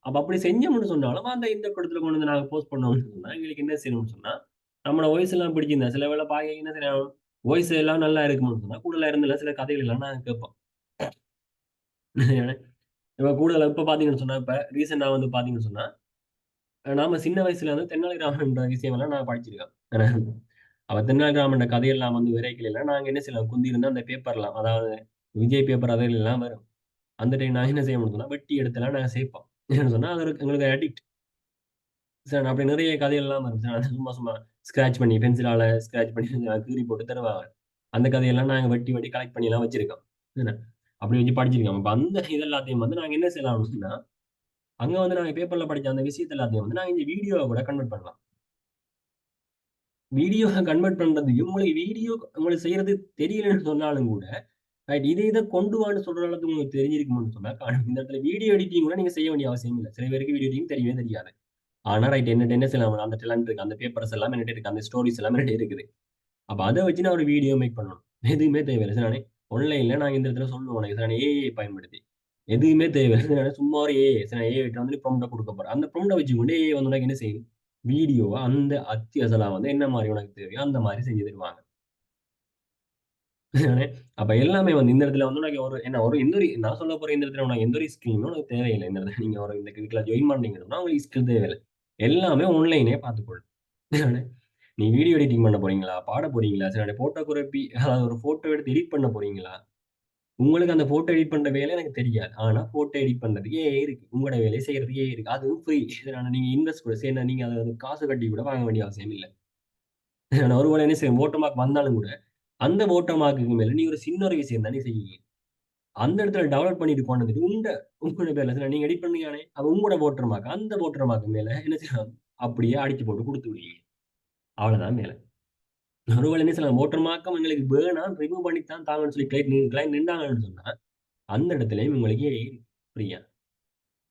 அப்ப அப்படி செஞ்சோம்னு சொன்னாலும், அந்த இந்த படத்துல கொண்டு வந்து நாங்க போஸ்ட் பண்ணோம்னு சொன்னா, எங்களுக்கு என்ன செய்யணும்னு சொன்னா, நம்மளோட வாய்ஸ் எல்லாம் பிடிச்சிருந்தா, சில வேளை பாக்க என்ன செய்யலாம், வாய்ஸ் எல்லாம் நல்லா இருக்கும்னு சொன்னா, கூடுதலா இருந்துல சில கதைகள் எல்லாம் நாங்க கேட்போம். இப்ப கூடுதலா இப்ப பாத்தீங்கன்னு சொன்னா, இப்ப ரீசென்ட்டா வந்து பாத்தீங்கன்னு சொன்னா, நாம சின்ன வயசுல வந்து தென்னாலிராமன்ற விஷயமெல்லாம் நான் படிச்சிருக்கேன். அப்ப தென்னாலிராமன்ற கதையெல்லாம் வந்து விரைக்கையில நாங்க என்ன செய்யலாம், குந்தி இருந்து அந்த பேப்பர்லாம், அதாவது விஜய் பேப்பர் அதுல எல்லாம் வரும். அந்த டைம் நாங்க என்ன செய்யணும்னு சொன்னா, வெட்டி எடுத்துலாம் நாங்க சேர்ப்போம். ஏன்னு சொன்னா, அது எங்களுக்கு அடிக்ட். சார் அப்படி நிறைய கதைகள்லாம் வரும் சார். சும்மா சும்மா ஸ்க்ராட்ச் பண்ணி பென்சிலால ஸ்க்ராட்ச் பண்ணி கீறி போட்டு தருவாங்க. அந்த கதையெல்லாம் நாங்க வெட்டி வெட்டி கலெக்ட் பண்ணிலாம் வச்சிருக்கோம். என்ன, அப்படி வச்சு படிச்சிருக்கோம். அப்ப அந்த இது எல்லாத்தையும் வந்து நாங்க என்ன செய்யலாம் அப்படின்னா, அங்க வந்து நாங்க பேப்பர்ல படிச்ச அந்த விஷயத்த எல்லாத்தையும் வந்து நாங்க இந்த வீடியோவா கூட கன்வெர்ட் பண்ணலாம். வீடியோவா கன்வெர்ட் பண்றதையும் உங்களுக்கு வீடியோ உங்களுக்கு செய்யறது தெரியலன்னு சொன்னாலும் கூட, ரைட் இத கொண்டு வான்னு சொல்ற அளவுக்கு உங்களுக்கு தெரிஞ்சிருக்கும்னு சொன்னா, இந்த இடத்துல வீடியோ எடிட்டிங் கூட நீங்க செய்ய வேண்டிய அவசியம் இல்ல. சில பேருக்கு வீடியோ எடிட்டிங் தெரியவே தெரியாது. ஆனா ரைட் என்னட்ட என்ன செய்யலாம், அந்த டேலண்ட் இருக்கு. அந்த பேப்பர்ஸ் எல்லாம் என்கிட்ட இருக்கு. அந்த ஸ்டோரீஸ் எல்லாமே என்கிட்ட இருக்குது. அப்ப அத வச்சு நான் ஒரு வீடியோ மேக் பண்ணணும். எதுவுமே தேவையில்ல. சரி நானே ஆன்லைன்ல நான் இந்த இடத்துல சொல்லுவேன் உனக்கு. சரி நான் ஏஐ பயன்படுத்தி. எதுவுமே தேவையில்ல. சரி நானே சும்மா ஒரு ஏஐ சரி நான் ஏஐ கிட்ட வந்து ப்ராம்ப்ட்ட குடுக்க போறேன். அந்த ப்ராம்ப்ட்ட வச்சுக்கொண்டு ஏஐ வந்து உனக்கு என்ன செய்யும்? வீடியோவ அந்த அத்தியாசலா வந்து என்ன மாரி உனக்கு தேவையோ அந்த மாரி செஞ்சு தருவாங்க. சரிதானே? அப்ப எல்லாமே வந்து இந்த இடத்துல வந்து உனக்கு ஒரு என்ன ஒரு எந்த ஒரு நான் சொல்ல போற இந்த இடத்துல உனக்கு எந்த ஒரு ஸ்கில்லுமே உனக்கு தேவையில்ல. இந்த இடத்துல நீங்க ஒரு இந்த இதுக்குள்ள ஜாயின் பண்றீங்கன்னா உங்களுக்கு ஸ்கில் தேவையில்ல. எல்லாமே ஆன்லைனே பார்த்துக்கொள்ளும். நீ வீடியோ எடிட்டிங் பண்ண போறீங்களா? பாட போறீங்களா? சரி போட்டோகிராபி அதாவது ஒரு ஃபோட்டோ எடுத்து எடிட் பண்ண போறீங்களா? உங்களுக்கு அந்த ஃபோட்டோ எடிட் பண்ற வேலை எனக்கு தெரியாது. ஆனா ஃபோட்டோ எடிட் பண்றதுக்கு ஏஐ இருக்கு. உங்களோட வேலைய செய்யறதுக்கு ஏஐ இருக்கு. அதுவும் ஃப்ரீ. இதனால நீங்க இன்வெஸ்ட் கூட சரி நீங்க அத வந்து காசு கட்டி கூட வாங்க வேண்டிய அவசியம் இல்ல. நான் ஒருவேளை என்ன செய்யும் வாட்டர் மார்க் வந்தாலும் கூட, அந்த வாட்டர் மார்க்குக்கு மேல நீ ஒரு சின்ன ஒரு விஷயம் தானே செய்வீங்க. அந்த இடத்துல டெவலப் பண்ணிட்டு கொண்டு வந்துட்டு உங்களோட பேர்ல சரி நீங்க எடிட் பண்ணீங்கதானே, அப்ப உங்களோட வாட்டர் மார்க் அந்த வாட்டர் மார்க் மேல என்ன செய்யலாம்? அப்படியே அடிச்சு போட்டு குடுத்து விடுவீங்க. அவ்வளவுதான் வேலை. ஒருவேளை என்ன செய்யலாம், வாட்டர் மார்க்கும் எங்களுக்கு வேணாம், ரிமூவ் பண்ணித்தான் தாங்கன்னு சொல்லி கிளையண்ட் நின்டாங்கன்னு சொன்னா, அந்த இடத்துலயும் உங்களுக்கு ஏஐ ஃப்ரீயா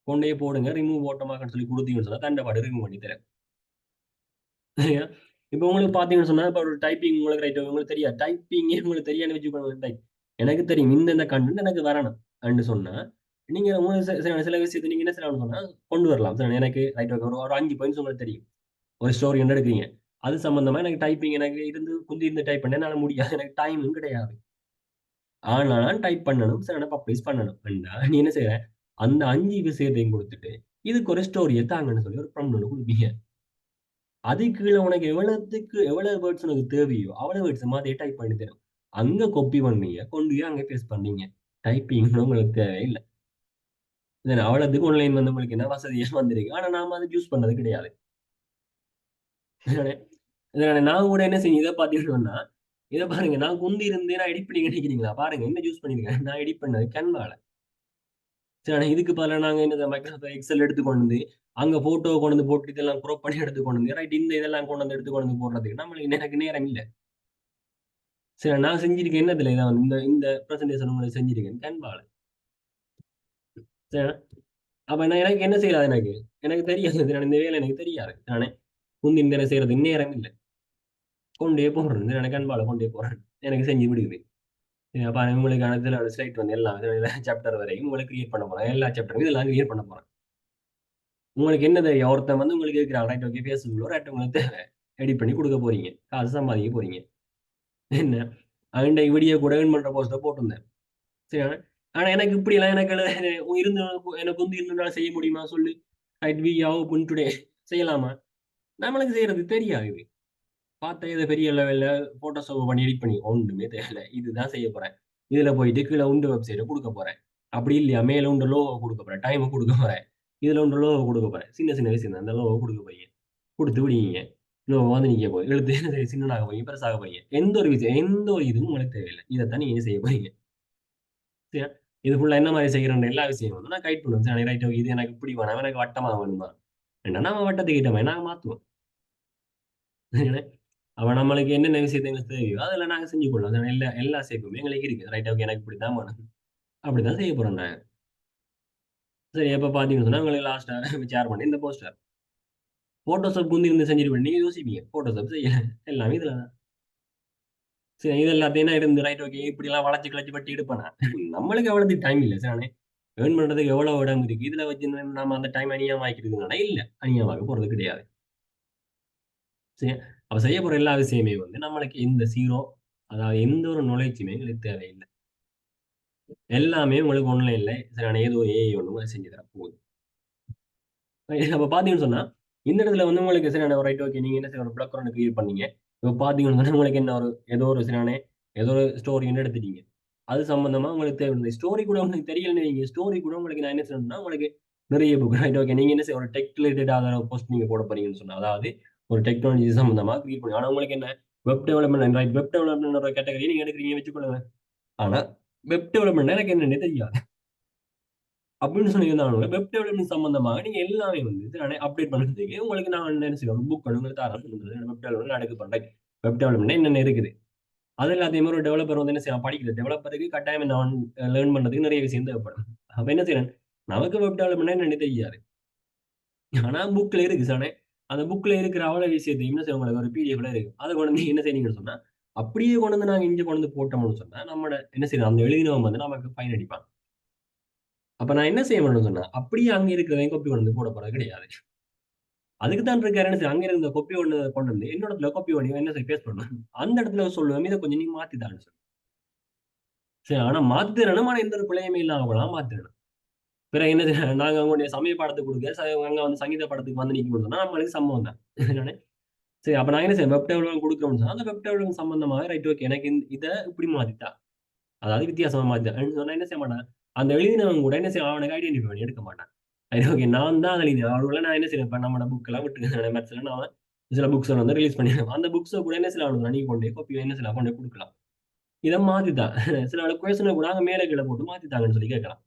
கொண்டே போடுங்க, ரிமூவ் வாட்டர் மார்க்ன்னு சொல்லி குடுத்தீங்கன்னு சொன்னா, தண்டபாடு ரிமூவ் பண்ணி தரும். சரியா? இப்ப உங்களுக்கு பார்த்தீங்கன்னு சொன்னா, இப்ப ஒரு டைப்பிங் உங்களுக்கு ரைட் உங்களுக்கு தெரியாது. டைப்பிங்கே உங்களுக்கு தெரியாதுன்னு வச்சுக்கோங்களேன். எனக்கு தெரியும். இந்த கன்டென்ட் எனக்கு வரணும் அப்டின்னு சொன்னா, நீங்க உங்களுக்கு சில விஷயத்த நீங்க என்ன செய்யலாம்னு சொன்னா, கொண்டு வரலாம். எனக்கு ரைட் ஒரு 5 பாயிண்ட்ஸ் உங்களுக்கு தெரியும். ஒரு ஸ்டோரி ஒண்ணு எடுக்குறீங்க. அது சம்மந்தமா எனக்கு டைப்பிங் எனக்கு குந்தி இருந்து டைப் பண்ண என்னால முடியாது. எனக்கு டைமும் கிடையாது. ஆனா நான் டைப் பண்ணணும். பப்ளிஷ் பண்ணணும். அப்டின்னா நீ என்ன செய்ற, அந்த 5 விஷயத்தையும் குடுத்துட்டு, இதுக்கு ஒரு ஸ்டோரிய தாங்கன்னு சொல்லி ஒரு ப்ராம்ப்ட் ஒண்ணு குடுப்பீங்க. அதுக்கு கீழ உனக்கு எவ்வளவு வேர்ட்ஸ் உனக்கு தேவையோ, அவ்வளவு வேர்ட்ஸ் மாதிரியே டைப் பண்ணி தரும். அங்க காப்பி பண்ணீங்க. கொண்டு போய் அங்க பேஸ்ட் பண்ணீங்க. டைப்பிங் உங்களுக்கு தேவையில்ல. இதுல அவ்வளத்துக்கு ஆன்லைன் வந்து உங்களுக்கு என்ன வசதியா வந்திருக்கு. ஆனா நாம அத யூஸ் பண்ணது கிடையாது. இதுதானே இதுதானே நான் கூட என்ன செய்வேன், இத பார்த்தீங்கன்னா, இத பாருங்க நான் குந்தி இருந்து நான் எடிட் பண்ணி நினைக்கிறீங்களா? பாருங்க என்ன யூஸ் பண்ணியிருக்கேன். நான் எடிட் பண்ணது Canvaல. சரி இதுக்கு பதிலா நாங்க என்னது Microsoft Excel எடுத்து கொண்டு வந்து, அங்க ஃபோட்டோவ கொண்டு வந்து போட்டு இதெல்லாம் குரோப் பண்ணி எடுத்து கொண்டு வந்து, ரைட் இந்த இதெல்லாம் கொண்டு வந்து எடுத்து கொண்டு வந்து போடுறதுக்கு நம்மளுக்கு எனக்கு நேரம் இல்ல. சரி நான் செஞ்சிருக்கேன் என்னதுல இதான் வந்து இந்த இந்த பிரசன்டேஷன் உங்களுக்கு செஞ்சிருக்கேன் Canvaல. சரி அப்ப நான் எனக்கு என்ன செய்யலாம் எனக்கு? எனக்கு தெரியாது. நான் இந்த வேலை எனக்கு தெரியாது. நானே முந்தி இந்த வேலை செய்றதுக்கு நேரம் இல்ல. கொண்டே போடுறேன். நான் Canvaல கொண்டே போடுறேன். எனக்கு செஞ்சு விடுக்குது. அப்ப உங்களுக்கான இதுல ஸ்லைட் வந்து எல்லாம் சாப்டர் வரையும் உங்களுக்கு கிரியேட் பண்ண போறேன். எல்லா சாப்டரும் இதெல்லாம் கிரியேட் பண்ண போறேன். உங்களுக்கு என்ன தெரியும்? ஒருத்தன் வந்து உங்களுக்கு இருக்கிறான். ரைட் ஓகே Facebookல ஒரு உங்களுக்கு தேவை. எடிட் பண்ணி குடுக்க போறீங்க. காசு சம்பாதிக்க போறீங்க. என்ன? அவன்ட வீடியோ கூட ஏர்ன் பண்ற போஸ்ட்ட போட்டிருந்தேன். சரி. ஆனா எனக்கு இப்படிலாம் எனக்கு இருந்து எனக்கு வந்து இருந்துனால செய்ய முடியுமா சொல்லு? Right we have open today செய்யலாமா? நம்மளுக்கு செய்யறது தெரியாது இது. பார்த்தா இத பெரிய லெவல்ல போட்டோஷாப் பண்ணி எடிட் பண்ணி ஒண்ணுமே தேவையில்ல. இதுதான் செய்ய போறேன். இதுல போயிட்டு கீழ உண்டு வெப்சைட்ட குடுக்க போறேன். அப்படி இல்லையா மேல உண்டு லோகோ குடுக்க போறேன். டைம குடுக்க போறேன். இதுல உண்டு லோகோ குடுக்க போறேன். சின்ன சின்ன விஷயம் தான். அந்த லோகோ குடுக்க போறீங்க. குடுத்து விடுவீங்க. லோகோ வந்து நிக்க போகுது. எழுத்து சின்னதாக போறீங்க, பெருசாக போறீங்க. எந்த ஒரு விஷயம் எந்த ஒரு இதுவும் உங்களுக்கு தேவையில்ல. இதத்தான் நீங்க செய்ய போறீங்க. சரியா? இது ஃபுல்லா என்ன மாரி செய்யறேன்ற எல்லா விஷயமும் வந்து நான் கைட் பண்ணுவேன். சரி ரைட் ஓகே. இது எனக்கு இப்படி வேணாம். எனக்கு வட்டமா வேணுமா? வேண்டாம் நம்ம வட்டத்துக்கு ஏத்த மாரி நாங்க மாத்துவோம். அப்ப நம்மளுக்கு என்னென்ன விஷயத்த எங்களுக்கு தேவையோ, அதெல்லாம் நாங்க செஞ்சு கொள்வோம். அது எல்லா எல்லா ஷேப்புமே எங்களுக்கு இருக்கு. ரைட் ஓகே எனக்கு இப்படித்தான் வேணும். அப்படித்தான் செய்ய போறோம் நாங்க. சரி எப்ப பார்த்தீங்கன்னு சொன்னா, உங்களுக்கு லாஸ்ட்டா ஷேர் பண்ணி இந்த போஸ்டர். போட்டோஷாப் முந்தி இருந்து செஞ்சிருப்பேன். நீங்க யோசிப்பீங்க. போட்டோஷாப் செய்யல. எல்லாமே இதுல தான். சரி இது எல்லாத்தையும் நான் இருந்து ரைட் ஓகே இப்படிலாம் வளைச்சு கிழச்சு வெட்டி எடுப்பேனா? நம்மளுக்கு அவ்வளவுக்கு டைம் இல்ல. சரி ஏர்ன் பண்றதுக்கு எவ்வளவு இடம் இருக்கு. இதுல வச்சு நாம அந்த டைம் அநியாயமாக்கிறதுனால இல்ல. அநியாயமாக்க போறது கிடையாது. சரி அப்ப செய்ய போற எல்லா விஷயமே வந்து நம்மளுக்கு எந்த அதாவது எந்த ஒரு நுழைச்சுமே எங்களுக்கு தேவையில்ல. எல்லாமே உங்களுக்கு ஆன்லைன்ல சரியான ஏதோ ஏஐ ஒண்ணு உங்களுக்கு செஞ்சு தர போகுது. அப்ப பார்த்தீங்கன்னு சொன்னா, இந்த இடத்துல வந்து உங்களுக்கு சரியான ரைட் ஓகே. நீங்க என்ன செய்ய ஒரு பிளாக் கிரியேட் பண்ணீங்க. இப்ப பார்த்தீங்கன்னு சொன்னா உங்களுக்கு என்ன ஒரு ஏதோ ஒரு சரியான ஏதோ ஒரு ஸ்டோரி ஒண்ணு எடுத்துட்டீங்க. அது சம்பந்தமா உங்களுக்கு தேவை. ஸ்டோரி கூட உங்களுக்கு தெரியலன்னு வைங்க. ஸ்டோரி கூட உங்களுக்கு நான் என்ன சொல்லணும்னா, உங்களுக்கு நிறைய புக் ரைட் ஓகே. நீங்க என்ன ஒரு டெக் ரிலேட்டடான போஸ்ட் நீங்க போட போறீங்கன்னு சொன்னா, அதாவது ஒரு டெக்னாலஜி சம்பந்தமா கிரியேட் பண்ணி. ஆனா உங்களுக்கு என்ன web development right web development ஒரு கேட்டகரி நீங்க எடுக்கிறீங்க வச்சுக்கோங்க. ஆனா வெப் டெவலப்மென்ட் எனக்கு என்னன்னே தெரியாது. அப்படின்னு சொன்னீங்கன்னா, வெப் டெவலப்மென்ட் சம்பந்தமாக நீங்க எல்லாமே வந்து நானே அப்டேட் பண்றதுக்கு உங்களுக்கு நான் என்ன செய்வேன், ஒரு புக் உங்களுக்கு தரேன். வெப் டெவலப்மென்ட் நான் எடுக்க போறேன். வெப் டெவலப்மென்ட் என்னென்ன இருக்குது. அது எல்லாத்தையுமே ஒரு டெவலப்பர் வந்து என்ன செய்யலாம் படிக்கிறது. டெவலப்பருக்கு கட்டாயம் நான் லேர்ன் பண்றதுக்கு நிறைய விஷயம் தேவைப்படும். அப்ப என்ன செய்றேன், நமக்கு வெப் டெவலப்மென்ட்னா என்னன்னே தெரியாது. ஆனா புக்ல இருக்கு தானே. அந்த புக்ல இருக்கிற அவ்வளவு விஷயத்தையும் என்ன செய்வோம் உங்களுக்கு ஒரு பிடிஎஃப்ல இருக்கு. அத கொண்டு வந்து என்ன செய்றீங்கன்னு சொன்னா, அப்படியே கொண்டு வந்து நாங்க இங்க கொண்டு வந்து போட்டோம்னு சொன்னா, நம்மோட என்ன செய்யணும் அந்த எழுதினவன் வந்து நமக்கு ஃபைன் அடிப்பான். அப்ப நான் என்ன செய்ய வேணும்னு சொன்னா, அப்படியே அங்க இருக்கிறதையும் காப்பி கொண்டு வந்து போட போறது கிடையாது. அதுக்கு தான் இருக்காரு என்ன செய்ய அங்க இருந்த காப்பி ஒண்ணு கொண்டு வந்து என்னோட இடத்துல காப்பி பண்ணி என்ன செய்ய பேஸ்ட் பண்ணணும். அந்த இடத்துல சொல்லுவேன், இத கொஞ்சம் நீ மாத்தி தான்னு சொல்லி. சரி ஆனா மாத்தி தரணும். ஆனா எந்த ஒரு பிழையுமே இல்லாம மாத்திரணும். பிறகு என்ன செய்ய நாங்க அவங்களுடைய சமய பாடத்துக்கு குடுக்க, அங்க வந்து சங்கீத பாடத்துக்கு வந்து நிக்கணும்னு சொன்னா, நம்மளுக்கு சம்பவம் தான். நானு சரி அப்ப நான் என்ன செய்வேன், வெப் டெவலப்மென்ட் குடுக்குறோம்னு சொன்னா, அந்த வெப் டெவலப்மென்ட் சம்பந்தமாக ரைட் ஓகே. எனக்கு இத இப்படி மாத்தித்தா. அதாவது வித்தியாசமா மாத்தித்தா. சொன்னா என்ன செய்ய மாட்டான், அந்த எழுதினவன் கூட என்ன செய்வான், அவனுக்கு ஐடென்டிஃபை பண்ணி எடுக்க மாட்டான். சரி ஓகே. நான் தான் அத எழுதினேன். ஒருவேள நான் என்ன செய்றேன், இப்ப நம்மோட புக் எல்லாம் விட்டு மேத்ஸ்ல நான் சில புக்ஸ் வந்து ரிலீஸ் பண்ணிருவேன். அந்த புக்ஸ கூட என்ன செய்யலாம், நீங்க கொண்டு போய் காப்பி என்ன செய்யலாம், கொண்டு போய் குடுக்கலாம். இத மாத்தித்தான். சில கொஸ்டின கூட அங்க மேல கீழ போட்டு மாத்தித்தாங்கன்னு சொல்லி கேட்கலாம்.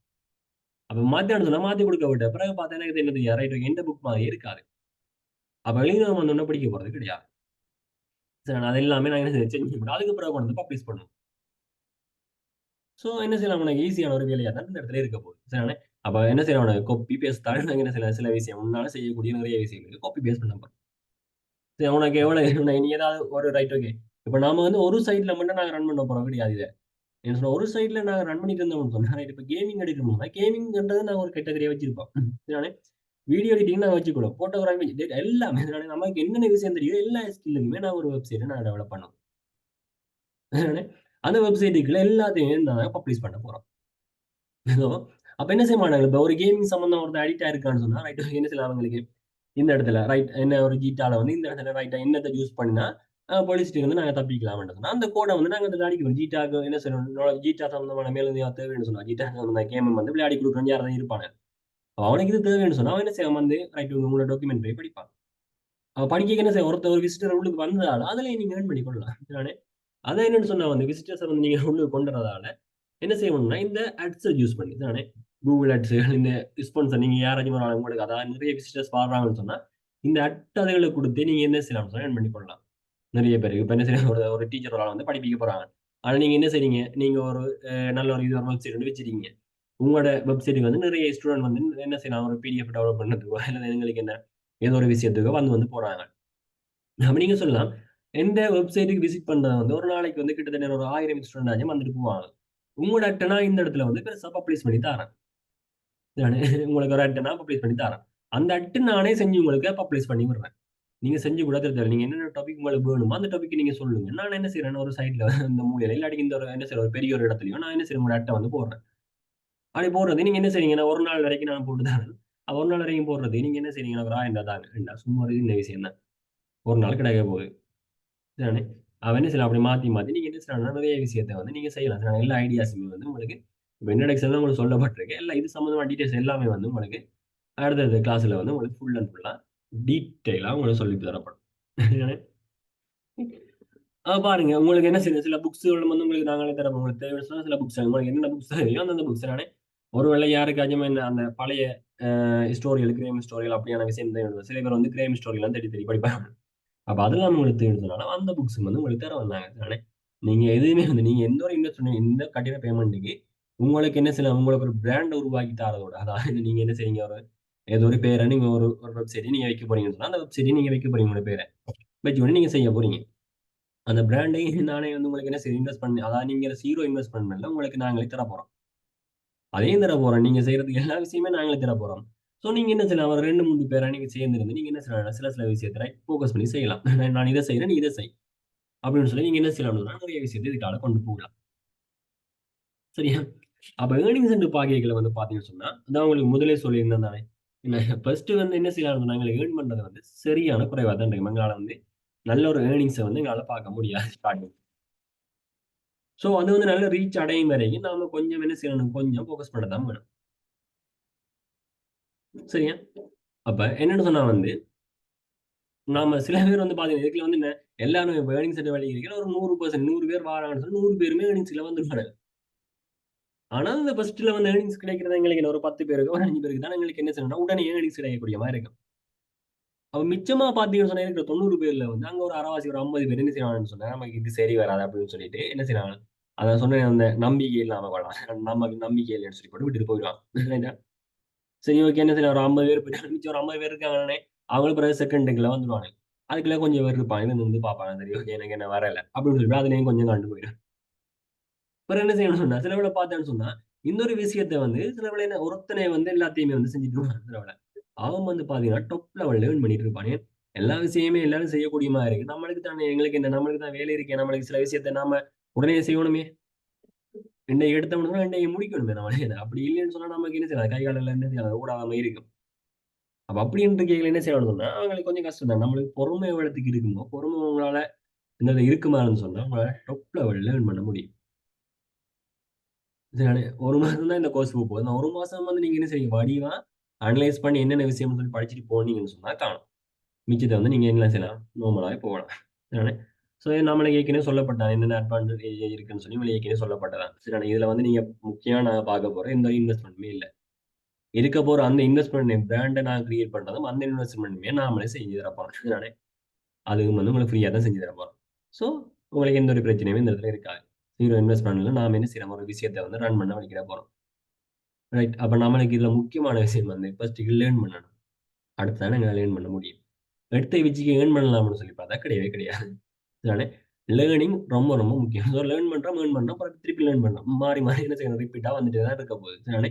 அப்ப மாத்தான்னு சொன்னா மாத்தி குடுக்க விட்ட. பிறகு பார்த்தா எனக்கு என்னது ரைட் ஓகே. இந்த புக் மாரியே இருக்காது. அப்ப எழுதினவன் வந்தோனே படிக்க போறது கிடையாது. சரி நான் அது எல்லாமே நான் என்ன செஞ்சு அதுக்கு பிறகு கொண்டு வந்து பப்ளிஷ் பண்ணுவேன். சோ என்ன செய்யலாம், உனக்கு ஈஸியான ஒரு வேலையா தான் இந்த இடத்துல இருக்க போகுது. சரிதானே? அப்ப என்ன செய்யலாம், காப்பி பேஸ்ட் தானே நாங்க என்ன செய்யலாம், சில விஷயம் உன்னால செய்யக்கூடிய நிறைய விஷயங்களுக்கு காப்பி பேஸ்ட் பண்ண போறோம். சரி உனக்கு எவ்வளவு நீ ஏதாவது ஒரு ரைட் ஓகே. இப்ப நாம வந்து ஒரு சைட்ல மட்டும் நாங்க ரன் பண்ண போறோம் கிடையாது இத. என்ன சொன்னா ஒரு சைட்ல நாங்க ரன் பண்ணிட்டு இருந்தோம்னு சொன்னா, ரைட் இப்ப கேமிங் எடுக்கணும்னா, கேமிங்ன்றத நாங்க ஒரு கேட்டகரியா வச்சிருப்போம். சரிதானே? வீடியோ எடிட்டிங் நாங்க வச்சுக்குறோம். போட்டோகிராஃபி எல்லாமே சரிதானே? நமக்கு என்னென்ன விஷயம் தெரியுதோ எல்லா ஸ்கில்லுக்குமே நான் ஒரு வெப்சைட்ட நான் டெவலப் பண்ணுவேன். சரிதானே? அந்த வெப்சைட்டுக்குள்ள எல்லாத்தையுமே நாங்க பப்ளிஷ் பண்ண போறோம். ஸோ, அப்ப என்ன செய்ய மாட்டாங்க, இப்ப ஒரு கேமிங் சம்மந்தம் ஒருத்தன் அடிக்ட் ஆயிருக்கான்னு சொன்னா, ரைட் என்ன செய்யலாம் அவங்களுக்கு, இந்த இடத்துல ரைட் என்ன ஒரு ஜீட்டால வந்து இந்த இடத்துல ரைட்டா என்னத்த யூஸ் பண்ணா, போலீஸ்ட்ட இருந்து நாங்க தப்பிக்கலாம்ன்னு சொன்னா, அந்த கோட வந்து நாங்க அதுல அடிக்கிறோம். ஜீட்டாக்கு என்ன செய்யணும், ஜீட்டா சம்மந்தமான மேலதிக தேவைன்னு சொன்னா, ஜீட்டா சம்மந்த கேம் வந்து விளையாடி குடுக்குறவங்க யாராவது இருப்பாங்க. அவனுக்கு இது தேவைன்னு சொன்னா, அவன் என்ன செய்வான் வந்து, ரைட் உங்களோட டாக்குமெண்ட் போய் படிப்பான். அவன் படிக்க என்ன செய்வான், ஒருத்தர் ஒரு விசிட்டர் உள்ளுக்கு வந்ததால, அதுலயும் நீங்க ஏர்ன் பண்ணி கொள்ளலாம். நானு அத என்னன்னு சொன்னா வந்து, விசிட்டர்ஸ வந்து நீங்க உள்ளுக்கு கொண்டு வரதால என்ன செய்யணும்னா, இந்த அட்ஸ யூஸ் பண்ணி தானே Google Ads இந்த ஸ்பான்சர் நீங்க யாராச்சும் ஒரு ஆள் உங்களுக்கு அதாவது நிறைய விசிட்டர்ஸ் வர்றாங்கன்னு சொன்னா, இந்த அட்டைகள குடுத்து நீங்க என்ன செய்யலாம்னு சொன்னா ஏர்ன் பண்ணி கொள்ளலாம். நிறைய பேருக்கு. இப்ப என்ன செய்யணும் ஒரு ஒரு டீச்சர் ஒரு ஆள் வந்து படிப்பிக்க போறாங்க. ஆனா நீங்க என்ன செய்றீங்க, நீங்க ஒரு நல்ல ஒரு இது ஒரு வெப்சைட் வந்து வச்சிருக்கீங்க. உங்களோட வெப்சைட்க்கு வந்து நிறைய ஸ்டூடண்ட் வந்து என்ன செய்யலாம், ஒரு பிடிஎஃப் டெவலப் பண்ணதுக்கோ, இல்ல எங்களுக்கு என்ன ஏதோ ஒரு விஷயத்துக்கோ வந்து வந்து போறாங்க. அப்ப நீங்க சொல்லலாம், எந்த வெப்சைட்க்கு விசிட் பண்றது வந்து ஒரு நாளைக்கு வந்து கிட்டத்தட்ட ஒரு 1000 ஸ்டூடண்ட் ஆச்சும் வந்துட்டு போவாங்க. உங்களோட அட்ட நான் இந்த இடத்துல வந்து பெருசா பப்ளிஷ் பண்ணி தாரேன். நானு உங்களுக்கு ஒரு அட்ட நான் பப்ளிஷ் பண்ணி தாரேன். அந்த அட்ட நானே செஞ்சு உங்களுக்கு பப்ளிஷ் பண்ணி விடுறேன். நீங்க செஞ்சு கூட தேவையில்ல. நீங்க என்னென்ன டாபிக் உங்களுக்கு வேணுமோ, அந்த டாபிக் நீங்க சொல்லுங்க. நான் என்ன செய்றேன்னா, ஒரு சைட்ல இந்த மூலையில இல்லாட்டி இந்த ஒரு என்ன செய்றேன், ஒரு பெரிய ஒரு இடத்துலயும் நான் என்ன செய்றேன், உங்களோட அட்ட வந்து போடுறேன். அப்படி போடுறது நீங்க என்ன செய்றீங்கன்னா, ஒரு நாள் வரைக்கும் நான் போட்டு தரேன். ஒரு நாள் வரைக்கும் போடுறது நீங்க என்ன செய்றீங்கன்னா, ஒரு 1000 தாங்க. ஏன்டா சும்மா ஒரு இந்த விஷயம் தான். ஒரு நாள் கிடைக்க போகுது. சரிதானே? அவன் என்ன செய்யலாம், அப்படி மாத்தி மாத்தி நீங்க என்ன செய்யலாம்னா, நிறைய விஷயத்த வந்து நீங்க செய்யலாம். சரிதானே? எல்லா ஐடியாஸுமே வந்து உங்களுக்கு இப்ப இன்ட்ரோடக்ஷன் தான் உங்களுக்கு சொல்லப்பட்டிருக்கு. எல்லா இது சம்மந்தமான டீட்டெயில்ஸ் எல்லாமே வந்து உங்களுக்கு அடுத்தடுத்த கிளாஸ்ல வந்து உங்களுக்கு ஃபுல் அண்ட் ஃபுல்லா டீட்டெயிலா உங்களுக்கு சொல்லி தரப்படும். பாருங்க. உங்களுக்கு என்ன சில சில புக்ஸ்கள் வந்து உங்களுக்கு நாங்களே தரோம். உங்களுக்கு தேவைன்னு சொன்னா சில புக்ஸ் உங்களுக்கு என்னென்ன புக்ஸ் தேவையோ அந்தந்த புக்ஸ் நானே ஒருவேளை யாருக்காச்சும் என்ன அந்த பழைய ஸ்டோரிகள், கிரைம் ஸ்டோரிகள் அப்படியான விஷயம் தேவைப்படுது. சில பேர் வந்து கிரைம் ஸ்டோரிலாம் தேடி தேடி படிப்பாங்க. அப்ப அதெல்லாம் உங்களுக்கு தேவைன்னு சொன்னாலும் அந்த புக்ஸ் வந்து உங்களுக்கு தர வந்தாங்க. நானே நீங்க எதுவுமே வந்து நீங்க எந்த ஒரு இன்வெஸ்ட்மென்ட் இந்த கட்டின பேமெண்ட்க்கு உங்களுக்கு என்ன சில உங்களுக்கு ஒரு பிராண்ட் உருவாக்கி தரதோட, அதாவது நீங்க என்ன செய்றீங்க ஒரு ஏதோ ஒரு பேர நீங்க ஒரு ஒரு வெப்சைட் நீங்க வைக்க போறீங்கன்னு சொன்னா, அந்த வெப்சைட் நீங்க வைக்க போறீங்க உங்களோட பேர. வச்சுக்கொண்டு நீங்க செய்ய போறீங்க. அந்த பிராண்டை நானே வந்து உங்களுக்கு என்ன செய்ய இன்வெஸ்ட் பண்ணி அதாவது நீங்க 0 இன்வெஸ்ட்மென்ட்ல உங்களுக்கு நாங்களே தரப்போறோம். அதையும் தரப்போறோம். நீங்க செய்றதுக்கு எல்லா விஷயமே நாங்களே தரப்போறோம். ஸோ நீங்க என்ன செய்யலாம், ஒரு 2, 3 பேரா நீங்க சேர்ந்திருந்து நீங்க என்ன செய்யலாம், சில சில விஷயத்துல ஃபோக்கஸ் பண்ணி செய்யலாம். நான் இத செய்றேன், நீ இத செய். அப்படின்னு சொல்லி நீங்க என்ன செய்யலாம்னா, நிறைய விஷயத்த இதுக்கால கொண்டு போகலாம். சரியா? அப்ப ஏர்னிங்ஸ் என்று பாக்கைகள்ள வந்து பார்த்தீங்கன்னு சொன்னா, அதான் உங்களுக்கு முதலே சொல்லியிருந்தேன் தானே. என்ன ஃபர்ஸ்ட் வந்து என்ன செய்யலாம்னு நாங்க ஏர்ன் பண்றது வந்து சரியான குறைவா தான் இருக்கு. எங்களால வந்து நல்ல ஒரு ஏர்னிங்ஸ வந்து எங்களால பார்க்க முடியாது ஸ்டார்ட்டிங். ஸோ அது வந்து நல்ல ரீச் அடையும் வரைக்கும் நாம கொஞ்சம் என்ன செய்யணும், கொஞ்சம் ஃபோக்கஸ் பண்ண தான் வேணும். சரியா? அப்ப என்னன்னு சொன்னா வந்து, நாம சில பேர் வந்து பாத்தீங்கன்னா, இதுக்குள்ள வந்து என்ன எல்லாரும் இப்ப ஏர்னிங்ஸ் என்ற வேலைக்கு இருக்கிற ஒரு 100% 100 பேர் வாராங்கன்னு சொன்னா 100 பேருமே ஏர்னிங்ஸ்ல வந்துருவானுங்க. ஆனா, அந்த ஃபர்ஸ்ட்ல வந்து ஏர்னிங்ஸ் கிடைக்கிறது எங்களுக்கு என்ன ஒரு 10 பேருக்கு, ஒரு 5 பேருக்கு தான் எங்களுக்கு என்ன செய்யணும்னா, உடனே ஏர்னிங்ஸ் கிடைக்கக்கூடிய மாரி இருக்கும். அப்ப மிச்சமா பார்த்தீங்கன்னு சொன்னா, இருக்கிற 90 பேர்ல வந்து அங்க ஒரு அரைவாசி ஒரு 50 பேர் என்ன செய்வாங்கன்னு சொன்னா, நமக்கு இது சரி வராது அப்படின்னு சொல்லிட்டு என்ன செய்றாங்க, அதான் சொன்னேன் அந்த நம்பிக்கை இல்லாம கொள்ளலாம். நமக்கு நம்பிக்கை இல்லைன்னு சொல்லி போட்டு விட்டுட்டு போயிருவாங்க. ரைட்டா? சரி ஓகே என்ன செய்யலாம், ஒரு 50 பேர் போயிட்டு மிச்சம் ஒரு 50 பேர் இருக்காங்கன்னே, அவங்களும் பிறகு செகண்டுக்குள்ள வந்துருவாங்க. அதுக்குள்ள கொஞ்சம் பேர் இருப்பாங்க. இருந்து வந்து பார்ப்பாங்க. சரி ஓகே எனக்கு என்ன வரல அப்படின்னு சொல்லிட்டு அதுலயும் கொஞ்சம் கண்டு போயிடும். அப்புறம் என்ன செய்யணும்னு சொன்னா, சில வேளை பார்த்தேன்னு சொன்னா, இன்னொரு விஷயத்த வந்து சில வேளை என்ன ஒருத்தனே வந்து எல்லாத்தையுமே வந்து செஞ்சுட்டு இருப்பான் சில வேளை. அவன் வந்து பார்த்தீங்கன்னா, டாப் லெவல்ல ஏர்ன் பண்ணிட்டு இருப்பானே. எல்லா விஷயமுமே எல்லாரும் செய்யக்கூடிய மாரி இருக்கு. நம்மளுக்கு தானே எங்களுக்கு என்ன நம்மளுக்கு தான் வேலை இருக்கே. நம்மளுக்கு சில விஷயத்த நாம உடனே செய்யணுமே. இன்னைக்கு எடுத்தோம்னா இன்னைக்கு முடிக்கணுமே நம்ம. அப்படி இல்லைன்னு சொன்னா நமக்கு என்ன செய்யலாம்? கை காலெல்லாம் என்ன செய்யலாம்? ஓடாம இருக்கும். அப்ப அப்படின்னு இருக்கையில என்ன செய்யணும்னு சொன்னா, அவங்களுக்கு கொஞ்சம் கஷ்டம் தான். நம்மளுக்கு பொறுமை எவ்வளத்துக்கு இருக்குமோ, பொறுமை உங்களால என்னது இருக்குமான்னு சொன்னா, உங்களால டாப் லெவல்ல ஏர்ன் பண்ண முடியும். சரிதானே? 1 மாசம் தான் இந்த கோர்ஸ் போது. அந்த 1 மாசம் வந்து நீங்க என்ன செய்வீங்க? வடிவா அனலைஸ் பண்ணி என்னென்ன விஷயம்னு சொல்லி படிச்சுட்டு போனீங்கன்னு சொன்னா காணும். மிச்சத்த வந்து நீங்க என்ன செய்யலாம்? நார்மலாவே போகலாம். சரிதானே? ஸோ நம்மளுக்கு ஏற்கனவே சொல்லப்பட்ட என்னென்ன அட்வான்டேஜ் இருக்குன்னு சொல்லி உங்களுக்கு ஏற்கனவே சொல்லப்பட்டதான். சரிதானே? இதுல வந்து நீங்க முக்கியமா நான் பார்க்க போற எந்த இன்வெஸ்ட்மென்ட்டுமே இல்ல. இருக்க போற அந்த இன்வெஸ்ட்மென்ட் பிராண்ட நான் கிரியேட் பண்றதும் அந்த இன்வெஸ்ட்மென்ட்டுமே நாமளே செஞ்சு தர போறோம். சரிதானே? அதுவும் வந்து உங்களுக்கு ஃப்ரீயா தான் செஞ்சு தர போறோம். ஸோ உங்களுக்கு எந்த ஒரு பிரச்சனையுமே இந்த இடத்துல இருக்காது. 0 இன்வெஸ்ட்மென்ட்ல நாம என்ன செய்றோம்? ஒரு விஷயத்த வந்து ரன் பண்ண வைக்கிற போறோம். ரைட். அப்ப நம்மளுக்கு இதுல முக்கியமான விஷயம் வந்து ஃபர்ஸ்ட் லேர்ன் பண்ணணும். அடுத்து தானே எங்களால லேர்ன் பண்ண முடியும். எடுத்த வச்சுக்கு ஏர்ன் பண்ணலாம்னு சொல்லி பார்த்தா கிடையவே கிடையாது. அதனால லேர்னிங் ரொம்ப ரொம்ப முக்கியம். ஸோ லேர்ன் பண்றோம், ஏர்ன் பண்றோம். அப்புறம் திருப்பி லேர்ன் பண்றோம். மாறி மாறி என்ன செய்யணும்? ரிப்பீட்டா வந்துட்டே தான் இருக்க போகுது. அதனால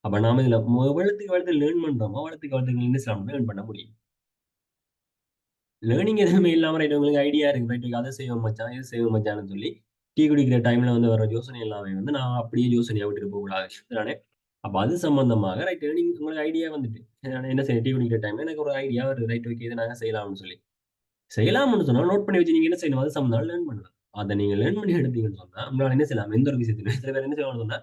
அப்ப நாம இதுல வளத்துக்கு வளத்து லேர்ன் பண்றோமோ, வளத்துக்கு வளத்துக்கு என்ன செய்யலாம்? ஏர்ன் பண்ண முடியும். லேர்னிங் எதுவுமே இல்லாம ரைட் உங்களுக்கு ஐடியா இருக்கு. ரைட் அத செய்வோம் மச்சான், இத செய்வோம் மச்சான்னு சொல்லி டீ குடிக்கிற டைம்ல வந்து வர யோசனை எல்லாமே வந்து நான் அப்படியே யோசனையா விட்டுட்டு போகக்கூடாது. அதனால அப்ப அது சம்பந்தமாக ரைட் நீங்க உங்களுக்கு ஐடியா வந்துட்டு. நான் என்ன செய்ய டீ குடிக்கிற டைம்ல எனக்கு ஒரு ஐடியா வருது. ரைட் ஓகே இத நாங்க செய்யலாம்னு சொல்லி. செய்யலாம்னு சொன்னா நோட் பண்ணி வச்சு நீங்க என்ன செய்யணும்? அது சம்மந்தம் லேர்ன் பண்ணலாம். அத நீங்க லேர்ன் பண்ணி எடுத்தீங்கன்னு சொன்னா, உங்களால என்ன செய்யலாம்? எந்த ஒரு விஷயத்திலும் சில பேர் என்ன செய்வாங்கன்னு சொன்னா,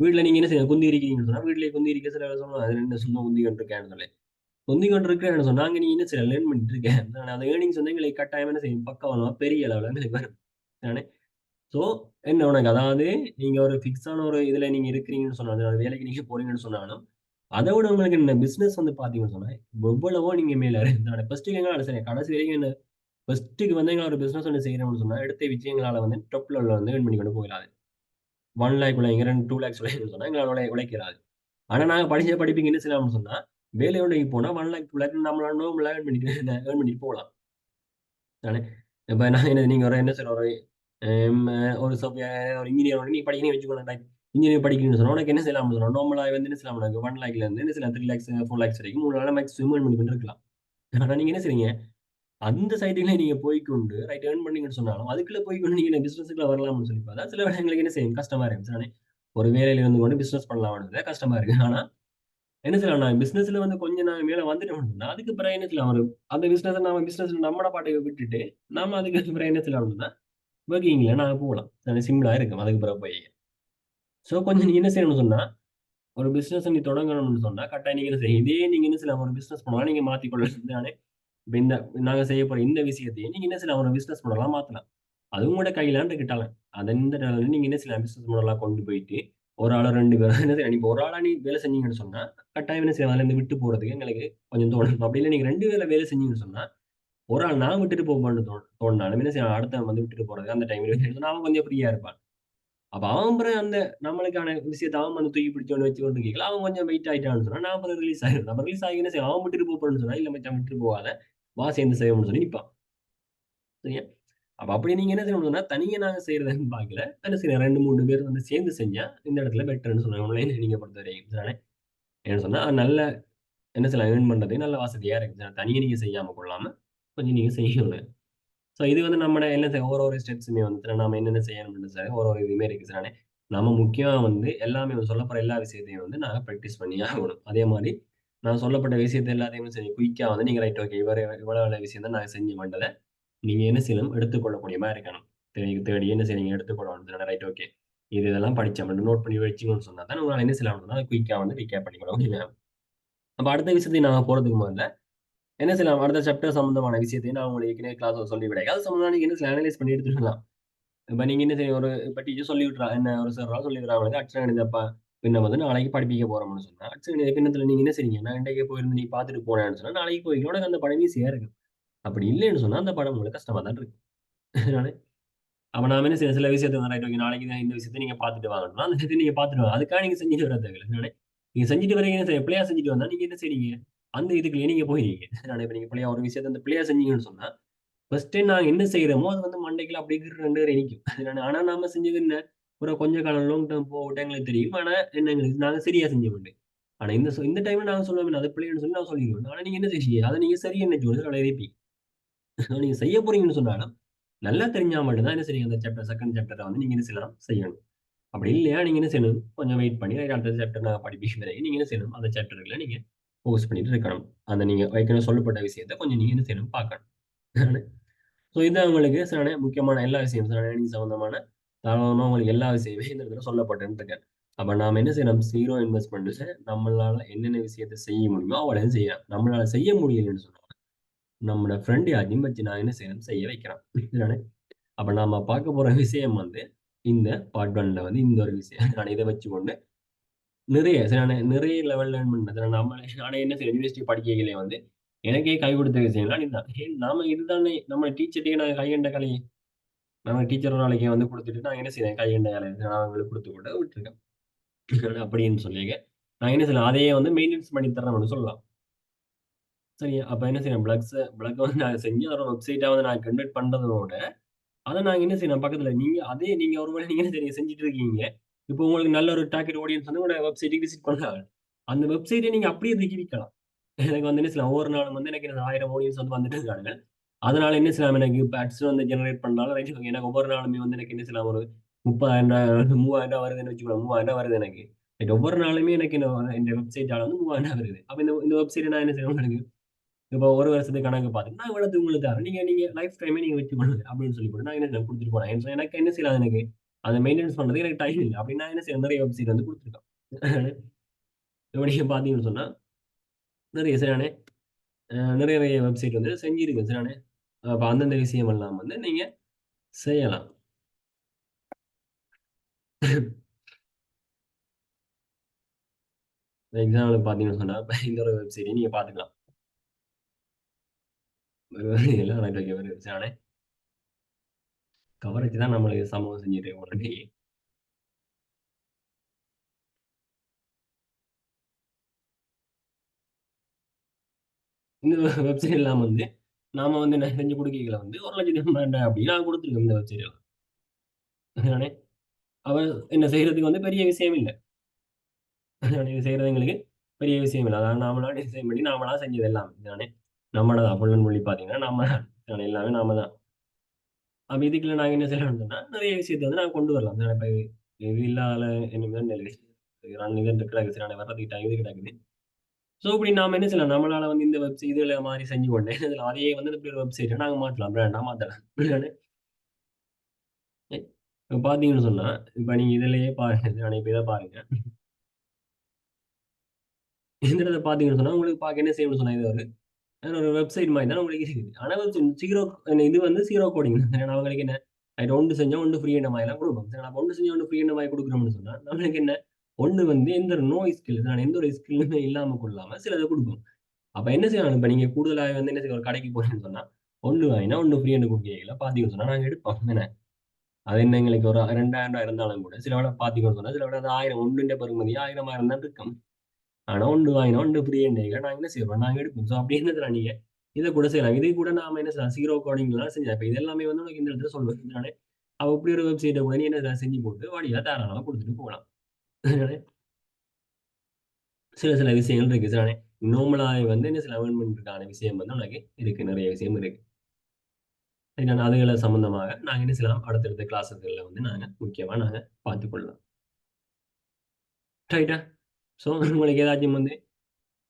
வீட்ல நீங்க என்ன செய்யணும்? குந்தி இருக்கீங்கன்னு சொன்னா, வீட்லயே குந்தி இருக்க சில பேர் சொல்லுவாங்க. "அது என்ன சும்மா குந்திக்கிட்டு இருக்கேன்னு" சொல்லி. குந்திக்கொண்டு இருக்கிறேன்னு சொன்னா, அங்க நீங்க என்ன செய்யலாம்? லேர்ன் பண்ணிட்டு இருக்க. அந்த ஏர்னிங்ஸ் வந்து எங்களுக்கு கட்டாயமா என்ன செய்யும்? பக்கபலமா பெரிய அளவுல எங்களுக்கு வரும். தானே? சோ என்ன உனக்கு அதாவது நீங்க ஒரு ஃபிக்ஸான ஒரு இதுல நீங்க இருக்கிறீங்கன்னு சொன்னாலும், அந்த வேலைக்கு நீங்க போறீங்கன்னு சொன்னாலும், அத விட உங்களுக்கு இந்த பிசினஸ் வந்து பார்த்தீங்கன்னு சொன்னா, எவ்வளவோ நீங்க மேல ஃபர்ஸ்ட்டுக்கு எங்களால சரி கடைசி வரைக்கும் என்ன ஃபர்ஸ்ட்டுக்கு வந்து எங்களால ஒரு பிசினஸ் ஒண்ணு செய்யணும்னு சொன்னா, எடுத்த விஷயங்களால வந்து டாப் லெவல்ல வந்து ஏர்ன் பண்ணி கொண்டு போயிடாது. 1,00,000 உழைங்க, 2,00,000 உழைங்கன்னு சொன்னா எங்களால உழைக்கிறாது. ஆனா நாங்க படிச்ச படிப்புக்கு என்ன செய்யலாம்னு சொன்னா, வேலையோடைக்கு போனா 1,00,000, 2,00,000 நம்மளால நார்மலா ஏர்ன் பண்ணிட்டு போலாம். தானே? இப்ப நான் என்ன நீங்க ஒரு என்ன சொல்ற ஒரு ம் ஒரு ஒரு இன்ஜினியர் நீங்க படிக்கிறீங்கன்னு வச்சுக்கோங்களேன். ரைட். இன்ஜினியர் படிக்கிறீங்கன்னு சொன்னா, உனக்கு என்ன செய்யலாம்னு சொன்னா, நார்மலா வந்து என்ன செய்யலாம் உனக்கு 1,00,000 இருந்து என்ன செய்யலாம் 3,00,000 4,00,000 வரைக்கும் உங்களால மேக்ஸிமம் ஏர்ன் பண்ணி கொண்டு இருக்கலாம். ஆனா நீங்க என்ன செய்றீங்க? அந்த சைடுல நீங்க போய்க்கொண்டு ரைட் ஏர்ன் பண்ணீங்கன்னு சொன்னாலும், அதுக்குள்ள போய்க்கொண்டு நீங்க பிசினஸ்க்குள்ள வரலாம்னு சொல்லி பார்த்தா, சில வேளைங்களுக்கு என்ன செய்யும்? கஷ்டமா இருக்கும். தானே? ஒரு வேலையில இருந்து கொண்டு பிசினஸ் பண்ணலாம்ன்றது கஷ்டமா இருக்கு. ஆனா என்ன செய்யலாம்? நான் பிசினஸ்ல வந்து கொஞ்சம் நான் மேல வந்துட்டோம்னு சொன்னா, அதுக்கு பிறகு என்ன செய்யலாம்? ஒரு அந்த பிசினஸ நாம பிசினஸ் நம்மட பாட்டுக்கு விட்டுட்டு, நாம அதுக்கு பிறகு என்ன செய்யலாம்னா, ஒர்க்கிங்ல நாம போலாம். அது சிம்பிளா இருக்கும். அதுக்கு பிறகு போய். சோ கொஞ்சம் நீங்க என்ன செய்யணும்னு சொன்னா, ஒரு பிசினஸ் நீ தொடங்கணும்னு சொன்னா, கட்டாயம் நீங்க என்ன செய்ய இதே நீங்க என்ன செய்யலாம்? ஒரு பிசினஸ் பண்ணலாம். நீங்க மாத்திக்கொள்ளலாம் தானே? இப்ப இந்த நாங்க செய்ய போற இந்த விஷயத்தையே நீங்க என்ன செய்யலாம்? ஒரு பிசினஸ் மாடலா மாத்தலாம். அது உங்களோட கையிலான்னு இருக்கட்டாலாம். அத இந்த நேரம் நீங்க என்ன செய்யலாம்? பிசினஸ் மாடலா கொண்டு போயிட்டு, ஒரு ஆளோ 2 பேரோ என்ன செய்யலாம்? இப்ப ஒரு ஆளா நீ வேலை செஞ்சீங்கன்னு சொன்னா, கட்டாயம் என்ன செய்யலாம்? அதுலருந்து விட்டு போறதுக்கு எங்களுக்கு கொஞ்சம் தோணும். அப்படி இல்ல நீங்க 2 பேர்ல வேலை செஞ்சீங்கன்னு சொன்னா, ஒரு ஆள் நான் விட்டுட்டு போவேன்னு தோணுனாலும் என்ன செய்யலாம்? அடுத்தவன் வந்து விட்டுட்டு போறதுக்கு அந்த டைம்ல அவன் கொஞ்சம் ஃப்ரீயா இருப்பான். அப்ப அவன் பிறகு அந்த நம்மளுக்கான விஷயத்த அவன் வந்து தூக்கி பிடிச்சோன்னு வச்சுக்கொண்டு கேட்கல. அவன் கொஞ்சம் வெயிட் ஆயிட்டான்னு சொன்னா, நான் அப்புறம் ரிலீஸ் ஆயிரும். நம்ம ரிலீஸ் ஆகி என்ன செய்வோம்? அவன் விட்டுட்டு போறேன்னு சொன்னா, இல்ல மச்சான் விட்டுட்டு போகாத. வா சேர்ந்து செய்வோம்ன்னு சொல்லி நிப்பான். சரியா? அப்ப அப்படி நீங்க என்ன செய்யணும்னா, தனியா நாங்க செய்றதுன்னு பார்க்கல. என்ன செய்யலாம் 2, 3 பேர் வந்து சேர்ந்து செஞ்சா, இந்த இடத்துல பெட்டர்ன்னு சொல்லுவேன். ஆன்லைன் நீங்க பொறுத்தவரைக்கும். சரிதானே? ஏன்னு சொன்னா, நல்ல என்ன செய்யலாம் ஏர்ன் பண்றதுக்கு நல்ல வசதியா இருக்கு. தனியா நீங்க செய்யாம கொள்ளாம, கொஞ்சம் நீங்க செய்யணும். ஸோ இது வந்து நம்ம என்ன செய்ய ஒரு ஒரு ஸ்டெப்ஸுமே வந்து நாம என்னென்ன செய்யணும்னு சார் ஒரு ஒரு இதுவுமே இருக்கு சரிதானே? நம்ம முக்கியமா வந்து எல்லாமே சொல்லப்போற எல்லா விஷயத்தையும் வந்து நாங்க பிராக்டிஸ் பண்ணியே ஆகணும். அதே மாரி நான் சொல்லப்பட்ட விஷயத்த எல்லாத்தையுமே சரி குயிக்கா வந்து நீங்க ரைட் ஓகே இவ்வளவு விஷயம் தான் நாங்க செஞ்சோம்ன்றத நீங்க என்ன செய்யணும் எடுத்துக்கொள்ளக்கூடிய மாரி இருக்கணும். தேடி என்ன செய்றீங்க எடுத்துக்கொள்ளணும். Right okay. இதெல்லாம் படிச்சோம். நோட் பண்ணி வச்சுக்கணும்னு சொன்னா தான் உங்களால என்ன செய்யலாம்னா, அத குயிக்கா வந்து ரீகேப் பண்ணிக்கணும். ஓகேங்களா? அப்ப அடுத்த விஷயத்துக்கு நாங்க போறதுக்கு முதல்ல என்ன செய்யலாம்? அடுத்த சாப்டர் சம்மந்தமான விஷயத்தையும் நான் உங்களுக்கு ஏற்கனவே கிளாஸ்ல சொல்லி விட்டேன். அது சம்மந்தமா நீங்க என்ன செய்யலாம்? அனலைஸ் பண்ணி எடுத்துட்டு வரலாம். இப்ப நீங்க என்ன செய்ய ஒரு இப்ப டீச்சர் சொல்லி விட்டுறா என்ன ஒரு சார் சொல்லி தராங்க அட்சர கணிதப்பா பின்ன வந்து நாளைக்கு படிப்பிக்க போறோம்னு சொன்னா, அட்சர கணித பின்னத்துல நீங்க என்ன செய்றீங்க? நான் இன்றைக்கே போயிருந்து நீ பார்த்துட்டு போனேன்னு சொன்னா, நாளைக்கு போய் உனக்கு அந்த படம் ஈஸியா இருக்கும். அப்படி இல்லைன்னு சொன்னா, அந்த படம் உங்களுக்கு கஷ்டமா தான் இருக்கும். அதனால அப்ப நாம என்ன செய்யணும்? சில விஷயத்த ரைட் ஓகே நாளைக்கு தான் இந்த விஷயத்த நீங்க பார்த்துட்டு வாங்கணும்னா, அந்த விஷயத்த நீங்க பார்த்துட்டு வாங்க. அதுக்காக நீங்க செஞ்சுட்டு வர தேவையில்ல. அதனால நீங்க செஞ்சுட்டு வரீங்க என்ன செய்ய பிழையா செஞ்சுட்டு வந்தா, நீங்க என்ன செய்றீங்க? அந்த இதுக்குள்ளயே நீங்க போயிருவீங்க. அதனால இப்ப நீங்க பிழையா ஒரு விஷயத்த வந்து பிழையா செஞ்சீங்கன்னு சொன்னா, ஃபர்ஸ்ட் டைம் நாங்க என்ன செய்றோமோ, அது வந்து மண்டைக்குள்ள அப்படியே கிர்ன்னு நிக்கும். அதனால ஆனா நாம செஞ்சது என்ன? ஒரு கொஞ்ச காலம் லாங் டெர்ம் போகட்டும் எங்களுக்கு தெரியும். ஆனா என்ன எங்களுக்கு நாங்க சரியா செஞ்ச மாட்டோம். ஆனா இந்த டைம்ல நாங்க சொல்லுவோமே, அது பிழைன்னு சொல்லி நான் சொல்லிருவேன். ஆனா நீங்க என்ன செய்றீங்க? அத நீங்க சரின்னு நெனச்சு அதோட இருப்பீங்க. நீங்க செய்ய போறீங்கன்னு சொன்னாலும், நல்லா தெரிஞ்சா மட்டும் தான் என்ன செய்றீங்க, அந்த சாப்டர் 2ண்ட் சாப்டர வந்து நீங்க என்ன செய்யலாம்? செய்யணும். அப்படி இல்லையா, நீங்க என்ன செய்யணும்? கொஞ்சம் வெயிட் பண்ணி அடுத்த சாப்டர் நான் படிப்பேன் வரைக்கும் நீங்க என்ன செய்யணும்? அந்த சாப்டர்ல நீங்க ஃபோகஸ் பண்ணிட்டு இருக்கணும். அந்த நீங்க ஏற்கனவே சொல்லப்பட்ட விஷயத்த கொஞ்சம் நீங்க என்ன செய்யணும்? பார்க்கணும். ஸோ இதான் உங்களுக்கு சில முக்கியமான எல்லா விஷயம் சில ஏர்னிங் சம்மந்தமான தாராளமா உங்களுக்கு எல்லா விஷயமே இந்த இடத்துல சொல்லப்பட்டிருக்கு. அப்ப நாம என்ன செய்யணும்? 0 இன்வெஸ்ட்மென்ட்ல நம்மளால என்னென்ன விஷயத்த செய்ய முடியுமோ அவ்வளவும் செய்யலாம். நம்மளால செய்ய முடியலன்னு சொன்னா, நம்மோட ஃப்ரெண்ட் யாரையும் வச்சு நான் என்ன செய்யணும்? செய்ய வைக்கிறேன். இதுதானே? அப்ப நாம பார்க்க போற விஷயம் வந்து இந்த பார்ட் 1ல வந்து இந்த ஒரு விஷயம். நான் இத வச்சுக்கொண்டு நிறைய சில நிறைய லெவல் லேர்ன் பண்றது. நானே என்ன செய்றேன் யுனிவர்சிட்டி படிக்கையிலே வந்து எனக்கே கை கொடுத்த விஷயம்லாம் இதுதான். ஏன் நாம இதுதானே நம்ம டீச்சர்ட்டயே நாங்க கையண்ட கலை நம்ம டீச்சர் ஒரு நாளைக்கு வந்து குடுத்துட்டு நான் என்ன செய்றேன் கையண்ட வேலை நான் அவங்களுக்கு குடுத்து கூட விட்டுருக்கேன். அப்படின்னு சொல்லிங்க. நான் என்ன செய்யலாம், அதையே வந்து மெயின்டனன்ஸ் பண்ணி தர்றேன்னு சொல்லலாம். சரியா? அப்ப என்ன செய்யணும் பிளக் வந்து நான் செஞ்சு அதோட வெப்சைட்டா வந்து நான் கன்வெர்ட் பண்றதோட, அத நாங்க என்ன செய்யணும் பக்கத்துல நீங்க ஒரு வேளை நீங்க என்ன செய்றீங்க செஞ்சுட்டு இருக்கீங்க. இப்போ உங்களுக்கு நல்ல ஒரு டார்கெட் ஆடியன்ஸ் வந்து உங்களோட வெப்சைட்க்கு விசிட் பண்றாங்க. அந்த வெப்சைட்ட நீங்க அப்படியே தூக்கி விக்கலாம். எனக்கு வந்து என்ன செய்யலாம், ஒவ்வொரு நாளும் வந்து எனக்கு 1000 ஆடியன்ஸ் வந்து வந்துட்டு இருக்காங்க. அதனால என்ன செய்யலாம், எனக்கு இப்ப அட்ஸ் வந்து ஜெனரேட் பண்ணாலும் ரைட் எனக்கு ஒவ்வொரு நாளுமே வந்து எனக்கு என்ன செய்யலாம், ஒரு 30,000 3000 வருதுன்னு வச்சுக்கோங்க. 3000 வருது எனக்கு. ரைட் ஒவ்வொரு நாளுமே எனக்கு இந்த வெப்சைட்டால வந்து 3000 வருது. அப்ப இந்த வெப்சைட்ட நான் என்ன செய்யணும் எனக்கு இப்போ 1 வருஷத்துக்கு கணக்கு பார்த்துட்டு, நான் இவ்வளவு உங்களுக்கு தரேன். நீங்க நீங்க லைஃப் டைமே நீங்க வச்சுக்கொள்ளுங்க அப்படின்னு சொல்லி போட்டு நான் என்ன செய்றேன் குடுத்துட்டு போனேன். எனக்கு என்ன செய்யலாம் எனக்கு அத மெயின்டனன்ஸ் பண்றதுக்கு எனக்கு டைம் இல்ல. அப்படின்னு நான் என்ன செய்றேன் நிறைய வெப்சைட் வந்து குடுத்துருக்கேன். இப்ப நீங்க பார்த்தீங்கன்னு சொன்னா, நிறைய சரிதானே நிறைய வெப்சைட் வந்து செஞ்சிருக்கு சரிதானே. அப்ப அந்தந்த விஷயம் எல்லாம் வந்து நீங்க செய்யலாம். எக்ஸாம்பிளுக்கு பார்த்தீங்கன்னு சொன்னா, இப்ப இந்த ஒரு வெப்சைட்ட நீங்க பார்த்துக்கலாம். எல்லாம் எனக்கு வைக்க ஒரு சரிதானே. கவரேஜ் தான் நம்மளுக்கு சமூகம் செஞ்சுட்டு இருக்கு. இந்த வெப்சைட் எல்லாம் வந்து நாம வந்து என்ன செஞ்சு குடுக்கைகள வந்து 1,80,000 அப்படின்னு நான் குடுத்துருக்கேன் இந்த வெப்சைட்ல. சரிதானே. அவ என்ன செய்றதுக்கு வந்து பெரிய விஷயம் இல்ல. இது செய்றது எங்களுக்கு பெரிய விஷயம் இல்ல. அதாவது நாமளா டிசைன் பண்ணி நாமளா செஞ்சது எல்லாம். சரிதானே. நம்மள தான் ஃபுல் அண்ட் ஃபுல்லி பார்த்தீங்கன்னா, நம்ம தான் எல்லாமே நாம தான். அப்ப இதுக்குள்ள நாங்க என்ன செய்யலாம்னு சொன்னா, நெறைய விஷயத்த வந்து நாங்க கொண்டு வரலாம். இப்ப இது இல்லாத இனிமேல் நான் இது கிடக்கு சரி வர்றதுக்கு டைம் இது கிடக்குது. ஸோ இப்படி நாம என்ன செய்யலாம், நம்மளால வந்து இந்த இதுல மாரி செஞ்சு கொண்டு அதையே வந்து இப்படி ஒரு வெப்சைட்ட நாங்க மாத்தலாம். பிராண்டா மாத்தலாம். இப்ப பார்த்தீங்கன்னு சொன்னா, இப்ப நீங்க இதிலேயே பாருங்க. இப்ப இத பாருங்க. இந்த இடத்த பார்த்தீங்கன்னு சொன்னா, உங்களுக்கு பார்க்க என்ன செய்யணும்னு சொன்னா, இது ஒரு வெப்சைட் மாரி தான் உங்களுக்கு இருக்குது. ஆனா இது வந்து 0 கோடிங். ஏன்னா அவங்களுக்கு என்ன, ரைட் ஒன்று செஞ்சா ஒன்று ஃப்ரீன்ற மாரிலாம் குடுப்போம். சரி அப்ப ஒன்று செஞ்சா ஒன்று ஃப்ரீன்ற மாரி குடுக்குறோம்னு சொன்னா, நம்மளுக்கு என்ன, ஒண்ணு வந்து எந்த ஒரு நோ ஸ்கில் நான் எந்த ஒரு ஸ்கில்லுமே இல்லாம கொள்ளாம சிலத குடுப்போம். அப்ப என்ன செய்யலாம், இப்ப நீங்க கூடுதலா வந்து என்ன செய்ய ஒரு கடைக்கு போறீங்கன்னு சொன்னா, 1 வாங்கினா 1 ஃப்ரீன்னு குடுக்கையில பார்த்தீங்கன்னு சொன்னா, நாங்க எடுப்போம். என்ன அது என்ன எங்களுக்கு ஒரு ரூ. 2,000 இருந்தாலும் கூட, சில வேள பார்த்தீங்கன்னு சொன்னா, சில வேள அது 1000 ஒண்ணுன்ற பெறுமதி 1000 தான் இருக்கும். ஆனா, ஒன்று வாங்கினா ஒன்று ஃப்ரீன்றீங்க. நாங்க என்ன செய்றோம், நாங்க எடுப்போம். ஸோ அப்படி என்னதுடா நீங்க இத கூட செய்யலாம். இது கூட நாம என்ன செய்யலாம், 0 கோடிங்லாம் செஞ்சா இப்ப இது எல்லாமே வந்து உனக்கு இந்த இடத்துல சொல்லுவேன் நானு. அவ இப்படி ஒரு வெப்சைட்ட கூட நீ என்ன செய்யலாம், செஞ்சு போட்டு வழியா தாராளமா குடுத்துட்டு போகலாம். சில சில விஷயங்கள் இருக்கு. சில நார்மலாவே வந்து என்ன சில ஏர்ன் பண்றதுக்கான விஷயம் வந்து உனக்கு இருக்கு. நெறைய விஷயம் இருக்கு. என்னன்னா அதுகள சம்பந்தமாக நாங்க என்ன செய்யலாம், அடுத்தடுத்த கிளாஸஸ்கள்ல வந்து முக்கியமா நாங்க பார்த்துக் கொள்ளலாம். ரைட்டா? ஸோ உங்களுக்கு ஏதாச்சும் வந்து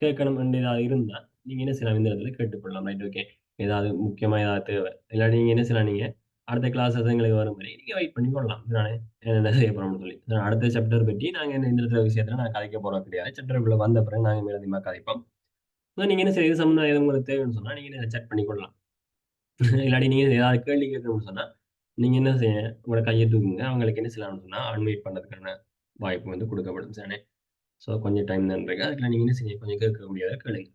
கேட்கணும் ஏதாவது இருந்தா, நீங்க என்ன செய்யலாம் இந்த இடத்துல கேட்டுக்கொள்ளலாம். Right okay. ஏதாவது முக்கியமா ஏதாவது தேவை. இல்லாட்டி நீங்க என்ன செய்யலாம் நீங்க, அடுத்த கிளாஸஸ் எங்களுக்கு வரும் வரை நீங்க வெயிட் பண்ணி கொள்ளலாம். நானே என்ன செய்ய போறோம்னு சொல்லி. அடுத்த சாப்டர் பத்தி நாங்க இந்த இந்த விஷயத்துல நான் கதைக்க போறது கிடையாது. சாப்டருக்குள்ள வந்த பிறகு நாங்க மேலதிகமா கதைப்போம். நீங்க என்ன செய்ய இது சம்மந்தம் எதுவும் உங்களுக்கு தேவைன்னு சொன்னா, நீங்க என்ன சாட் பண்ணி கொள்ளலாம். இல்லாட்டி நீங்க ஏதாவது கேள்வி கேட்கணும்னு சொன்னா, நீங்க என்ன செய்ய உங்களோட கைய தூக்குங்க. அவங்களுக்கு என்ன செய்யலாம்னு சொன்னா, அன்மியூட் பண்றதுக்கான வாய்ப்பு வந்து குடுக்கப்படும். சரிதானே? ஸோ கொஞ்சம் டைம் தான் இருக்கு. அதுக்குள்ள நீங்க என்ன செய்ய கொஞ்சம் கேட்கக்கூடியத கேளுங்க.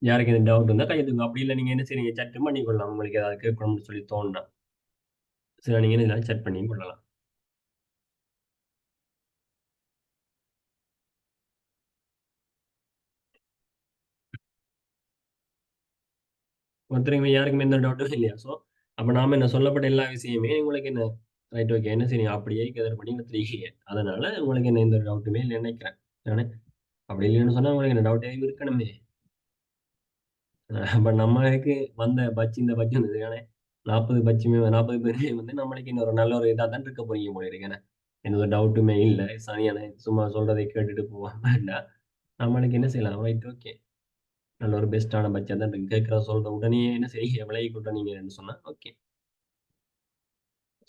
யாருக்கு எதுவும் டவுட் இருந்தா கைய தூக்குங்க. அப்படி இல்ல நீங்க என்ன செய்றீங்க சாட்டும் பண்ணிக்கொள்ளலாம். உங்களுக்கு ஏதாவது கேட்கணும்னு சொல்லி தோணுனா. சரி நீங்க என்ன செய்யலாம் சாட் பண்ணியும் கொள்ளலாம். ஒருத்தருக்குமே யாருக்குமே எந்த டவுட்டும் இல்லையா? ஸோ அப்ப நாம என்ன சொல்லப்பட்ட எல்லா விஷயமே உங்களுக்கு என்ன ரைட் ஓகே. என்ன செய்றீங்க அப்படியே கேதர் பண்ணி வச்சிருக்கீங்க. அதனால உங்களுக்கு என்ன எந்த டவுட்டுமே இல்லைன்னு நெனைக்கிறேன். தானே? அப்படி இல்லைன்னு சொன்னா உங்களுக்கு என்ன டவுட் எதுவும் இருக்கணுமே. அப்ப நம்மளுக்கு வந்த பட்ஜ் இந்த பட்ஜ் வந்தது ஏன்னா 40 பட்ஜுமே 40 பேருமே வந்து நம்மளுக்கு இன்னொரு நல்ல ஒரு இதா தான் இருக்க போறீங்க போல இருக்கு. ஏன்னா எந்த ஒரு டவுட்டுமே இல்ல. சரியான சும்மா சொல்றதை கேட்டுட்டு போவாம நம்மளுக்கு என்ன செய்யலாம்? Right okay. நல்ல ஒரு பெஸ்ட்டான பட்ஜெட் தான் இருக்கு. கேட்கிறத சொல்ற உடனே என்ன செய்ய விலகி கூட்டணீங்கன்னு சொன்னா ஓகே.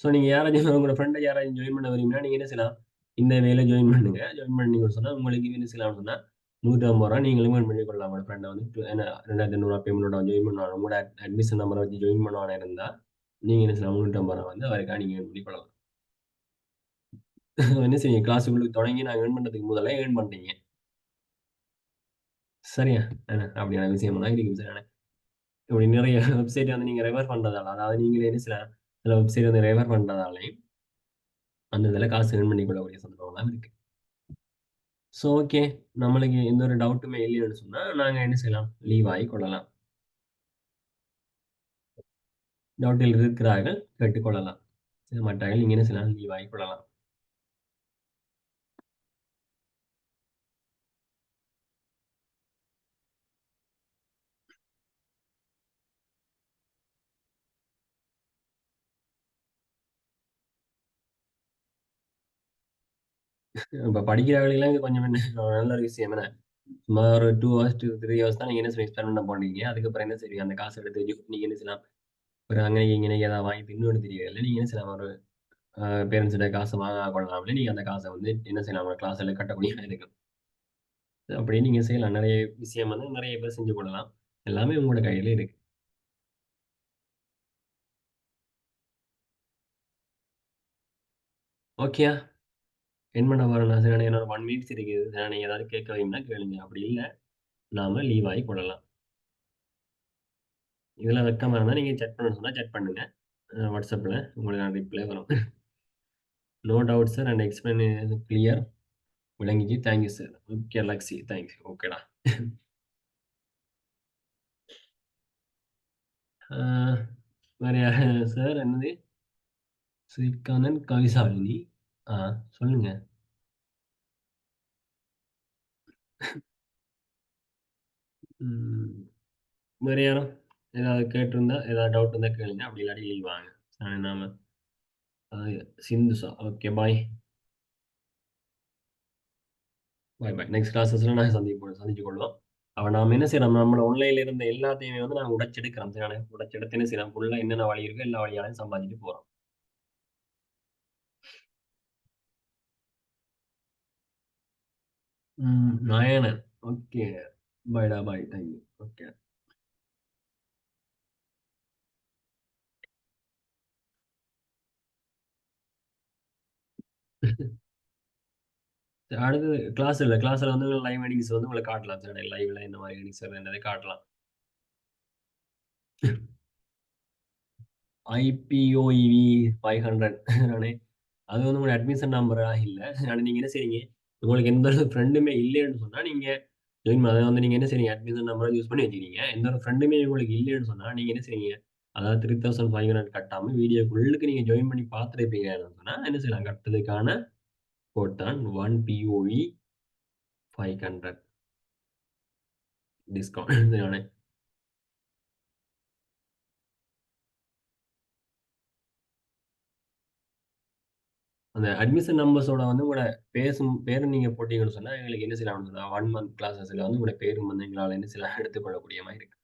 ஸோ நீங்க யாராச்சும் உங்களோட ஃப்ரெண்ட யாராச்சும் ஜாயின் பண்ண விரும்பினா, நீங்க என்ன செய்யலாம்? இந்த வேல ஜாயின் பண்ணுங்க. ஜாயின் பண்ணீங்கன்னு சொன்னா, உங்களுக்கு என்ன செய்யலாம்னு சொன்னா, ரூ. 150 நீங்களும் ஏர்ன் பண்ணிக் கொள்ளலாம். உங்களோட ஃப்ரெண்ட வந்து என்ன ரூ. 2500 பேமெண்டோட ஜாயின் பண்ணுவாங்க. உங்களோட அட்மிஷன் நம்பர வச்சு ஜாயின் பண்ணுவானா இருந்தா, நீங்க என்ன செய்யலாம்? ரூ. 350 வந்து அவருக்கா நீங்க ஏர்ன் பண்ணிக் கொள்ளலாம். என்ன செய்வீங்க? கிளாஸுக்குள்ள தொடங்கி நான் ஏர்ன் பண்றதுக்கு முதல்ல ஏர்ன் பண்றீங்க. சரியா? அப்படியான விஷயம் தான் இருக்குது. சரியான இப்படி நிறைய வெப்சைட் வந்து நீங்க ரெஃபர் பண்றதால, அதாவது நீங்களே என்ன செய்யலாம்? சில வெப்சைட் வந்து ரெஃபர் பண்றதாலயும், அந்த இதில காசு ஏர்ன் பண்ணிக் கொள்ளக்கூடிய சந்தர்ப்பம்லாம் இருக்கு. So okay. நம்மளுக்கு எந்த ஒரு டவுட்டுமே இல்லைன்னு சொன்னா, நாங்க என்ன செய்யலாம்? லீவ் ஆகிக் கொள்ளலாம். டவுட்டில் இருக்கிறார்கள் கேட்டுக்கொள்ளலாம். மற்றவர்கள் நீங்க என்ன செய்யலாம்? லீவ் ஆகிக் கொள்ளலாம். இப்ப படிக்கிறவர்களுக்கெல்லாம் இது கொஞ்சம் என்ன நல்ல ஒரு விஷயம் என்ன? சும்மா ஒரு 2 ஹவர்ஸ், 3 ஹவர்ஸ் தான் நீங்க என்ன செய்வீங்க? ஸ்பெண்ட் பண்ண போனீங்க. அதுக்கப்புறம் என்ன செய்வீங்க? அந்த காச எடுத்து வச்சு நீங்க என்ன செய்யலாம்? ஒரு அங்க இங்கன்னு ஏதாவது வாங்கி தின்னோன்னு தெரியல. நீங்க என்ன செய்யலாம்? ஒரு பேரண்ட்ஸ்ட்ட காசு வாங்க கொள்ளாமலே நீங்க அந்த காச வந்து என்ன செய்யலாம்? ஒரு கிளாஸ்ல கட்டக்கூடிய இருக்கும். அப்படி நீங்க செய்யலாம். நெறைய விஷயம் வந்து நெறைய பேர் செஞ்சு கொள்ளலாம். எல்லாமே உங்களோட கையில இருக்கு. ஓகேயா? என் பண்ண போறேன் நான் சரி என்னோட 1 மினிட்ஸ் இருக்குது. நீங்க ஏதாவது கேட்க விரும்பினா கேளுங்க. அப்படி இல்ல, நாம லீவ் ஆகி கொள்ளலாம். இதுல வெட்கமா இருந்தா நீங்க சாட் பண்ணணும்னு சொன்னா சாட் பண்ணுங்க. WhatsAppல உங்களுக்கான ரிப்ளை வரும். No doubt sir and explain clear. விளங்கிச்சு. Thank you sir. ஓகே லக்ஸி. தேங்க்ஸ். ஓகேடா. ஆ வேற யாரு சார் என்னது? ஸ்ரீகாந்தன், கவிசாலினி. ஆ சொல்லுங்க. ம். வேற யாரும்? ஏதாவது கேட்டிருந்தா, ஏதாவது டவுட் இருந்தா கேளுங்க. அப்படி இல்லாட்டி லீவ் வாங்க. நாம அ சிந்துசா. Okay bye. பாய், பாய். நெக்ஸ்ட் கிளாஸஸ்ல நாங்க சந்திச்சு கொள்வோம். நாம என்ன செய்யறோம், நம்மள ஆன்லைன்ல இருந்த எல்லாத்தையுமே வந்து நாங்க உடைச்செடுக்கிறோம். சரிதானே? உடைச்செடுத்து என்ன செய்றோம், ஃபுல்லா என்னென்ன வழி இருக்கோ எல்லா வழியாலயும் சம்பாதிச்சுட்டு போறோம். நாயனன். ஓகே. பாய்டா பாய். Thank you. ஓகே. அடுத்தது கிளாஸ்ல வந்து லைவ் எர்னிங்ஸ் வந்து உங்களுக்கு காட்டலாம். சரிதானே? லைவ்ல இந்த மாரி எர்னிங்ஸ் வருதுன்றத காட்டலாம். ஐபிஓஇவி 500 நானே அது வந்து உங்களோட அட்மிஷன் நம்பரா இல்ல. ஆனா நீங்க என்ன செய்றீங்க, உங்களுக்கு எந்த ஒரு ஃப்ரெண்டுமே இல்லைன்னு சொன்னா, நீங்க அத வந்து நீங்க என்ன செய்றீங்க, அட்மிஷன் நம்பர யூஸ் பண்ணி வச்சுக்கிறீங்க. எந்த ஒரு ஃப்ரெண்டுமே உங்களுக்கு இல்லைன்னு சொன்னா, நீங்க என்ன செய்றீங்க, அதாவது 3500 கட்டாம வீடியோக்குள்ளுக்கு நீங்க ஜாயின் பண்ணி பார்த்துருப்பீங்கன்னு சொன்னா, என்ன செய்யலாம், கட்டுறதுக்கான கோட் தான் 1 POE 500 டிஸ்கவுண்ட். சரிதானே? அந்த அட்மிஷன் நம்பர்ஸோட வந்து உங்களோட பேரும் நீங்க போட்டீங்கன்னு சொன்னா, எங்களுக்கு என்ன செய்யலாம்னு சொன்னா, 1 மந்த் கிளாஸஸ்ல வந்து உங்களோட பேரும் வந்து எங்களால என்ன செய்யலாம் எடுத்துக்கொள்ளக்கூடிய மாரி இருக்கு.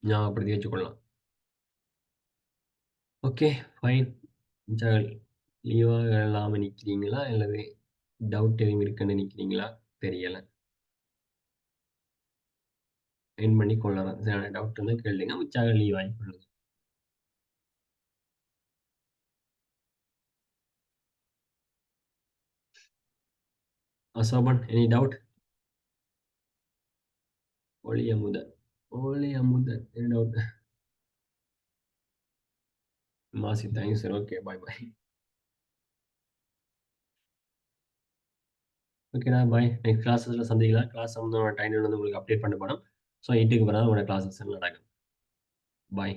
ஞாபகப்படுத்தி வச்சுக்கொள்ளலாம். Okay, fine. ஜல் லீவாகலாம நிக்கிறீங்களா? அல்லது டவுட் எதுவும் இருக்குன்னு நினைக்கிறீங்களா? தெரியல. எண்ட் பண்ணி கொள்ளலாம். சரியான டவுட் இருந்தா கேளுங்க. உற்சாக லீவ் ஆகி கொள்ளுங்க. அசோபன் any doubt? Oli Amuthan. Oli Amuthan. Any doubt? மாசி thanks sir. Okay. Bye, bye. ஓகேடா பாய். நெக்ஸ்ட் கிளாஸஸ்ல சந்திக்கலாம். கிளாஸ் சம்மந்தமான டைம் வந்து உங்களுக்கு அப்டேட் பண்ணப்படும். ஸோ 8க்கு பிறகு உங்களோட கிளாஸஸ் நடக்கும். பாய்.